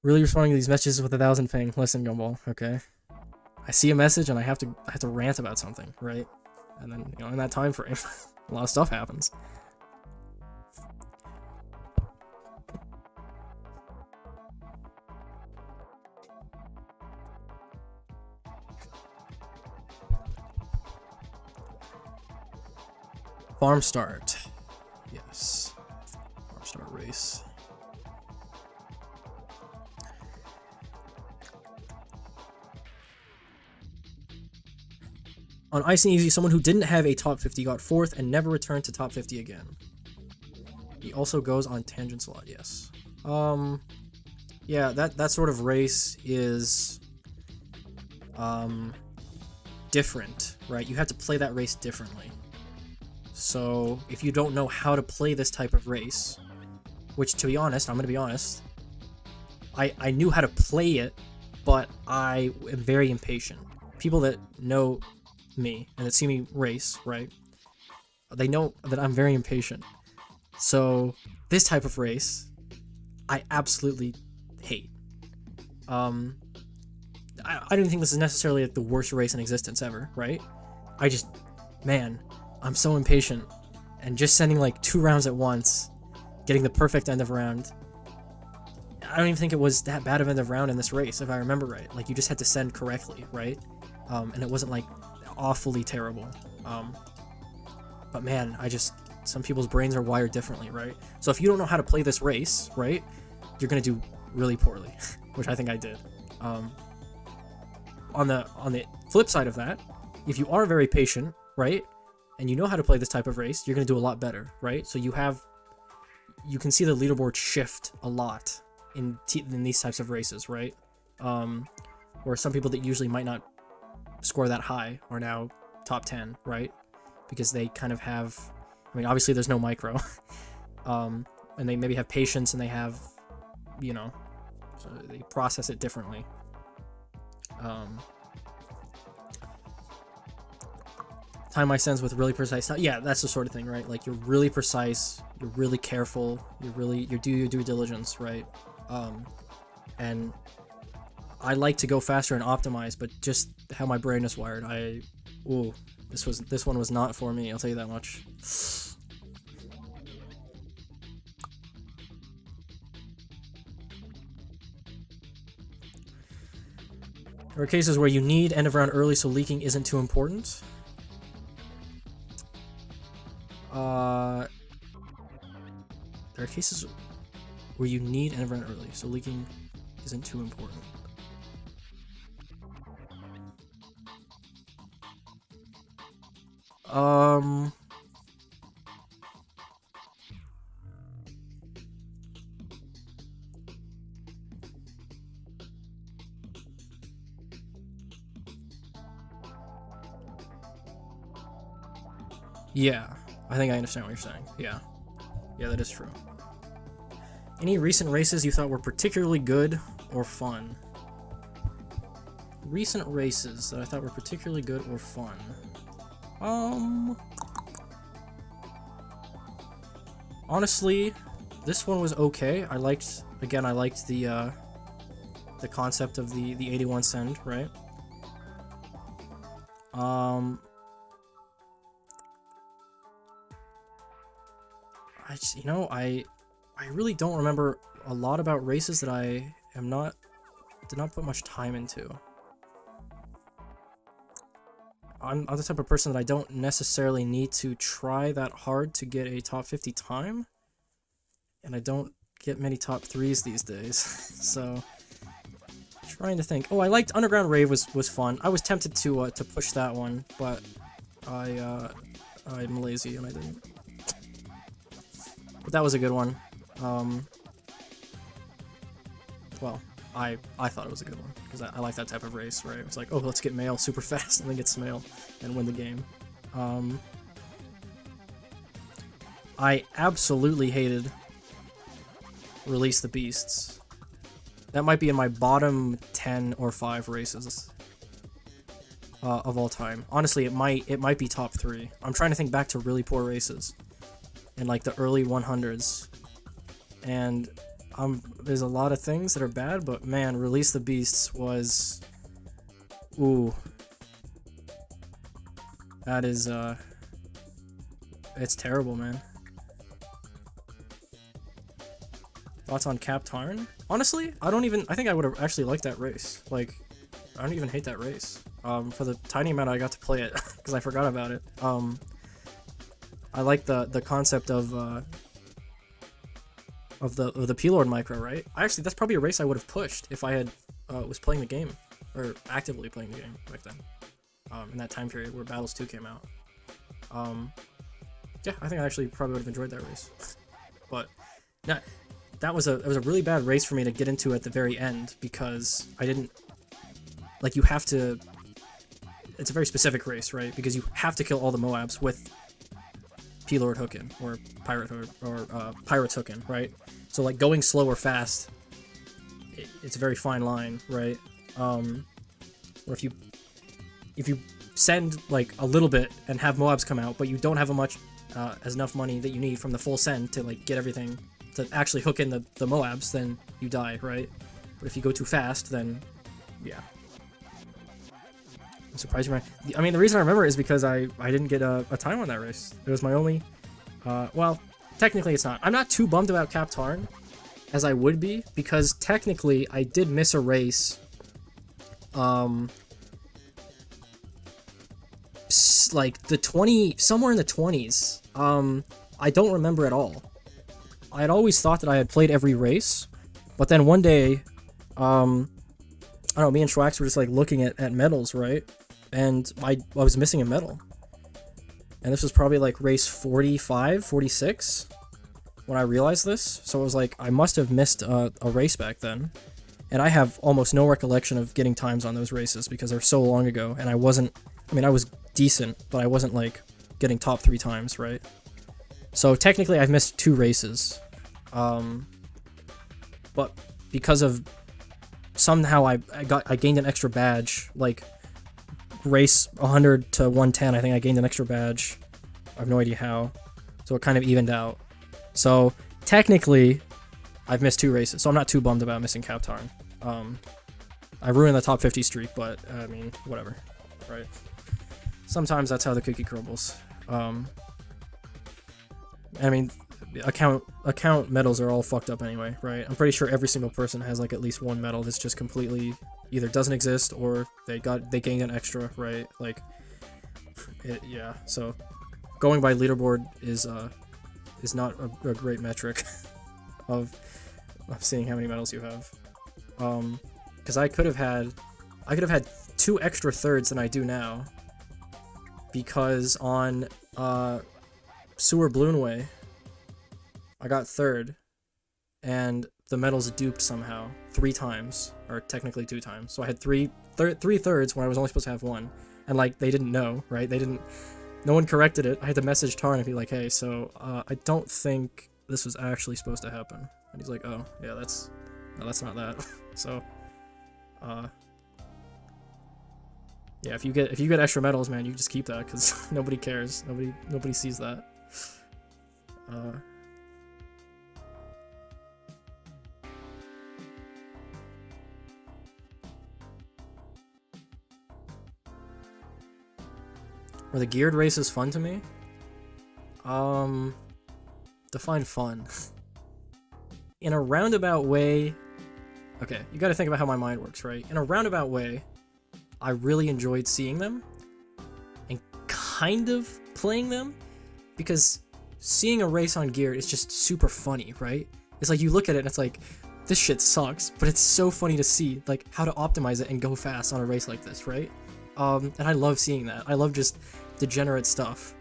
Really responding to these messages with 1,000 ping. Listen, Gumball, okay? I see a message and I have to rant about something, right? And then, in that time frame, a lot of stuff happens. Farm start. Yes. Farm start race. On Ice and Easy, someone who didn't have a top 50 got 4th and never returned to top 50 again. He also goes on tangents a lot, yes. Yeah, that sort of race is different, right? You have to play that race differently. So if you don't know how to play this type of race, which, to be honest, I'm gonna be honest, I knew how to play it, but I am very impatient. People that know me and that see me race, right, they know that I'm very impatient. So this type of race I absolutely hate. I don't think this is necessarily like the worst race in existence ever, right? Man, I'm so impatient, and just sending like 2 rounds at once, getting the perfect end of round, I don't even think it was that bad of end of round in this race, if I remember right. Like, you just had to send correctly, right? And it wasn't like awfully terrible. But man, some people's brains are wired differently, right? So if you don't know how to play this race, right, you're gonna do really poorly, which I think I did. On the flip side of that, if you are very patient, right, and you know how to play this type of race, you're gonna do a lot better, right? So you can see the leaderboard shift a lot in these types of races, right? Where some people that usually might not score that high are now top 10, right? Because they kind of have, I mean, obviously there's no micro, and they maybe have patience, and they have, so they process it differently. Time my sends with really precise, yeah, that's the sort of thing, right? Like, you're really precise, you're really careful, you do your due diligence, right? And I like to go faster and optimize, but just how my brain is wired, this one was not for me, I'll tell you that much. There are cases where you need end of round early, so leaking isn't too important. There are cases where you need end of round early, so leaking isn't too important. Um... Yeah, I think I understand what you're saying. Yeah. Yeah, that is true. Any recent races you thought were particularly good or fun? Recent races that I thought were particularly good or fun. Honestly, this one was okay. I liked the concept of the 81 send, right? I really don't remember a lot about races that I did not put much time into. I'm the type of person that I don't necessarily need to try that hard to get a top 50 time, and I don't get many top 3s these days, so trying to think. Oh, I liked Underground Rave was fun. I was tempted to push that one, but I'm lazy and I didn't. But that was a good one. Well, I thought it was a good one, because I like that type of race, right? It's like, oh, let's get mail super fast and then get Smail and win the game. I absolutely hated Release the Beasts. That might be in my bottom 10 or 5 races of all time. Honestly, it might be top 3. I'm trying to think back to really poor races in like the early 100s, and there's a lot of things that are bad, but man, Release the Beasts was, ooh, that is it's terrible, man. Thoughts on Cap Tarn? Honestly, I think I would have actually liked that race. Like, I don't even hate that race. For the tiny amount I got to play it, because I forgot about it. I like the concept of the P-Lord micro, right? Actually, that's probably a race I would have pushed if I had was playing the game, or actively playing the game back then. In that time period where Battles 2 came out. Yeah, I think I actually probably would have enjoyed that race. But yeah, that was a really bad race for me to get into at the very end, because I didn't, like, you have to, it's a very specific race, right? Because you have to kill all the Moabs with P-Lord hookin, or Pirates hookin, right? So like going slow or fast, it's a very fine line, right? Or if you send like a little bit and have Moabs come out, but you don't have enough money that you need from the full send to like get everything to actually hook in the Moabs, then you die, right? But if you go too fast, then yeah. I'm surprised you remember. I mean, the reason I remember is because I didn't get a time on that race. It was my only, well, technically it's not. I'm not too bummed about Cap Tarn as I would be, because technically I did miss a race, like somewhere in the 20s. I don't remember at all. I had always thought that I had played every race, but then one day, I don't know, me and Schwax were just like looking at medals, right? And I was missing a medal. And this was probably like race 45, 46 when I realized this. So it was like, I must have missed a race back then. And I have almost no recollection of getting times on those races because they're so long ago. And I was decent, but I wasn't like getting top 3 times, right? So technically I've missed 2 races. But because of somehow I gained an extra badge, like race 100 to 110, I think I gained an extra badge. I have no idea how. So it kind of evened out. So technically I've missed 2 races, so I'm not too bummed about missing Cap Tarn. I ruined the top 50 streak, but I mean, whatever, right? Sometimes that's how the cookie crumbles. I mean, account medals are all fucked up anyway, right? I'm pretty sure every single person has like at least one medal that's just completely either doesn't exist or they gained an extra, right? Like, yeah. So going by leaderboard is not a great metric of seeing how many medals you have. Because I could have had 2 extra thirds than I do now, because on Sewer Bloomway, I got 3rd, and the medals duped somehow 3 times, or technically 2 times. So I had 3 thirds when I was only supposed to have 1, and like they didn't know, right? No one corrected it. I had to message Tarn and be like, hey, so I don't think this was actually supposed to happen. And he's like, oh yeah, that's not that. So yeah, if you get extra medals, man, you just keep that, because nobody cares. Nobody sees that. Were the geared races fun to me? Define fun. In a roundabout way... Okay, you gotta think about how my mind works, right? In a roundabout way, I really enjoyed seeing them, and kind of playing them, because seeing a race on geared is just super funny, right? It's like, you look at it and it's like, this shit sucks, but it's so funny to see, like, how to optimize it and go fast on a race like this, right? And I love seeing that. I love just degenerate stuff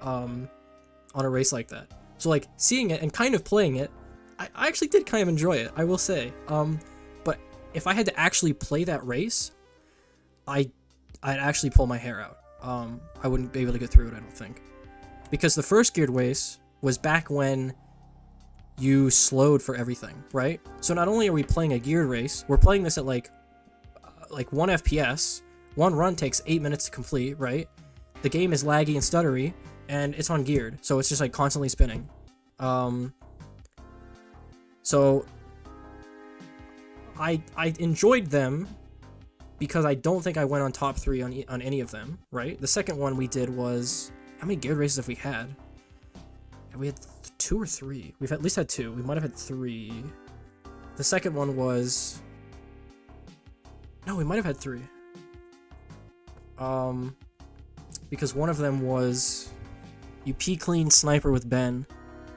on a race like that. So like seeing it and kind of playing it, I actually did kind of enjoy it, I will say. But if I had to actually play that race, I'd actually pull my hair out. I wouldn't be able to get through it, I don't think. Because the first geared race was back when you slowed for everything, right? So not only are we playing a geared race, we're playing this at like 1 FPS. 1 run takes 8 minutes to complete, right? The game is laggy and stuttery, and it's on geared, so it's just like constantly spinning. So I enjoyed them because I don't think I went on top 3 on any of them, right? The second one we did was, how many geared races have we had? We had 2 or 3. We've at least had 2. We might have had 3. The second one was, no, we might have had 3. Because one of them was, you P-clean Sniper with Ben,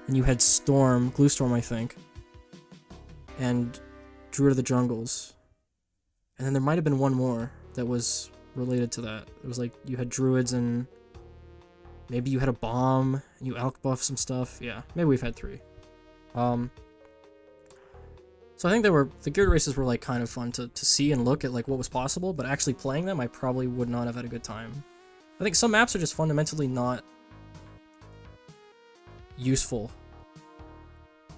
and you had Storm, Glue Storm, I think, and Druid of the Jungles. And then there might have been one more that was related to that. It was like, you had Druids and maybe you had a Bomb, and you Alk buff some stuff. Yeah, maybe we've had 3. So I think the geared races were like kind of fun to see and look at like what was possible, but actually playing them, I probably would not have had a good time. I think some maps are just fundamentally not useful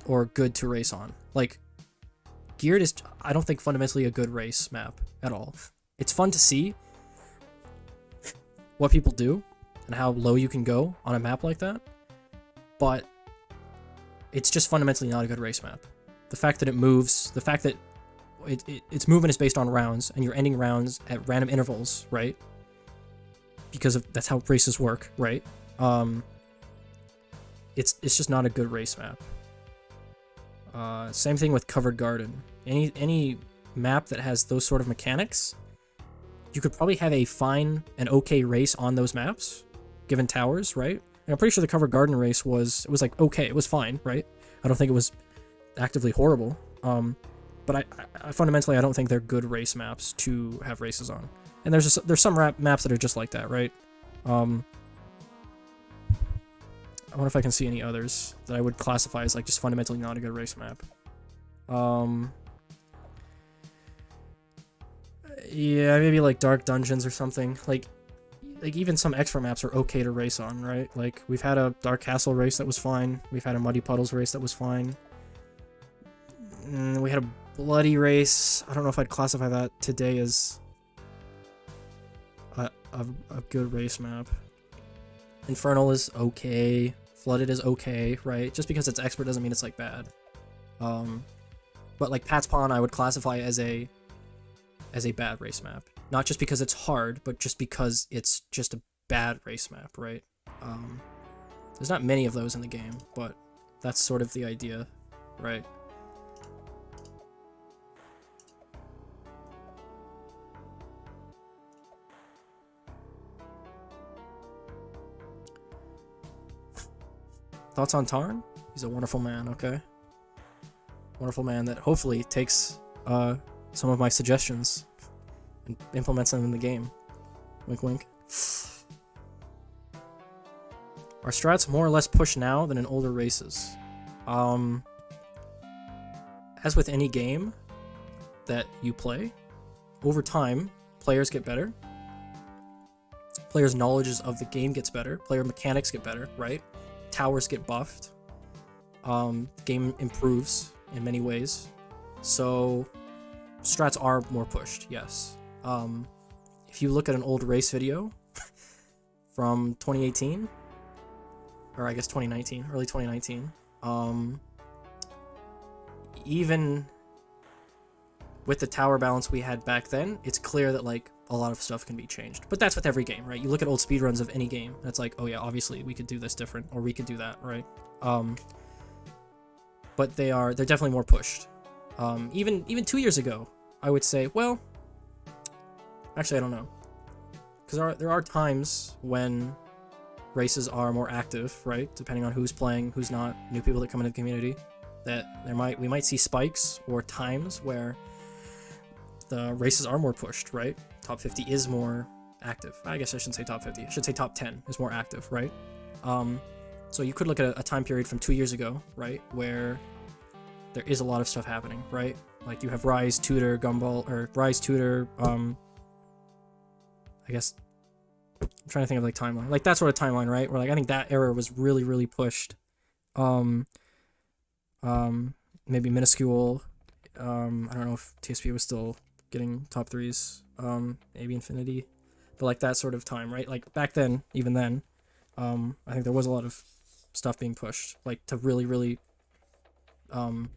or good to race on. Like, geared is, I don't think, fundamentally a good race map at all. It's fun to see what people do and how low you can go on a map like that, but it's just fundamentally not a good race map. The fact that it moves, the fact that its movement is based on rounds, and you're ending rounds at random intervals, right? Because that's how races work, right? It's just not a good race map. Same thing with Covered Garden. Any map that has those sort of mechanics, you could probably have a fine and okay race on those maps, given towers, right? And I'm pretty sure the Covered Garden race was like okay, it was fine, right? I don't think it was actively horrible, but I fundamentally I don't think they're good race maps to have races on. And there's some maps that are just like that, right? I wonder if I can see any others that I would classify as like just fundamentally not a good race map. Yeah, maybe like Dark Dungeons or something. Like even some extra maps are okay to race on, right? Like we've had a Dark Castle race that was fine. We've had a Muddy Puddles race that was fine. We had a Bloody race. I don't know if I'd classify that today as a good race map. Infernal is okay. Flooded is okay, right? Just because it's expert doesn't mean it's like bad. But like Pat's Pawn I would classify as a bad race map. Not just because it's hard, but just because it's just a bad race map, right? There's not many of those in the game, but that's sort of the idea, right? Thoughts on Tarn? He's a wonderful man, okay? Wonderful man that hopefully takes some of my suggestions and implements them in the game. Wink, wink. Are strats more or less pushed now than in older races? As with any game that you play, over time, players get better. Players' knowledge of the game gets better. Player mechanics get better, right? Towers get buffed. Game improves in many ways. So, strats are more pushed, yes. If you look at an old race video from 2018, or I guess 2019, early 2019, even with the tower balance we had back then, it's clear that like a lot of stuff can be changed. But that's with every game, right? You look at old speedruns of any game, and it's like, oh yeah, obviously we could do this different, or we could do that, right? But they're definitely more pushed. Even 2 years ago, I would say, well, actually I don't know, because there are times when races are more active, right? Depending on who's playing, who's not, new people that come into the community. That we might see spikes or times where the races are more pushed, right? Top 50 is more active. I guess I shouldn't say top 50. I should say top 10 is more active, right? So you could look at a time period from 2 years ago, right, where there is a lot of stuff happening, right? Like you have Rise, Tutor, Gumball, or Rise, Tutor, I guess, I'm trying to think of like timeline. Like that sort of timeline, right? Where like I think that era was really, really pushed. Maybe Minuscule. I don't know if TSP was still getting top 3s. Maybe Infinity. But like that sort of time, right? Like back then, even then, I think there was a lot of stuff being pushed, like to really, really to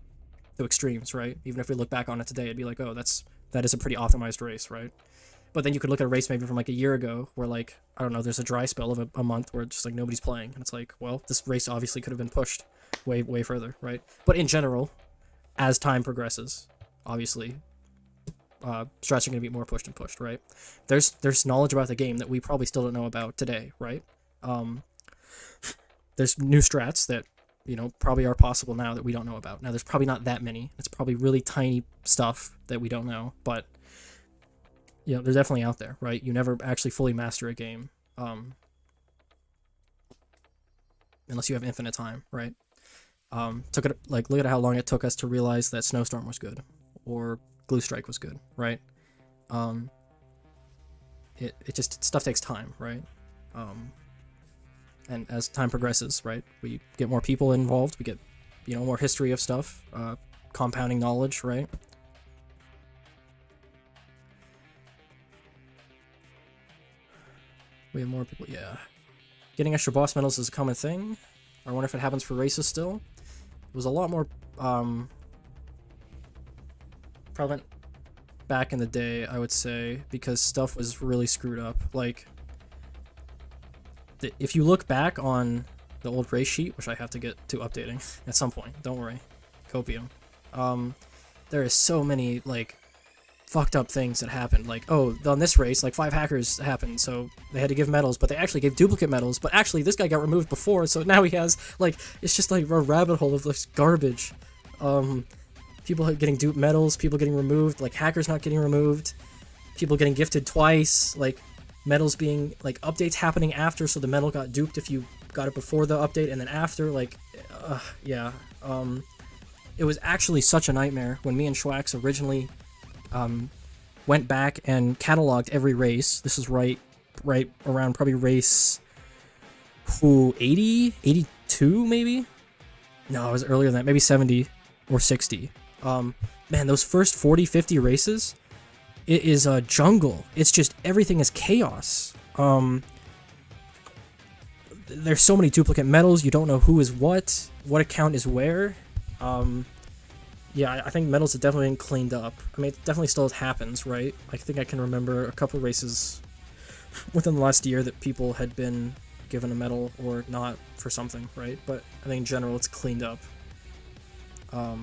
extremes, right? Even if we look back on it today, it'd be like, oh, that is a pretty optimized race, right? But then you could look at a race maybe from like a year ago where like, I don't know, there's a dry spell of a month where just like nobody's playing. And it's like, well, this race obviously could have been pushed way, way further, right? But in general, as time progresses, obviously, strats are going to be more pushed and pushed, right? There's knowledge about the game that we probably still don't know about today, right? There's new strats that, you know, probably are possible now that we don't know about. Now, there's probably not that many. It's probably really tiny stuff that we don't know, but you know, they're definitely out there, right? You never actually fully master a game, unless you have infinite time, right? Look at how long it took us to realize that Snowstorm was good, or Glue Strike was good, right? Stuff takes time, right? And as time progresses, right, we get more people involved, we get, you know, more history of stuff, compounding knowledge, right? We have more people, yeah. Getting extra boss medals is a common thing. I wonder if it happens for races still. It was a lot more prevalent back in the day, I would say, because stuff was really screwed up. Like, if you look back on the old race sheet, which I have to get to updating at some point, don't worry, copium, there is so many, like, fucked up things that happened. Like, oh, on this race, like 5 hackers happened, so they had to give medals, but they actually gave duplicate medals, but actually this guy got removed before, so now he has, like, it's just like a rabbit hole of this garbage. People getting duped medals, people getting removed, like hackers not getting removed, people getting gifted twice, like medals being, like, updates happening after, so the medal got duped if you got it before the update and then after, like, yeah. It was actually such a nightmare when me and Schwax originally went back and cataloged every race. This is right around probably race 80, 82 maybe? No, it was earlier than that, maybe 70 or 60. Man, those first 40, 50 races, it is a jungle. It's just, everything is chaos. There's so many duplicate medals, you don't know who is what account is where. Yeah, I think medals have definitely been cleaned up. I mean, it definitely still happens, right? I think I can remember a couple races within the last year that people had been given a medal or not for something, right? But I think in general it's cleaned up. I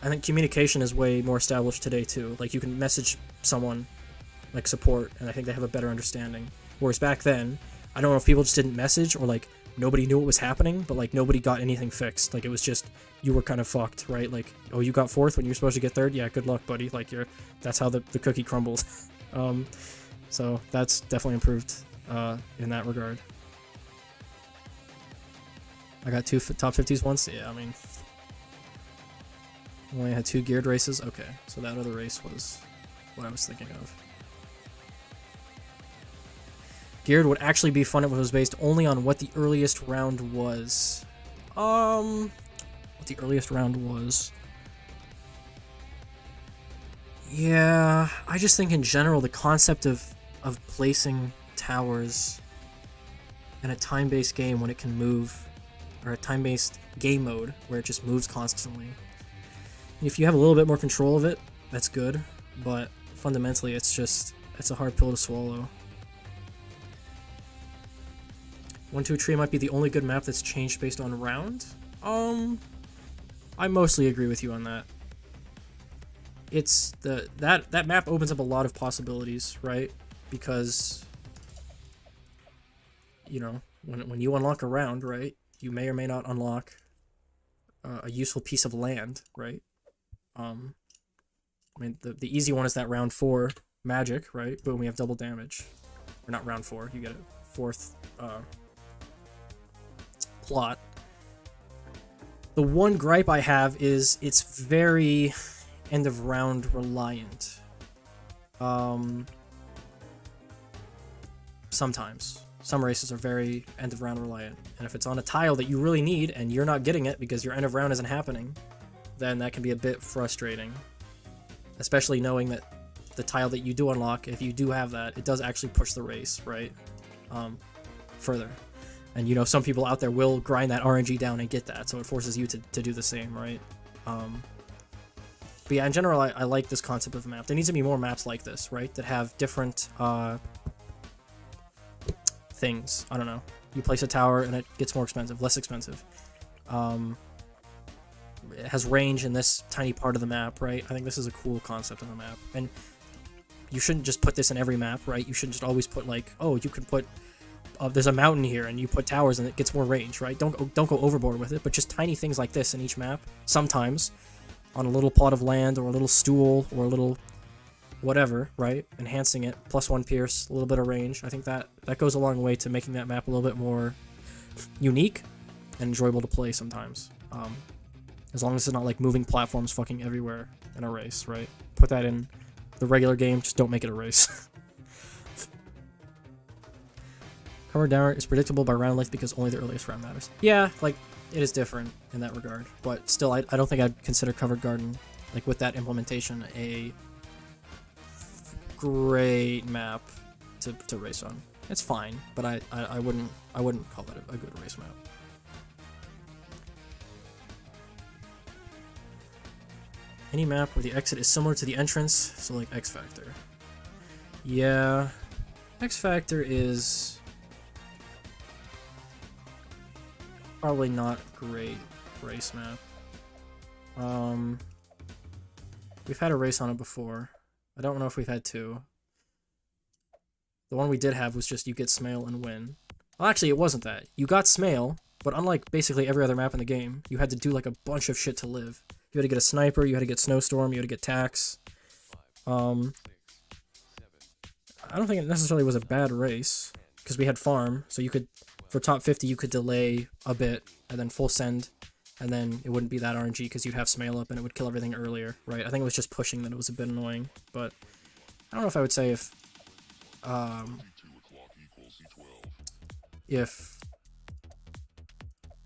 think communication is way more established today too. Like, you can message someone, like support, and I think they have a better understanding. Whereas back then, I don't know if people just didn't message, or like nobody knew what was happening, but like nobody got anything fixed. Like, it was just, you were kind of fucked, right? Like, oh, you got 4th when you're supposed to get 3rd? Yeah, good luck, buddy. Like, that's how the cookie crumbled. So that's definitely improved in that regard. I got two top 50s once. Yeah, I mean, only had 2 geared races. Okay, so that other race was what I was thinking of. Geared would actually be fun if it was based only on what the earliest round was. What the earliest round was. Yeah, I just think in general the concept of placing towers in a time-based game when it can move, or a time-based game mode where it just moves constantly. If you have a little bit more control of it, that's good, but fundamentally it's a hard pill to swallow. 1-2 Tree might be the only good map that's changed based on round. I mostly agree with you on that. It's that map opens up a lot of possibilities, right? Because, you know, when you unlock a round, right, you may or may not unlock a useful piece of land, right? I mean, the easy one is that round 4 magic, right? Boom, we have double damage. Or not round 4, you get a 4th plot. The one gripe I have is it's very end of round reliant. Sometimes. Some races are very end of round reliant. And if it's on a tile that you really need and you're not getting it because your end of round isn't happening, then that can be a bit frustrating. Especially knowing that the tile that you do unlock, if you do have that, it does actually push the race, right? Further. And you know, some people out there will grind that RNG down and get that, so it forces you to do the same, right? But yeah, in general, I like this concept of a map. There needs to be more maps like this, right? That have different things. I don't know. You place a tower and it gets more expensive, less expensive. It has range in this tiny part of the map, right? I think this is a cool concept of a map. And you shouldn't just put this in every map, right? You shouldn't just always put like, oh, you can put there's a mountain here and you put towers and it gets more range, right? Don't go overboard with it, but just tiny things like this in each map, sometimes on a little plot of land or a little stool or a little whatever, right? Enhancing it, +1 pierce, a little bit of range. I think that goes a long way to making that map a little bit more unique and enjoyable to play sometimes. As long as it's not like moving platforms fucking everywhere in a race, right? Put that in the regular game, just don't make it a race. Cover down is predictable by round length because only the earliest round matters. Yeah, like, it is different in that regard. But still, I don't think I'd consider Covered Garden, like, with that implementation, a great map to race on. It's fine, but I wouldn't call it a good race map. Any map where the exit is similar to the entrance, so like X Factor. Yeah, X Factor is probably not a great race map. We've had a race on it before. I don't know if we've had 2. The one we did have was just you get Smail and win. Well, actually, it wasn't that. You got Smail, but unlike basically every other map in the game, you had to do like a bunch of shit to live. You had to get a sniper, you had to get Snowstorm, you had to get Tax. I don't think it necessarily was a bad race, because we had farm, so you could, for top 50, you could delay a bit, and then full send, and then it wouldn't be that RNG, because you'd have Smail up, and it would kill everything earlier, right? I think it was just pushing that it was a bit annoying, but I don't know if I would say if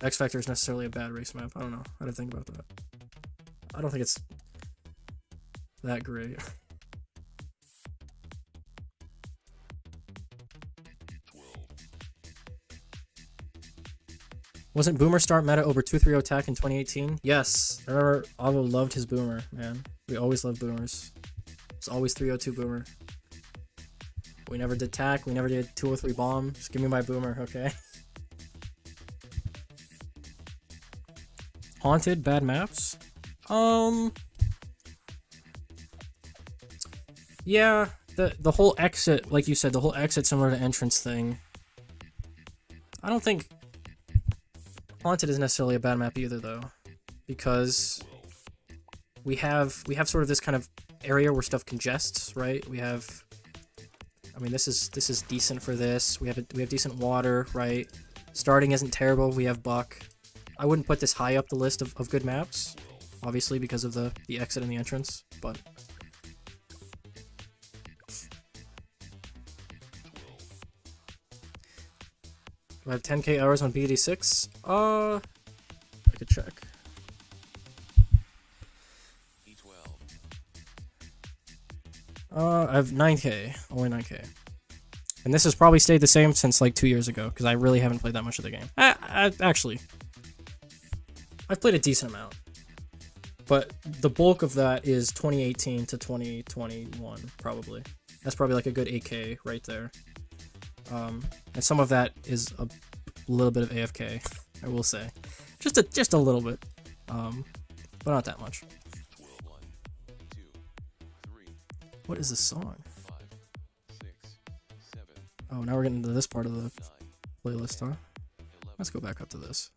X Factor is necessarily a bad race map. I don't know how to think about that. I don't think it's that great. Wasn't Boomer start meta over 2-3-0 attack in 2018? Yes. I remember Avo loved his Boomer, man. We always loved Boomers. It's always 302 Boomer. We never did tack, we never did 203 bomb. Just give me my Boomer, okay? Haunted, bad maps? Yeah, the whole exit, like you said, the whole exit similar to entrance thing. I don't think Haunted is necessarily a bad map either, though, because we have sort of this kind of area where stuff congests, right? We have, I mean, this is decent for this. We have decent water, right? Starting isn't terrible. We have Buck. I wouldn't put this high up the list of good maps, obviously because of the exit and the entrance, but... Do I have 10k hours on BTD6? I could check. I have 9k, only 9k. And this has probably stayed the same since like 2 years ago, because I really haven't played that much of the game. Actually, I've played a decent amount. But the bulk of that is 2018 to 2021, probably. That's probably like a good 8k right there. And some of that is a little bit of AFK, I will say. Just a little bit. But not that much. What is this song? Oh, now we're getting into this part of the playlist, huh? Let's go back up to this.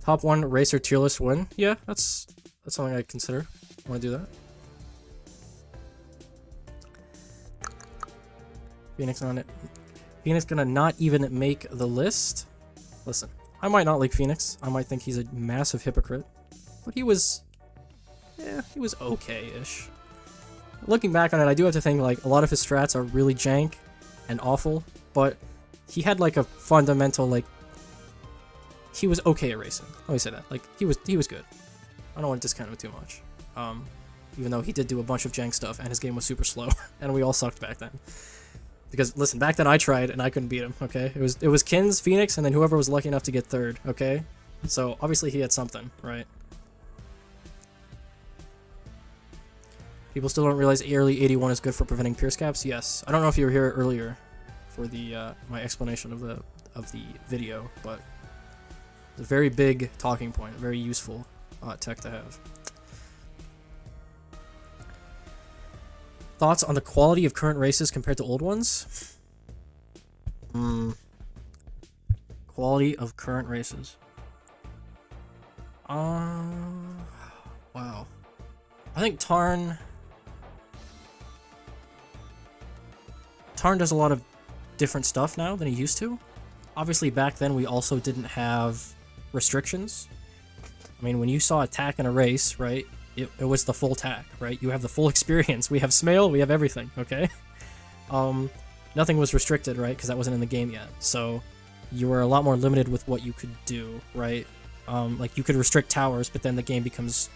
Top 1 racer tier list win? Yeah, that's something I'd consider. Want to do that? Phoenix on it. Phoenix gonna not even make the list? Listen, I might not like Phoenix. I might think he's a massive hypocrite. But he was okay-ish. Looking back on it, I do have to think, like, a lot of his strats are really jank and awful, but he had, like, a fundamental, like, he was okay at racing. Let me say that. Like, he was good. I don't want to discount him too much. Even though he did do a bunch of jank stuff, and his game was super slow, and we all sucked back then. Because, listen, back then I tried, and I couldn't beat him, okay? It was Kins, Phoenix, and then whoever was lucky enough to get third, okay? So, obviously he had something, right? People still don't realize early 81 is good for preventing pierce caps? Yes. I don't know if you were here earlier for the my explanation of the video, but it's a very big talking point, very useful tech to have. Thoughts on the quality of current races compared to old ones? Quality of current races. Wow. I think Tarn does a lot of different stuff now than he used to. Obviously, back then we also didn't have restrictions. I mean, when you saw attack in a race, right, it was the full tack, right? You have the full experience. We have Smail, we have everything, okay? Nothing was restricted, right, because that wasn't in the game yet. So you were a lot more limited with what you could do, right? Like, you could restrict towers, but then the game becomes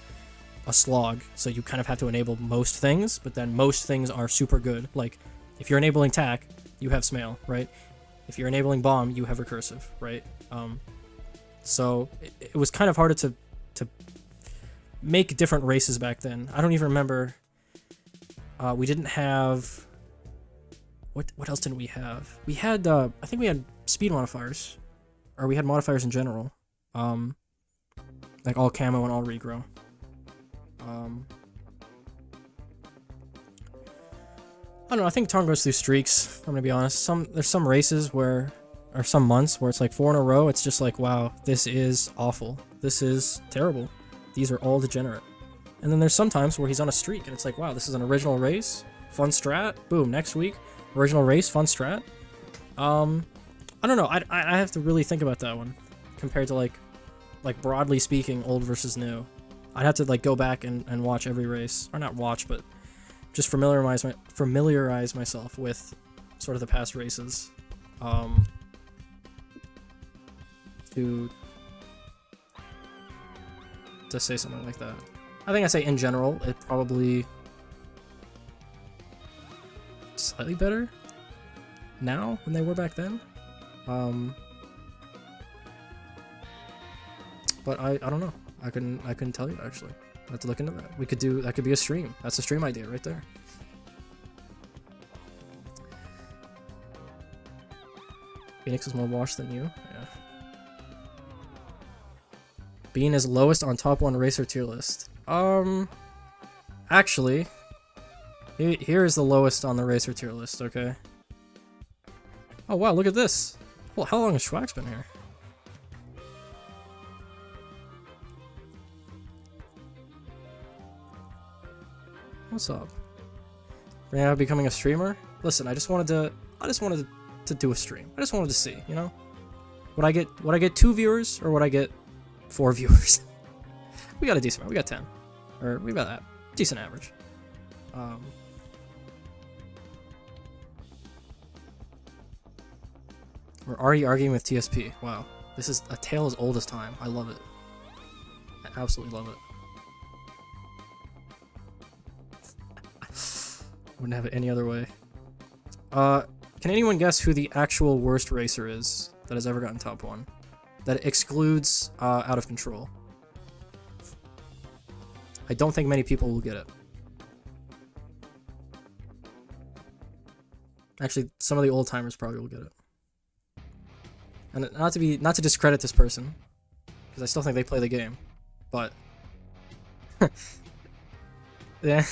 a slog, so you kind of have to enable most things, but then most things are super good. Like, if you're enabling tack, you have Smail, right? If you're enabling bomb, you have recursive, right? So it was kind of harder to make different races back then. I don't even remember. We didn't have... What else didn't we have? We had, I think we had speed modifiers. Or we had modifiers in general. Like all camo and all regrow. I don't know, I think Tarn goes through streaks, I'm gonna be honest. There's some races where, or some months where it's like 4 in a row, it's just like, wow, this is awful. This is terrible. These are all degenerate. And then there's some times where he's on a streak and it's like, wow, this is an original race, fun strat, boom, next week, original race, fun strat. I don't know, I have to really think about that one, compared to like broadly speaking, old versus new. I'd have to like go back and watch every race, or not watch, but just familiarize myself with sort of the past races, to say something like that. I think I say in general, it probably slightly better now than they were back then. But I don't know. I couldn't tell you actually. I have to look into that. That could be a stream. That's a stream idea right there. Phoenix is more washed than you. Yeah. Bean is lowest on top 1 racer tier list. Actually, here is the lowest on the racer tier list, okay? Oh wow, look at this. Well, how long has Schwax been here? What's up? Bring out becoming a streamer? Listen, I just wanted to do a stream. I just wanted to see, you know? Would I get 2 viewers or would I get 4 viewers? We got a decent amount. We got 10. Or we got that. Decent average. We're already arguing with TSP. Wow. This is a tale as old as time. I love it. I absolutely love it. Wouldn't have it any other way. Can anyone guess who the actual worst racer is that has ever gotten top 1? That excludes Out of Control. I don't think many people will get it. Actually, some of the old timers probably will get it. And not to discredit this person, because I still think they play the game, but yeah.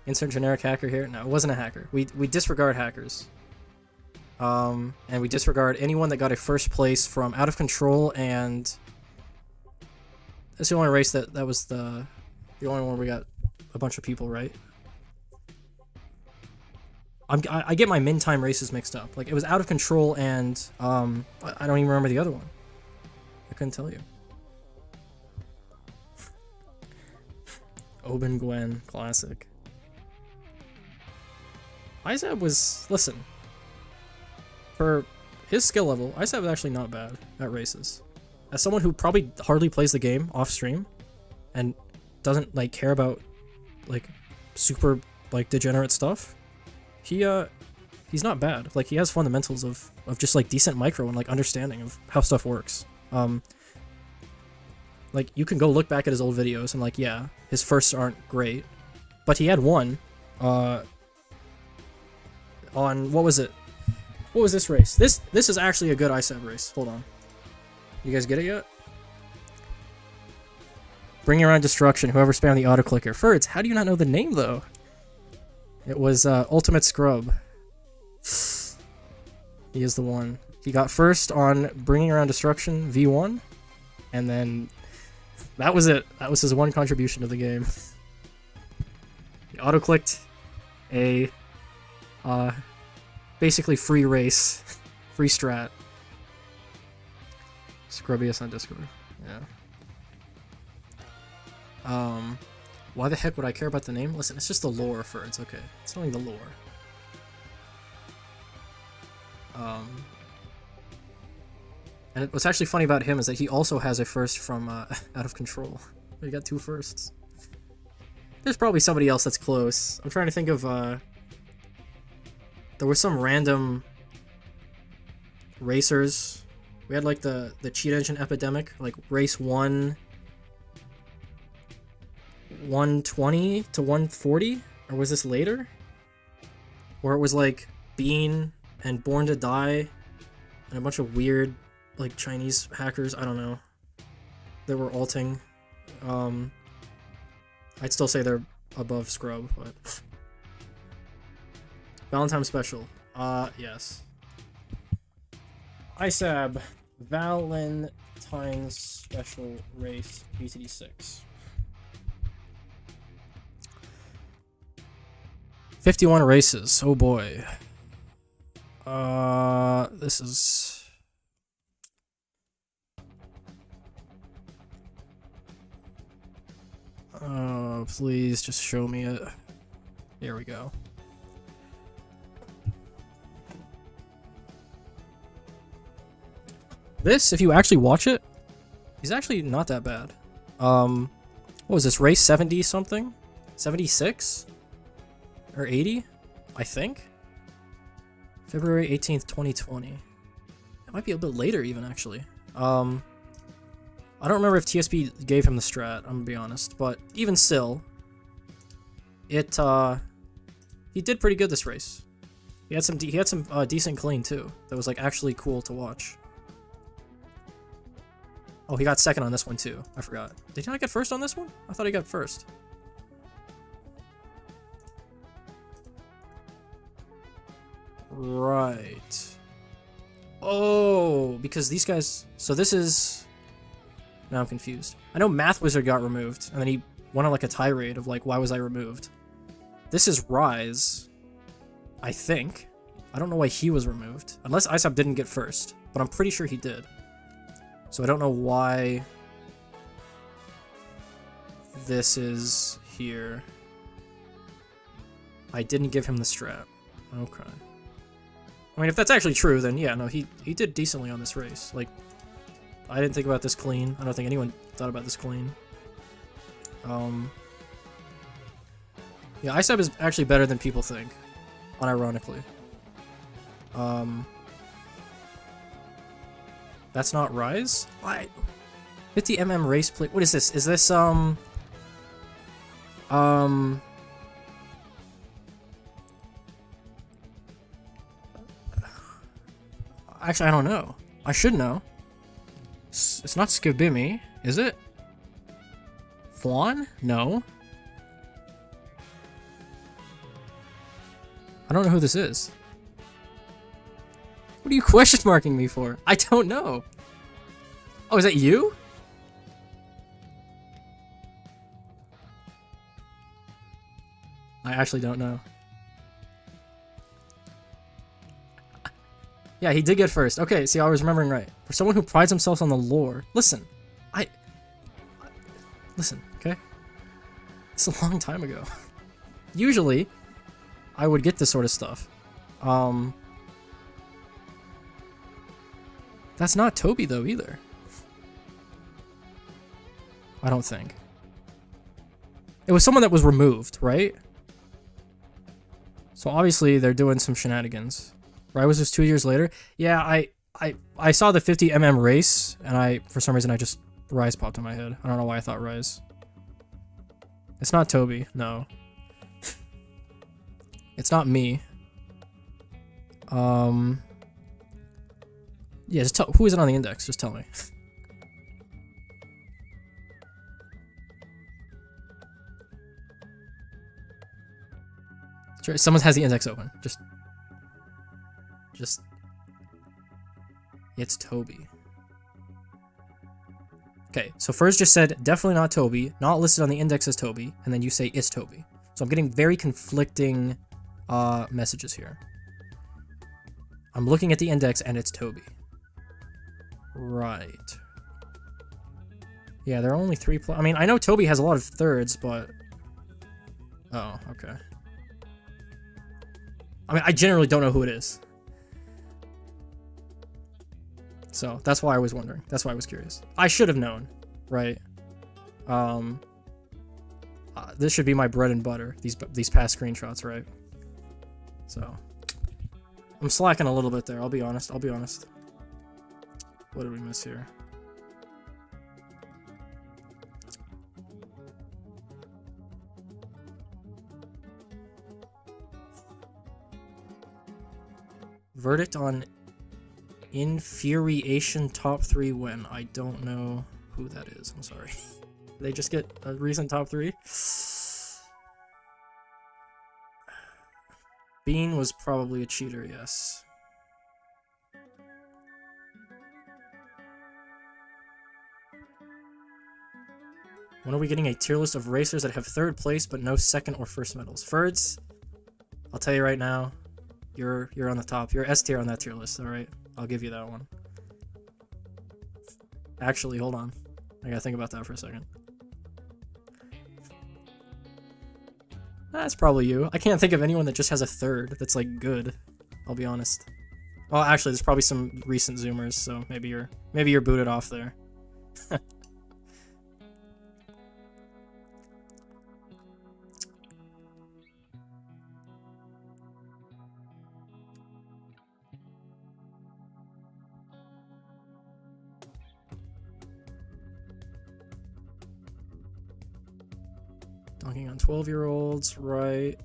Insert generic hacker here. No, it wasn't a hacker. We disregard hackers. And we disregard anyone that got a first place from Out of Control, and that's the only race that was the only one we got a bunch of people right. I get my min time races mixed up. Like, it was Out of Control and I don't even remember the other one. I couldn't tell you. Oben Gwen, classic. Isab was, listen, for his skill level, Isab was actually not bad at races. As someone who probably hardly plays the game off stream and doesn't like care about like super like degenerate stuff, he's not bad. Like, he has fundamentals of just like decent micro and like understanding of how stuff works. Like, you can go look back at his old videos and like, yeah, his firsts aren't great, but he had one on, what was it? What was this race? This is actually a good ISAB race. Hold on. You guys get it yet? Bring Around Destruction, whoever spammed the auto clicker. Ferds, how do you not know the name though? It was Ultimate Scrub. He is the one. He got first on Bringing Around Destruction V1, and then that was it. That was his one contribution to the game. He auto-clicked a basically free race, free strat. Scrubbiest on Discord. Yeah. Why the heck would I care about the name? Listen, it's just the lore for it's okay. It's only the lore. And what's actually funny about him is that he also has a first from Out of Control. He got 2 firsts. There's probably somebody else that's close. I'm trying to think of there was some random racers. We had like the cheat engine epidemic, like race 120 to 140, or was this later? Or it was like Bean and Born to Die and a bunch of weird like Chinese hackers, I don't know, that were alting. I'd still say they're above Scrub, but Valentine Special. Yes. ISAB Valentine's Special Race BTD6. 51 races. Oh boy. This is... please just show me it. Here we go. This, if you actually watch it, he's actually not that bad. What was this, race 70 something? 76? Or 80? I think? February 18th, 2020. It might be a bit later even, actually. I don't remember if TSP gave him the strat, I'm gonna be honest, but even still, he did pretty good this race. He had some decent clean too. That was like actually cool to watch. Oh, he got second on this one too. I forgot. Did he not get first on this one? I thought he got first. Right. Oh, because these guys... So this is Now I'm confused. I know Math Wizard got removed, and then he went on like a tirade of like, why was I removed? This is Rise, I think. I don't know why he was removed. Unless Isop didn't get first, but I'm pretty sure he did. So I don't know why this is here. I didn't give him the strat. Okay. I mean, if that's actually true, then yeah, no, he did decently on this race. Like, I didn't think about this clean. I don't think anyone thought about this clean. Yeah, Isop is actually better than people think, unironically. That's not Rise? Why? 50mm race play. What is this? Is this, actually, I don't know. I should know. It's not Skibimi, is it? Flan? No. I don't know who this is. What are you question marking me for? I don't know. Oh, is that you? I actually don't know. Yeah, he did get first. Okay, see, I was remembering right. For someone who prides himself on the lore, listen, listen, okay? It's a long time ago. Usually, I would get this sort of stuff. That's not Toby, though, either. I don't think. It was someone that was removed, right? So obviously, they're doing some shenanigans. Right, was this 2 years later? Yeah, I saw the 50mm race, and for some reason, Rise popped in my head. I don't know why I thought Rise. It's not Toby, no. It's not me. Yeah, just tell, who is it on the index? Just tell me. Sure, someone has the index open. Just... It's Toby. Okay, so first just said definitely not Toby, not listed on the index as Toby, and then you say it's Toby. So I'm getting very conflicting messages here. I'm looking at the index and it's Toby. Right. Yeah, there are only 3 I mean, I know Toby has a lot of thirds, but... Oh, okay. I mean, I generally don't know who it is. So, that's why I was wondering. That's why I was curious. I should have known, right? This should be my bread and butter, these past screenshots, right? So, I'm slacking a little bit there, I'll be honest. What did we miss here? Verdict on Infuriation top 3 win. I don't know who that is. I'm sorry. Did they just get a recent top 3? Bean was probably a cheater, yes. When are we getting a tier list of racers that have 3rd place but no 2nd or 1st medals? Ferds, I'll tell you right now, you're on the top. You're S tier on that tier list, alright? I'll give you that one. Actually, hold on. I gotta think about that for a second. That's probably you. I can't think of anyone that just has a 3rd that's, like, good. I'll be honest. Well, actually, there's probably some recent Zoomers, so maybe you're booted off there. Dunking on 12-year-olds, right.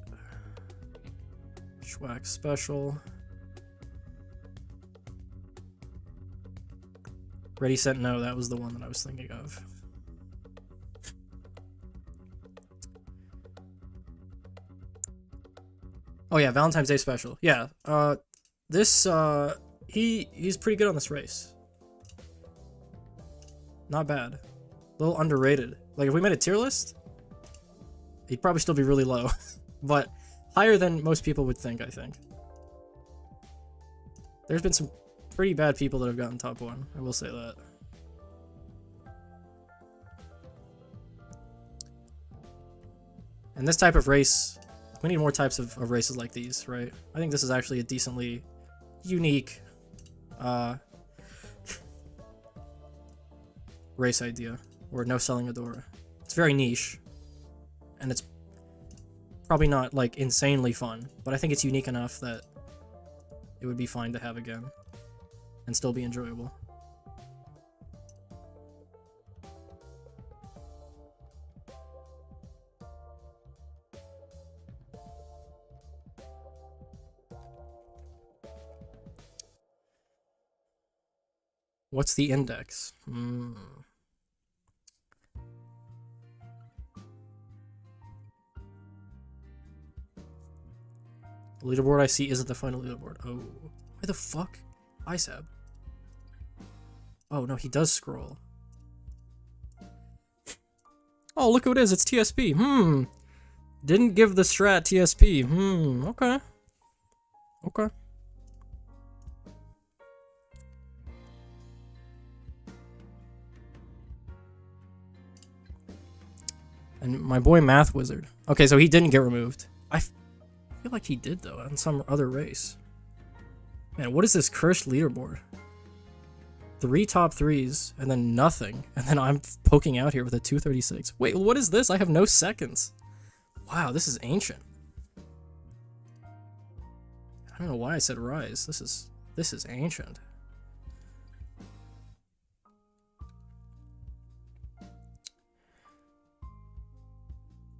Schwack special. Ready, Set, No, that was the one that I was thinking of. Oh yeah, Valentine's Day special. Yeah, he's pretty good on this race. Not bad. A little underrated. Like, if we made a tier list, he'd probably still be really low. But higher than most people would think, I think. There's been some pretty bad people that have gotten top 1. I will say that. And this type of race, we need more types of races like these, right? I think this is actually a decently unique race idea, or no selling Adora. It's very niche, and it's probably not like insanely fun, but I think it's unique enough that it would be fine to have again and still be enjoyable. What's the index? The leaderboard I see isn't the final leaderboard. Oh. Why the fuck? ISAB. Oh, no, he does scroll. Oh, look who it is. It's TSP. Didn't give the strat TSP. Okay. Okay. And my boy Math Wizard. Okay, so he didn't get removed. I feel like he did, though, on some other race. Man, what is this cursed leaderboard? 3 top 3s, and then nothing. And then I'm poking out here with a 236. Wait, what is this? I have no seconds. Wow, this is ancient. I don't know why I said rise. This is ancient.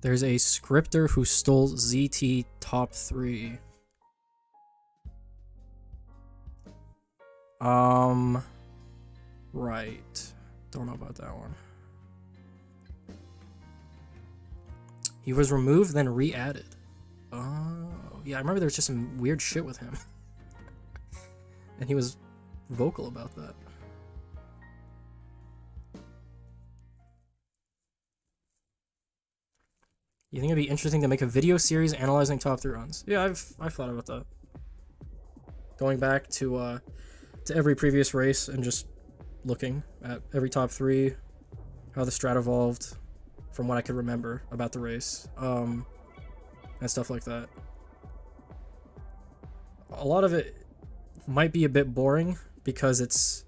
There's a scripter who stole ZT top 3. Right. Don't know about that one. He was removed, then re-added. Oh, yeah, I remember there was just some weird shit with him. And he was vocal about that. You think it'd be interesting to make a video series analyzing top 3 runs? Yeah, I've thought about that. Going back to every previous race and just looking at every top 3, how the strat evolved from what I could remember about the race, and stuff like that. A lot of it might be a bit boring because it's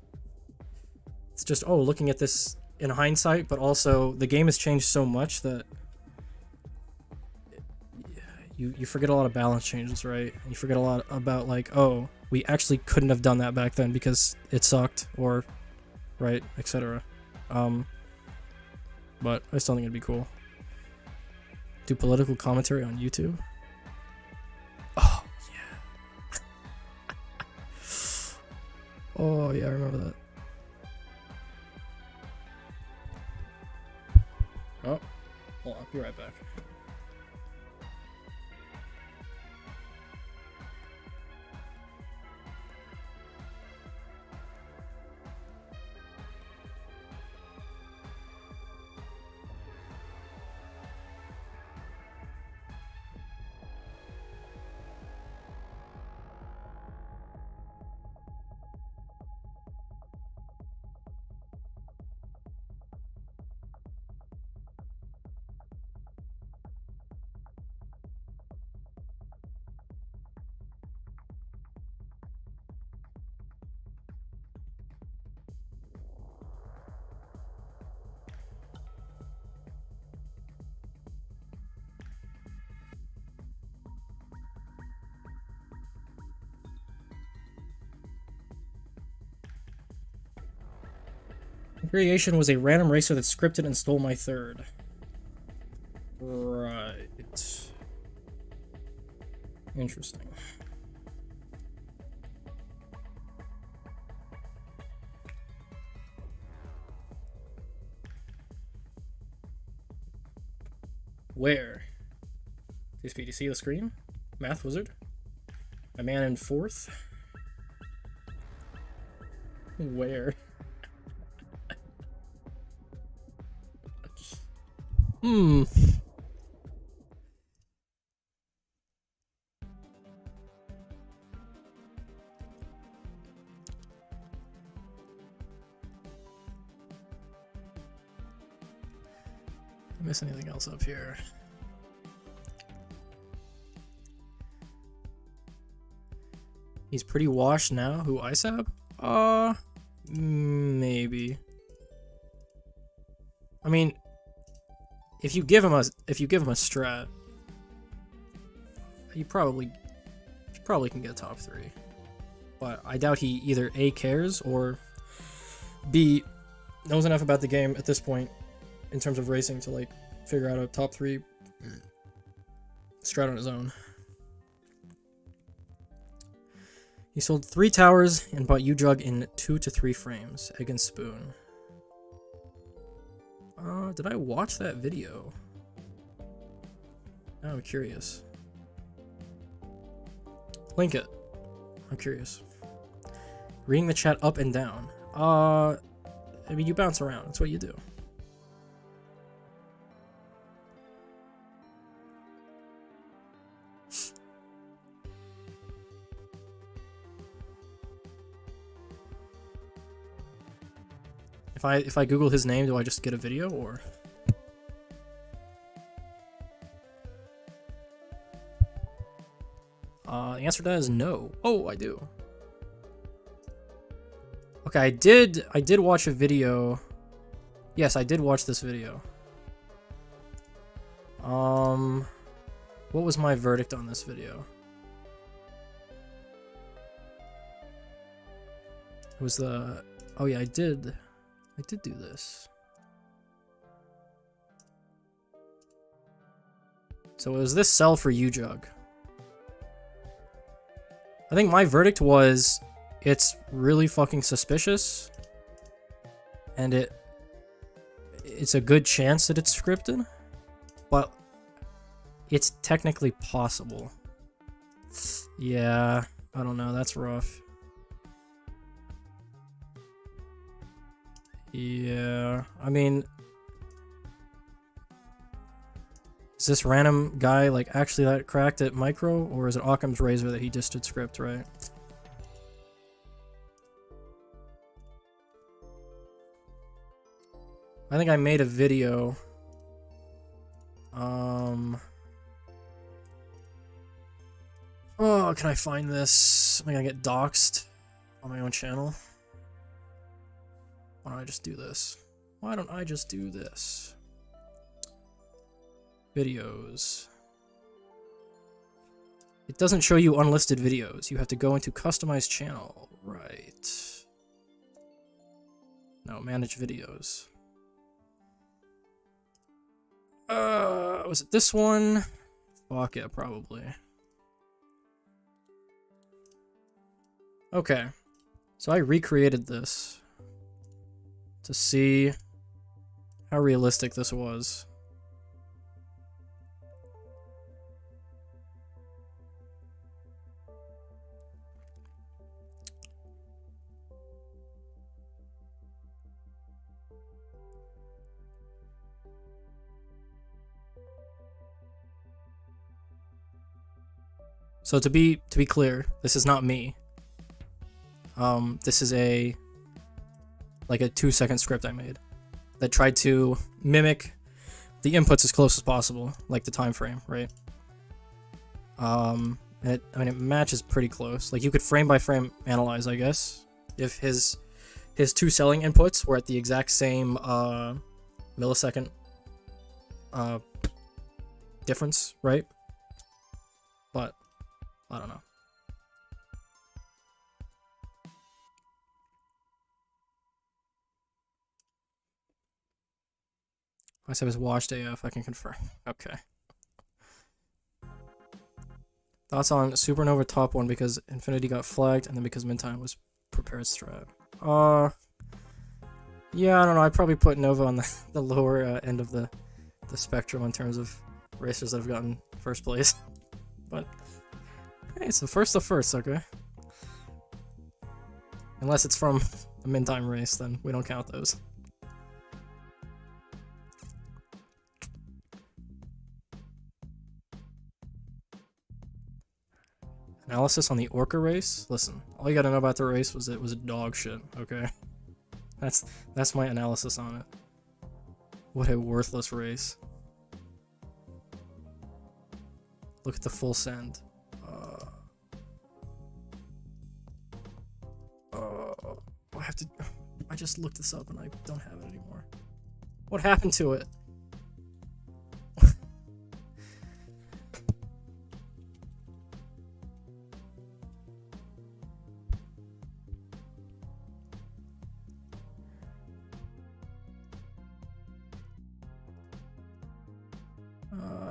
just, oh, looking at this in hindsight, but also the game has changed so much that you forget a lot of balance changes, right? You forget a lot about, like, oh, we actually couldn't have done that back then because it sucked, or, right, etc. But I still think it'd be cool. Do political commentary on YouTube? Oh, yeah. Oh, yeah, I remember that. Oh, hold on, be right back. Infuriation was a random racer that scripted and stole my 3rd. Right. Interesting. Where? Do you see the screen? Math Wizard? A man in 4th? Where? Hmm. Did I miss anything else up here? He's pretty washed now. Who, ISAB? Maybe. I mean, if you give him a strat, you probably can get top 3. But I doubt he either A, cares, or B, knows enough about the game at this point in terms of racing to like figure out a top 3 strat on his own. He sold 3 towers and bought U-Jug in 2 to 3 frames. Egg and spoon. Did I watch that video? Now I'm curious. Link it. I'm curious. Reading the chat up and down. I mean, you bounce around. That's what you do. If I Google his name, do I just get a video, or? The answer to that is no. Oh, I do. Okay, I did watch a video. Yes, I did watch this video. What was my verdict on this video? It was the... Oh yeah, I did do this. So it was this sell for U-Jug. I think my verdict was, it's really fucking suspicious, and it's a good chance that it's scripted, but it's technically possible. Yeah, I don't know, that's rough. Yeah, I mean, is this random guy like actually that cracked at micro, or is it Occam's razor that he just did script, right? I think I made a video. Oh, can I find this? Am I gonna get doxxed on my own channel? Why don't I just do this? Why don't I just do this? Videos. It doesn't show you unlisted videos. You have to go into customize channel. Right. No, manage videos. Was it this one? Fuck yeah, probably. Okay. So I recreated this to see how realistic this was. So to be clear, this is not me. This is a 2-second script I made that tried to mimic the inputs as close as possible, like the time frame, right? It matches pretty close. Like, you could frame by frame analyze, I guess, if his 2 selling inputs were at the exact same millisecond difference, right? But I don't know. I said it was washed AF, I can confirm. Okay. Thoughts on Supernova top 1 because Infinity got flagged and then because Mintime was prepared strat. Yeah, I don't know. I'd probably put Nova on the lower end of the spectrum in terms of racers that have gotten first place. But hey, it's the first, okay? Unless it's from a Mintime race, then we don't count those. Analysis on the Orca race? Listen, all you gotta know about the race was it was dog shit, okay? That's my analysis on it. What a worthless race. Look at the full send. I just looked this up and I don't have it anymore. What happened to it?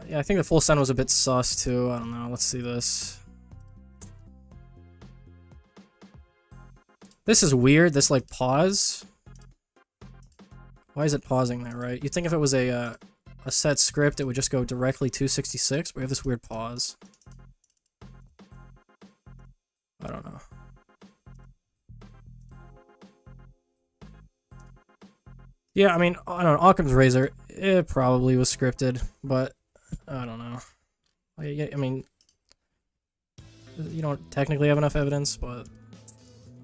Yeah, I think the full send was a bit sus too. I don't know. Let's see this. This is weird. This like pause. Why is it pausing there, right? You'd think if it was a set script, it would just go directly to 66, but we have this weird pause. I don't know. Yeah, I mean, I don't know. Occam's Razor, it probably was scripted, but I don't know. I mean, you don't technically have enough evidence, but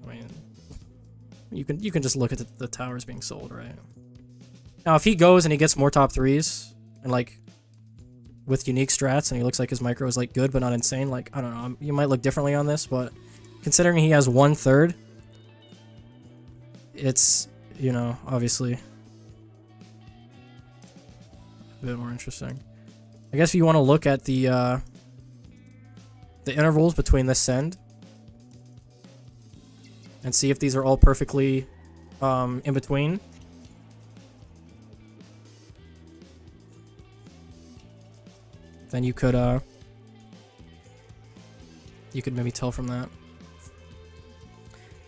I mean, you can just look at the towers being sold, right? Now, if he goes and he gets more top threes and like with unique strats and he looks like his micro is like good but not insane, like I don't know, you might look differently on this, but considering he has 1/3, it's, you know, obviously a bit more interesting. I guess if you want to look at the intervals between this send and see if these are all perfectly in between. Then you could maybe tell from that.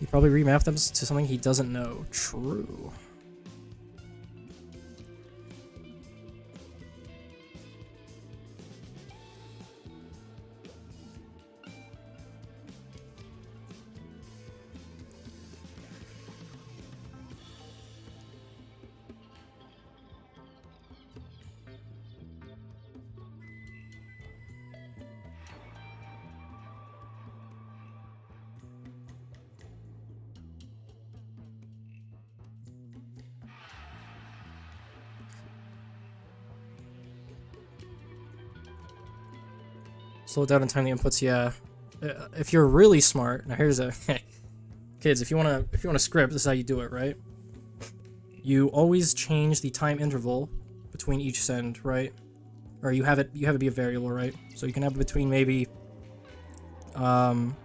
He probably remapped them to something he doesn't know. True. Slow down and time the inputs, yeah. If you're really smart, now here's a kids, if you wanna script, this is how you do it, right? You always change the time interval between each send, right? Or you have it be a variable, right? So you can have it between maybe 20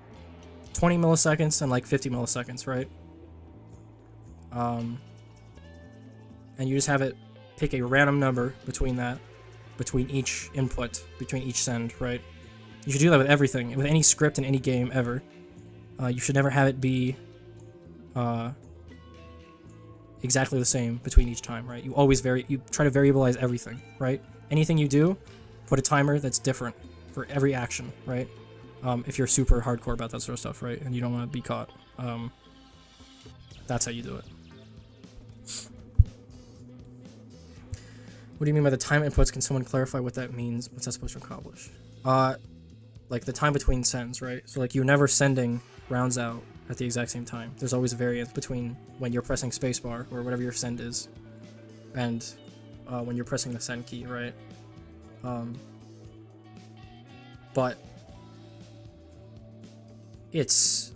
milliseconds and like 50 milliseconds, right? And you just have it pick a random number between that, between each input, between each send, right? You should do that with everything, with any script in any game ever. You should never have it be exactly the same between each time, right? You always you try to variabilize everything, right? Anything you do, put a timer that's different for every action, right? If you're super hardcore about that sort of stuff, right? And you don't want to be caught. That's how you do it. What do you mean by the time inputs? Can someone clarify what that means? What's that supposed to accomplish? Like the time between sends, right? So like you're never sending rounds out at the exact same time. There's always a variance between when you're pressing spacebar or whatever your send is, and when you're pressing the send key, right? But it's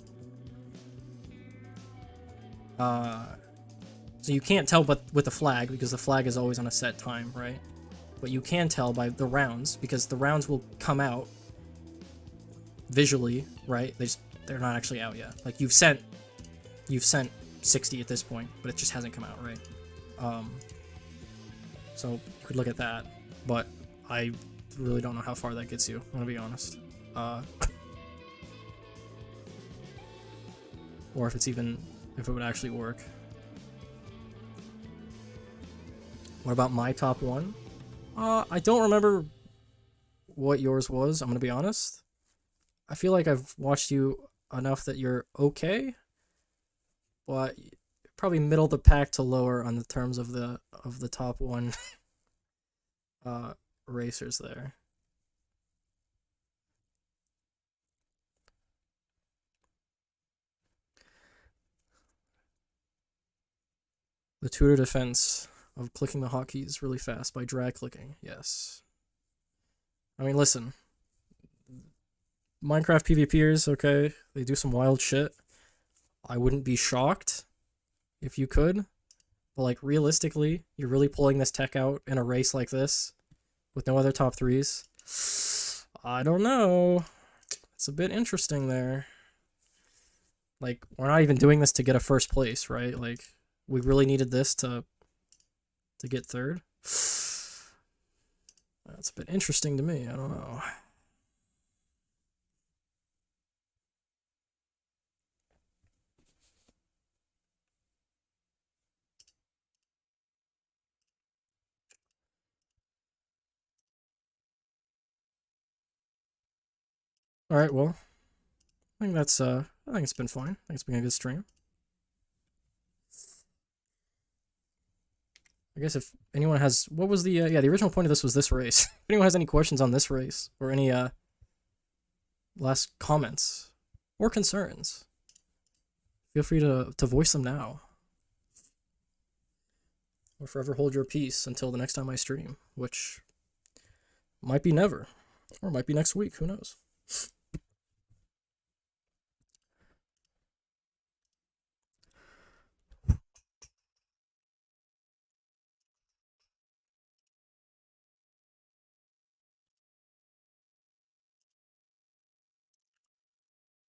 so you can't tell but with the flag because the flag is always on a set time, right? But you can tell by the rounds because the rounds will come out visually, right? They're not actually out yet. Like you've sent 60 at this point, but it just hasn't come out, right? So you could look at that, but I really don't know how far that gets you, I'm gonna be honest. Or if it would actually work. What about my top one? I don't remember what yours was, I'm gonna be honest. I feel like I've watched you enough that you're okay, but probably middle of the pack to lower on the terms of the top one racers there. The tutor defense of clicking the hotkeys really fast by drag clicking. Yes. I mean, listen. Minecraft PvPers, okay, they do some wild shit. I wouldn't be shocked if you could. But, like, realistically, you're really pulling this tech out in a race like this with no other top threes. I don't know. It's a bit interesting there. Like, we're not even doing this to get a first place, right? Like, we really needed this to get third. That's a bit interesting to me. I don't know. All right, well, I think that's I think it's been fine. I think it's been a good stream. I guess if anyone has, what was the yeah, the original point of this was this race. If anyone has any questions on this race or any last comments or concerns, feel free to voice them now. Or forever hold your peace until the next time I stream, which might be never, or might be next week. Who knows?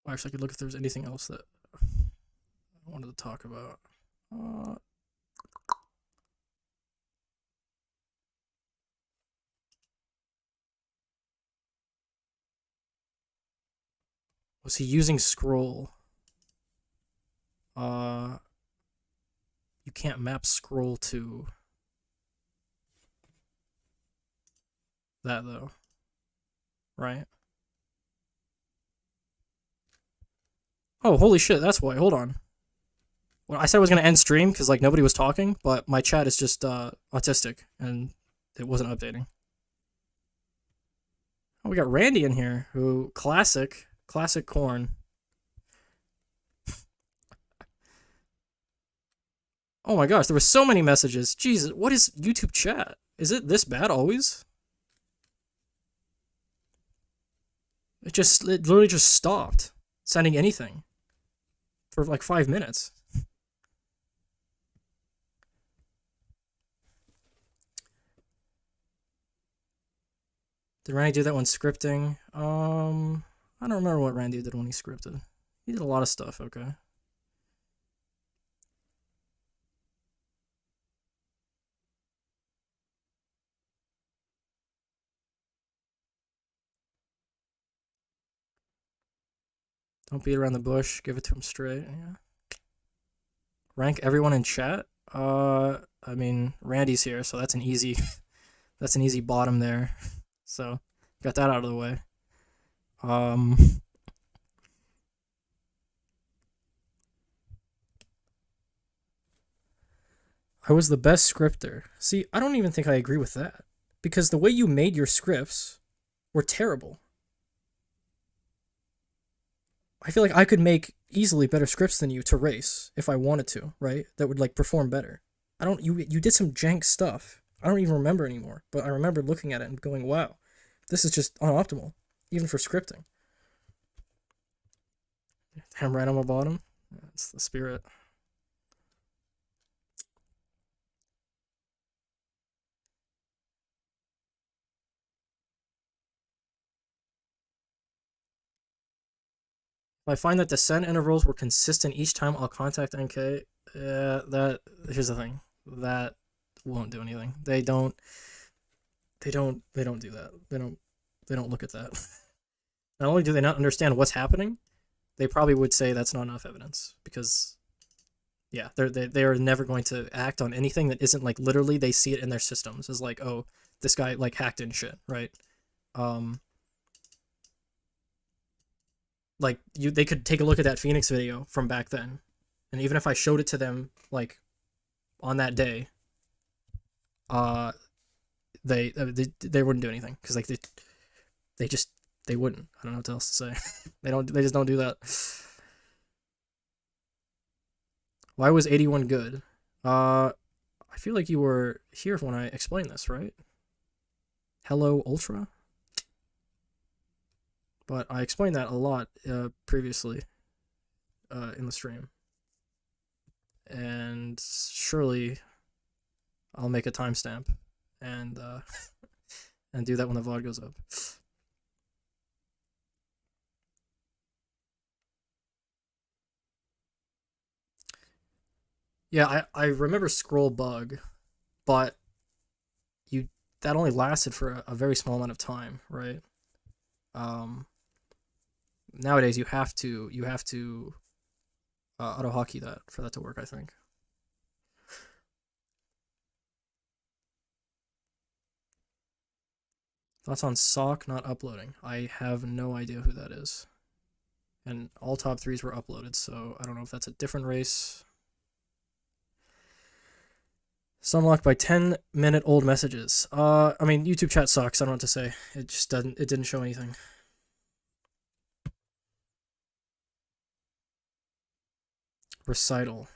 Actually, I could look if there's anything else that I wanted to talk about. Was he using scroll? You can't map scroll to that though, right? Oh, holy shit, that's why. Hold on. Well, I said I was going to end stream because, like, nobody was talking, but my chat is just autistic, and it wasn't updating. Oh, we got Randy in here, who, classic corn. Oh my gosh, there were so many messages. Jesus, what is YouTube chat? Is it this bad always? It literally just stopped sending anything for like 5 minutes. Did Randy do that when scripting? I don't remember what Randy did when he scripted. He did a lot of stuff, okay. Don't beat around the bush. Give it to him straight. Yeah. Rank everyone in chat. I mean, Randy's here, so that's an easy, that's an easy bottom there. So got that out of the way. I was the best scripter. See, I don't even think I agree with that because the way you made your scripts were terrible. I feel like I could make easily better scripts than you to race if I wanted to, right? That would like perform better. You did some jank stuff. I don't even remember anymore, but I remember looking at it and going, "Wow, this is just unoptimal, even for scripting." Damn right on my bottom. That's the spirit. If I find that descent intervals were consistent each time, I'll contact NK. Here's the thing. That won't do anything. They don't do that. They don't look at that. Not only do they not understand what's happening, they probably would say that's not enough evidence because yeah, they are never going to act on anything that isn't like literally they see it in their systems as like, oh, this guy like hacked in shit, right? Like they could take a look at that Phoenix video from back then, and even if I showed it to them like on that day, they wouldn't do anything because like they wouldn't. I don't know what else to say. They just don't do that. Why was 81 good? I feel like you were here when I explained this, right? Hello, Ultra? But I explained that a lot previously in the stream. And surely I'll make a timestamp and and do that when the VOD goes up. Yeah, I remember scroll bug, but that only lasted for a very small amount of time, right? Nowadays you have to auto hotkey that for that to work, I think. Thoughts on Sock not uploading? I have no idea who that is. And all top 3s were uploaded, so I don't know if that's a different race. Sunlocked by 10-minute old messages. I mean, YouTube chat sucks, I don't know what to say. It just didn't show anything. Recital.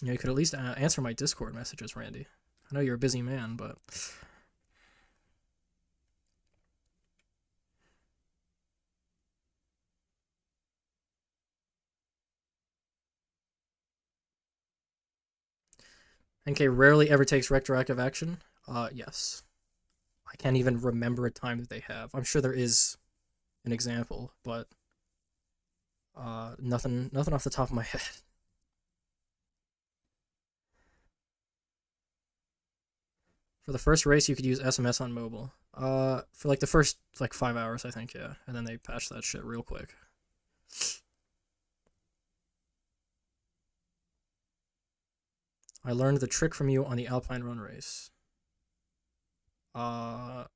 Yeah, you could at least answer my Discord messages, Randy. I know you're a busy man, but... NK rarely ever takes retroactive action. Yes. I can't even remember a time that they have. I'm sure there is an example, but nothing off the top of my head. For the first race, you could use SMS on mobile. For like the first 5 hours, I think, yeah. And then they patched that shit real quick. I learned the trick from you on the Alpine Run race. I'm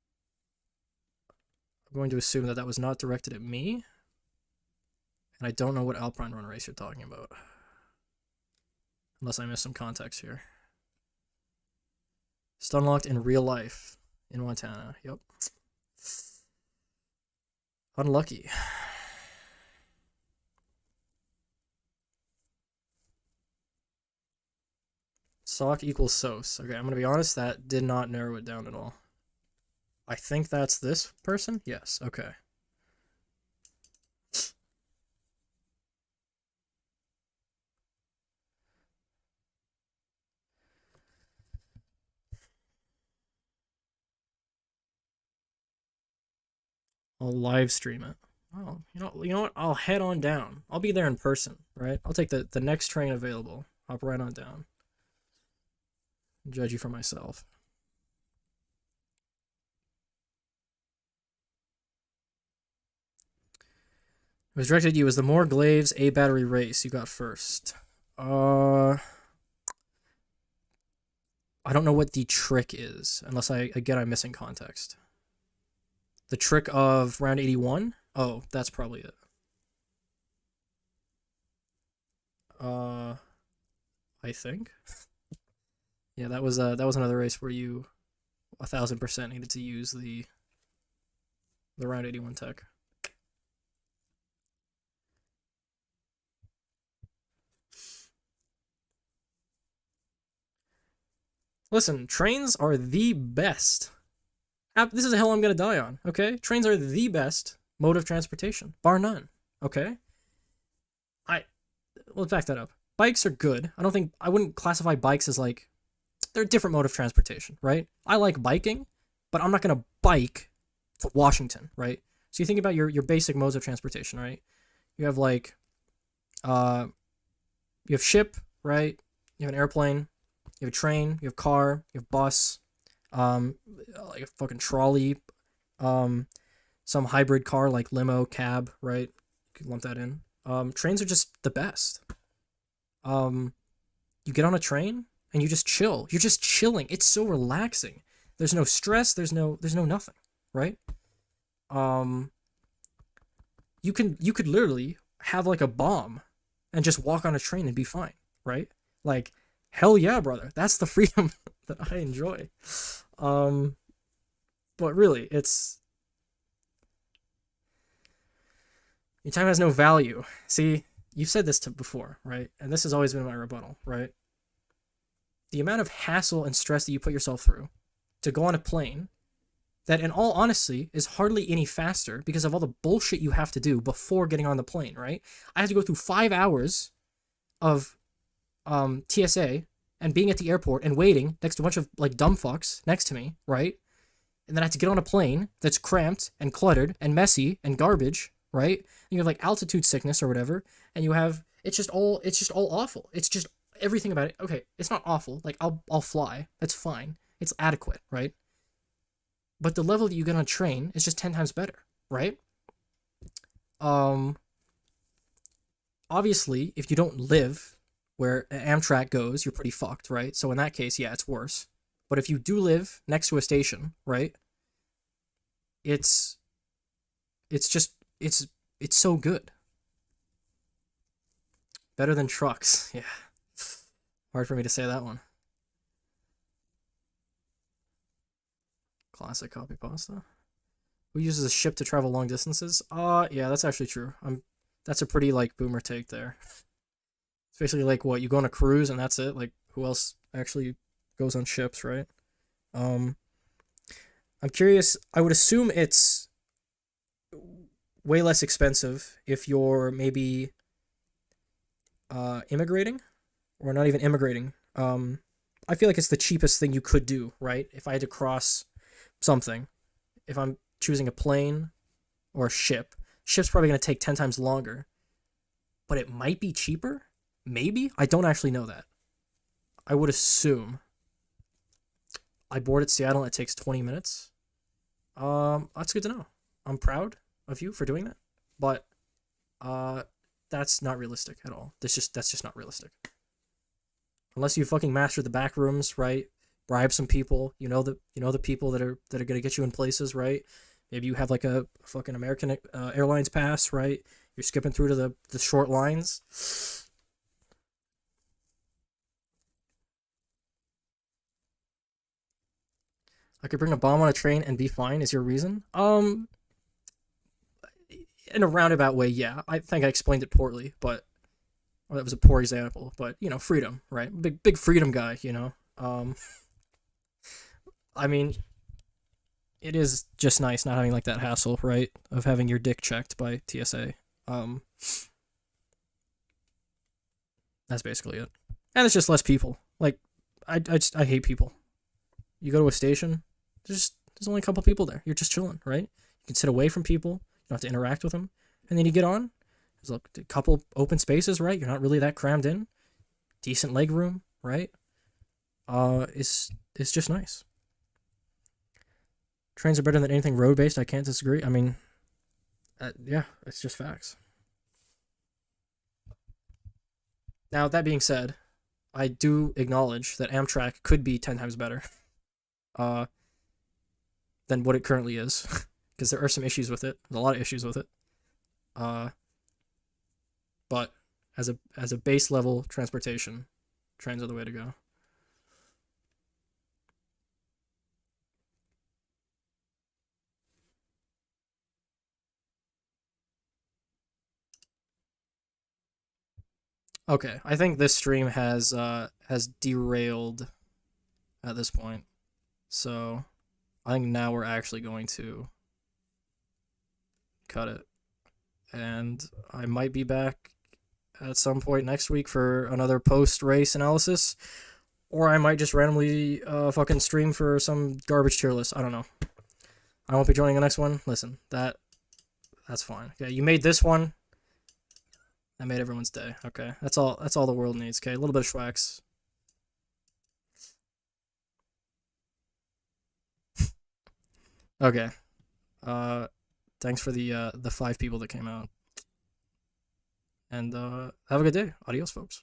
going to assume that was not directed at me. And I don't know what Alpine Run race you're talking about. Unless I missed some context here. Stunlocked in real life in Montana. Yep. Unlucky. Sock equals SOS. Okay, I'm gonna be honest, that did not narrow it down at all. I think that's this person? Yes, okay. I'll live stream it. Oh, you know what? I'll head on down. I'll be there in person, right? I'll take the next train available. Hop right on down. Judge you for myself. It was directed at you as the more glaives A battery race you got first. I don't know what the trick is, unless I'm missing context. The trick of round 81? Oh, that's probably it. I think. Yeah, that was another race where you 1000% needed to use the round 81 tech. Listen, trains are the best. This is a hill I'm gonna die on, okay? Trains are the best mode of transportation, bar none, okay? Let's back that up. Bikes are good. I wouldn't classify bikes as they're a different mode of transportation, right? I like biking, but I'm not gonna bike to Washington, right? So you think about your basic modes of transportation, right? You have you have ship, right? You have an airplane, you have a train, you have car, you have bus, like a fucking trolley, some hybrid car like limo, cab, right? You could lump that in. Trains are just the best. You get on a train and you just chill. You're just chilling. It's so relaxing. There's no stress. There's no nothing, right? You could literally have like a bomb and just walk on a train and be fine, right? Like, hell yeah, brother. That's the freedom that I enjoy. But really, your time has no value. See, you've said this before, right? And this has always been my rebuttal, right? The amount of hassle and stress that you put yourself through to go on a plane that, in all honesty, is hardly any faster because of all the bullshit you have to do before getting on the plane, right? I had to go through 5 hours of TSA and being at the airport and waiting next to a bunch of like dumb fucks next to me, right? And then I had to get on a plane that's cramped and cluttered and messy and garbage, right? And you have like altitude sickness or whatever, and you have it's just all awful. It's just everything about it. Okay, it's not awful. Like I'll fly. That's fine. It's adequate, right? But the level that you get on a train is just 10 times better, right? Obviously, if you don't live where Amtrak goes, you're pretty fucked, right? So in that case, yeah, it's worse. But if you do live next to a station, right? It's so good. Better than trucks. Yeah. Hard for me to say that one. Classic copy pasta. Who uses a ship to travel long distances? Yeah, that's actually true. That's a pretty like boomer take there. It's basically like what, you go on a cruise and that's it? Like who else actually goes on ships, right? I'm curious, I would assume it's way less expensive if you're maybe immigrating or not even immigrating. I feel like it's the cheapest thing you could do, right? If I had to cross something, if I'm choosing a plane or a ship's probably going to take 10 times longer, but it might be cheaper. Maybe. I don't actually know that. I would assume. I board at Seattle and it takes 20 minutes. That's good to know. I'm proud of you for doing that, but that's not realistic at all. That's just not realistic. Unless you fucking master the back rooms, right? Bribe some people. You know the people that are gonna get you in places, right? Maybe you have like a fucking American Airlines pass, right? You're skipping through to the short lines. I could bring a bomb on a train and be fine, is your reason? In a roundabout way, yeah. I think I explained it poorly, but that was a poor example. But freedom, right? Big freedom guy, I mean, it is just nice not having like that hassle, right? Of having your dick checked by TSA. That's basically it. And it's just less people. Like, I hate people. You go to a station, there's only a couple people there. You're just chilling, right? You can sit away from people. You don't have to interact with them. And then you get on. There's a couple open spaces, right? You're not really that crammed in. Decent leg room, right? It's just nice. Trains are better than anything road-based. I can't disagree. I mean, yeah, it's just facts. Now, that being said, I do acknowledge that Amtrak could be 10 times better than what it currently is, because there are some issues with it. There's a lot of issues with it. But as a base level transportation, trains are the way to go. Okay, I think this stream has derailed at this point. So I think now we're actually going to cut it. And I might be back at some point next week for another post-race analysis. Or I might just randomly fucking stream for some garbage tier list. I don't know. I won't be joining the next one. Listen, that's fine. Okay, you made this one. That made everyone's day. Okay, that's all the world needs. Okay, a little bit of schwacks. Okay. Thanks for the 5 people that came out. And have a good day. Adios, folks.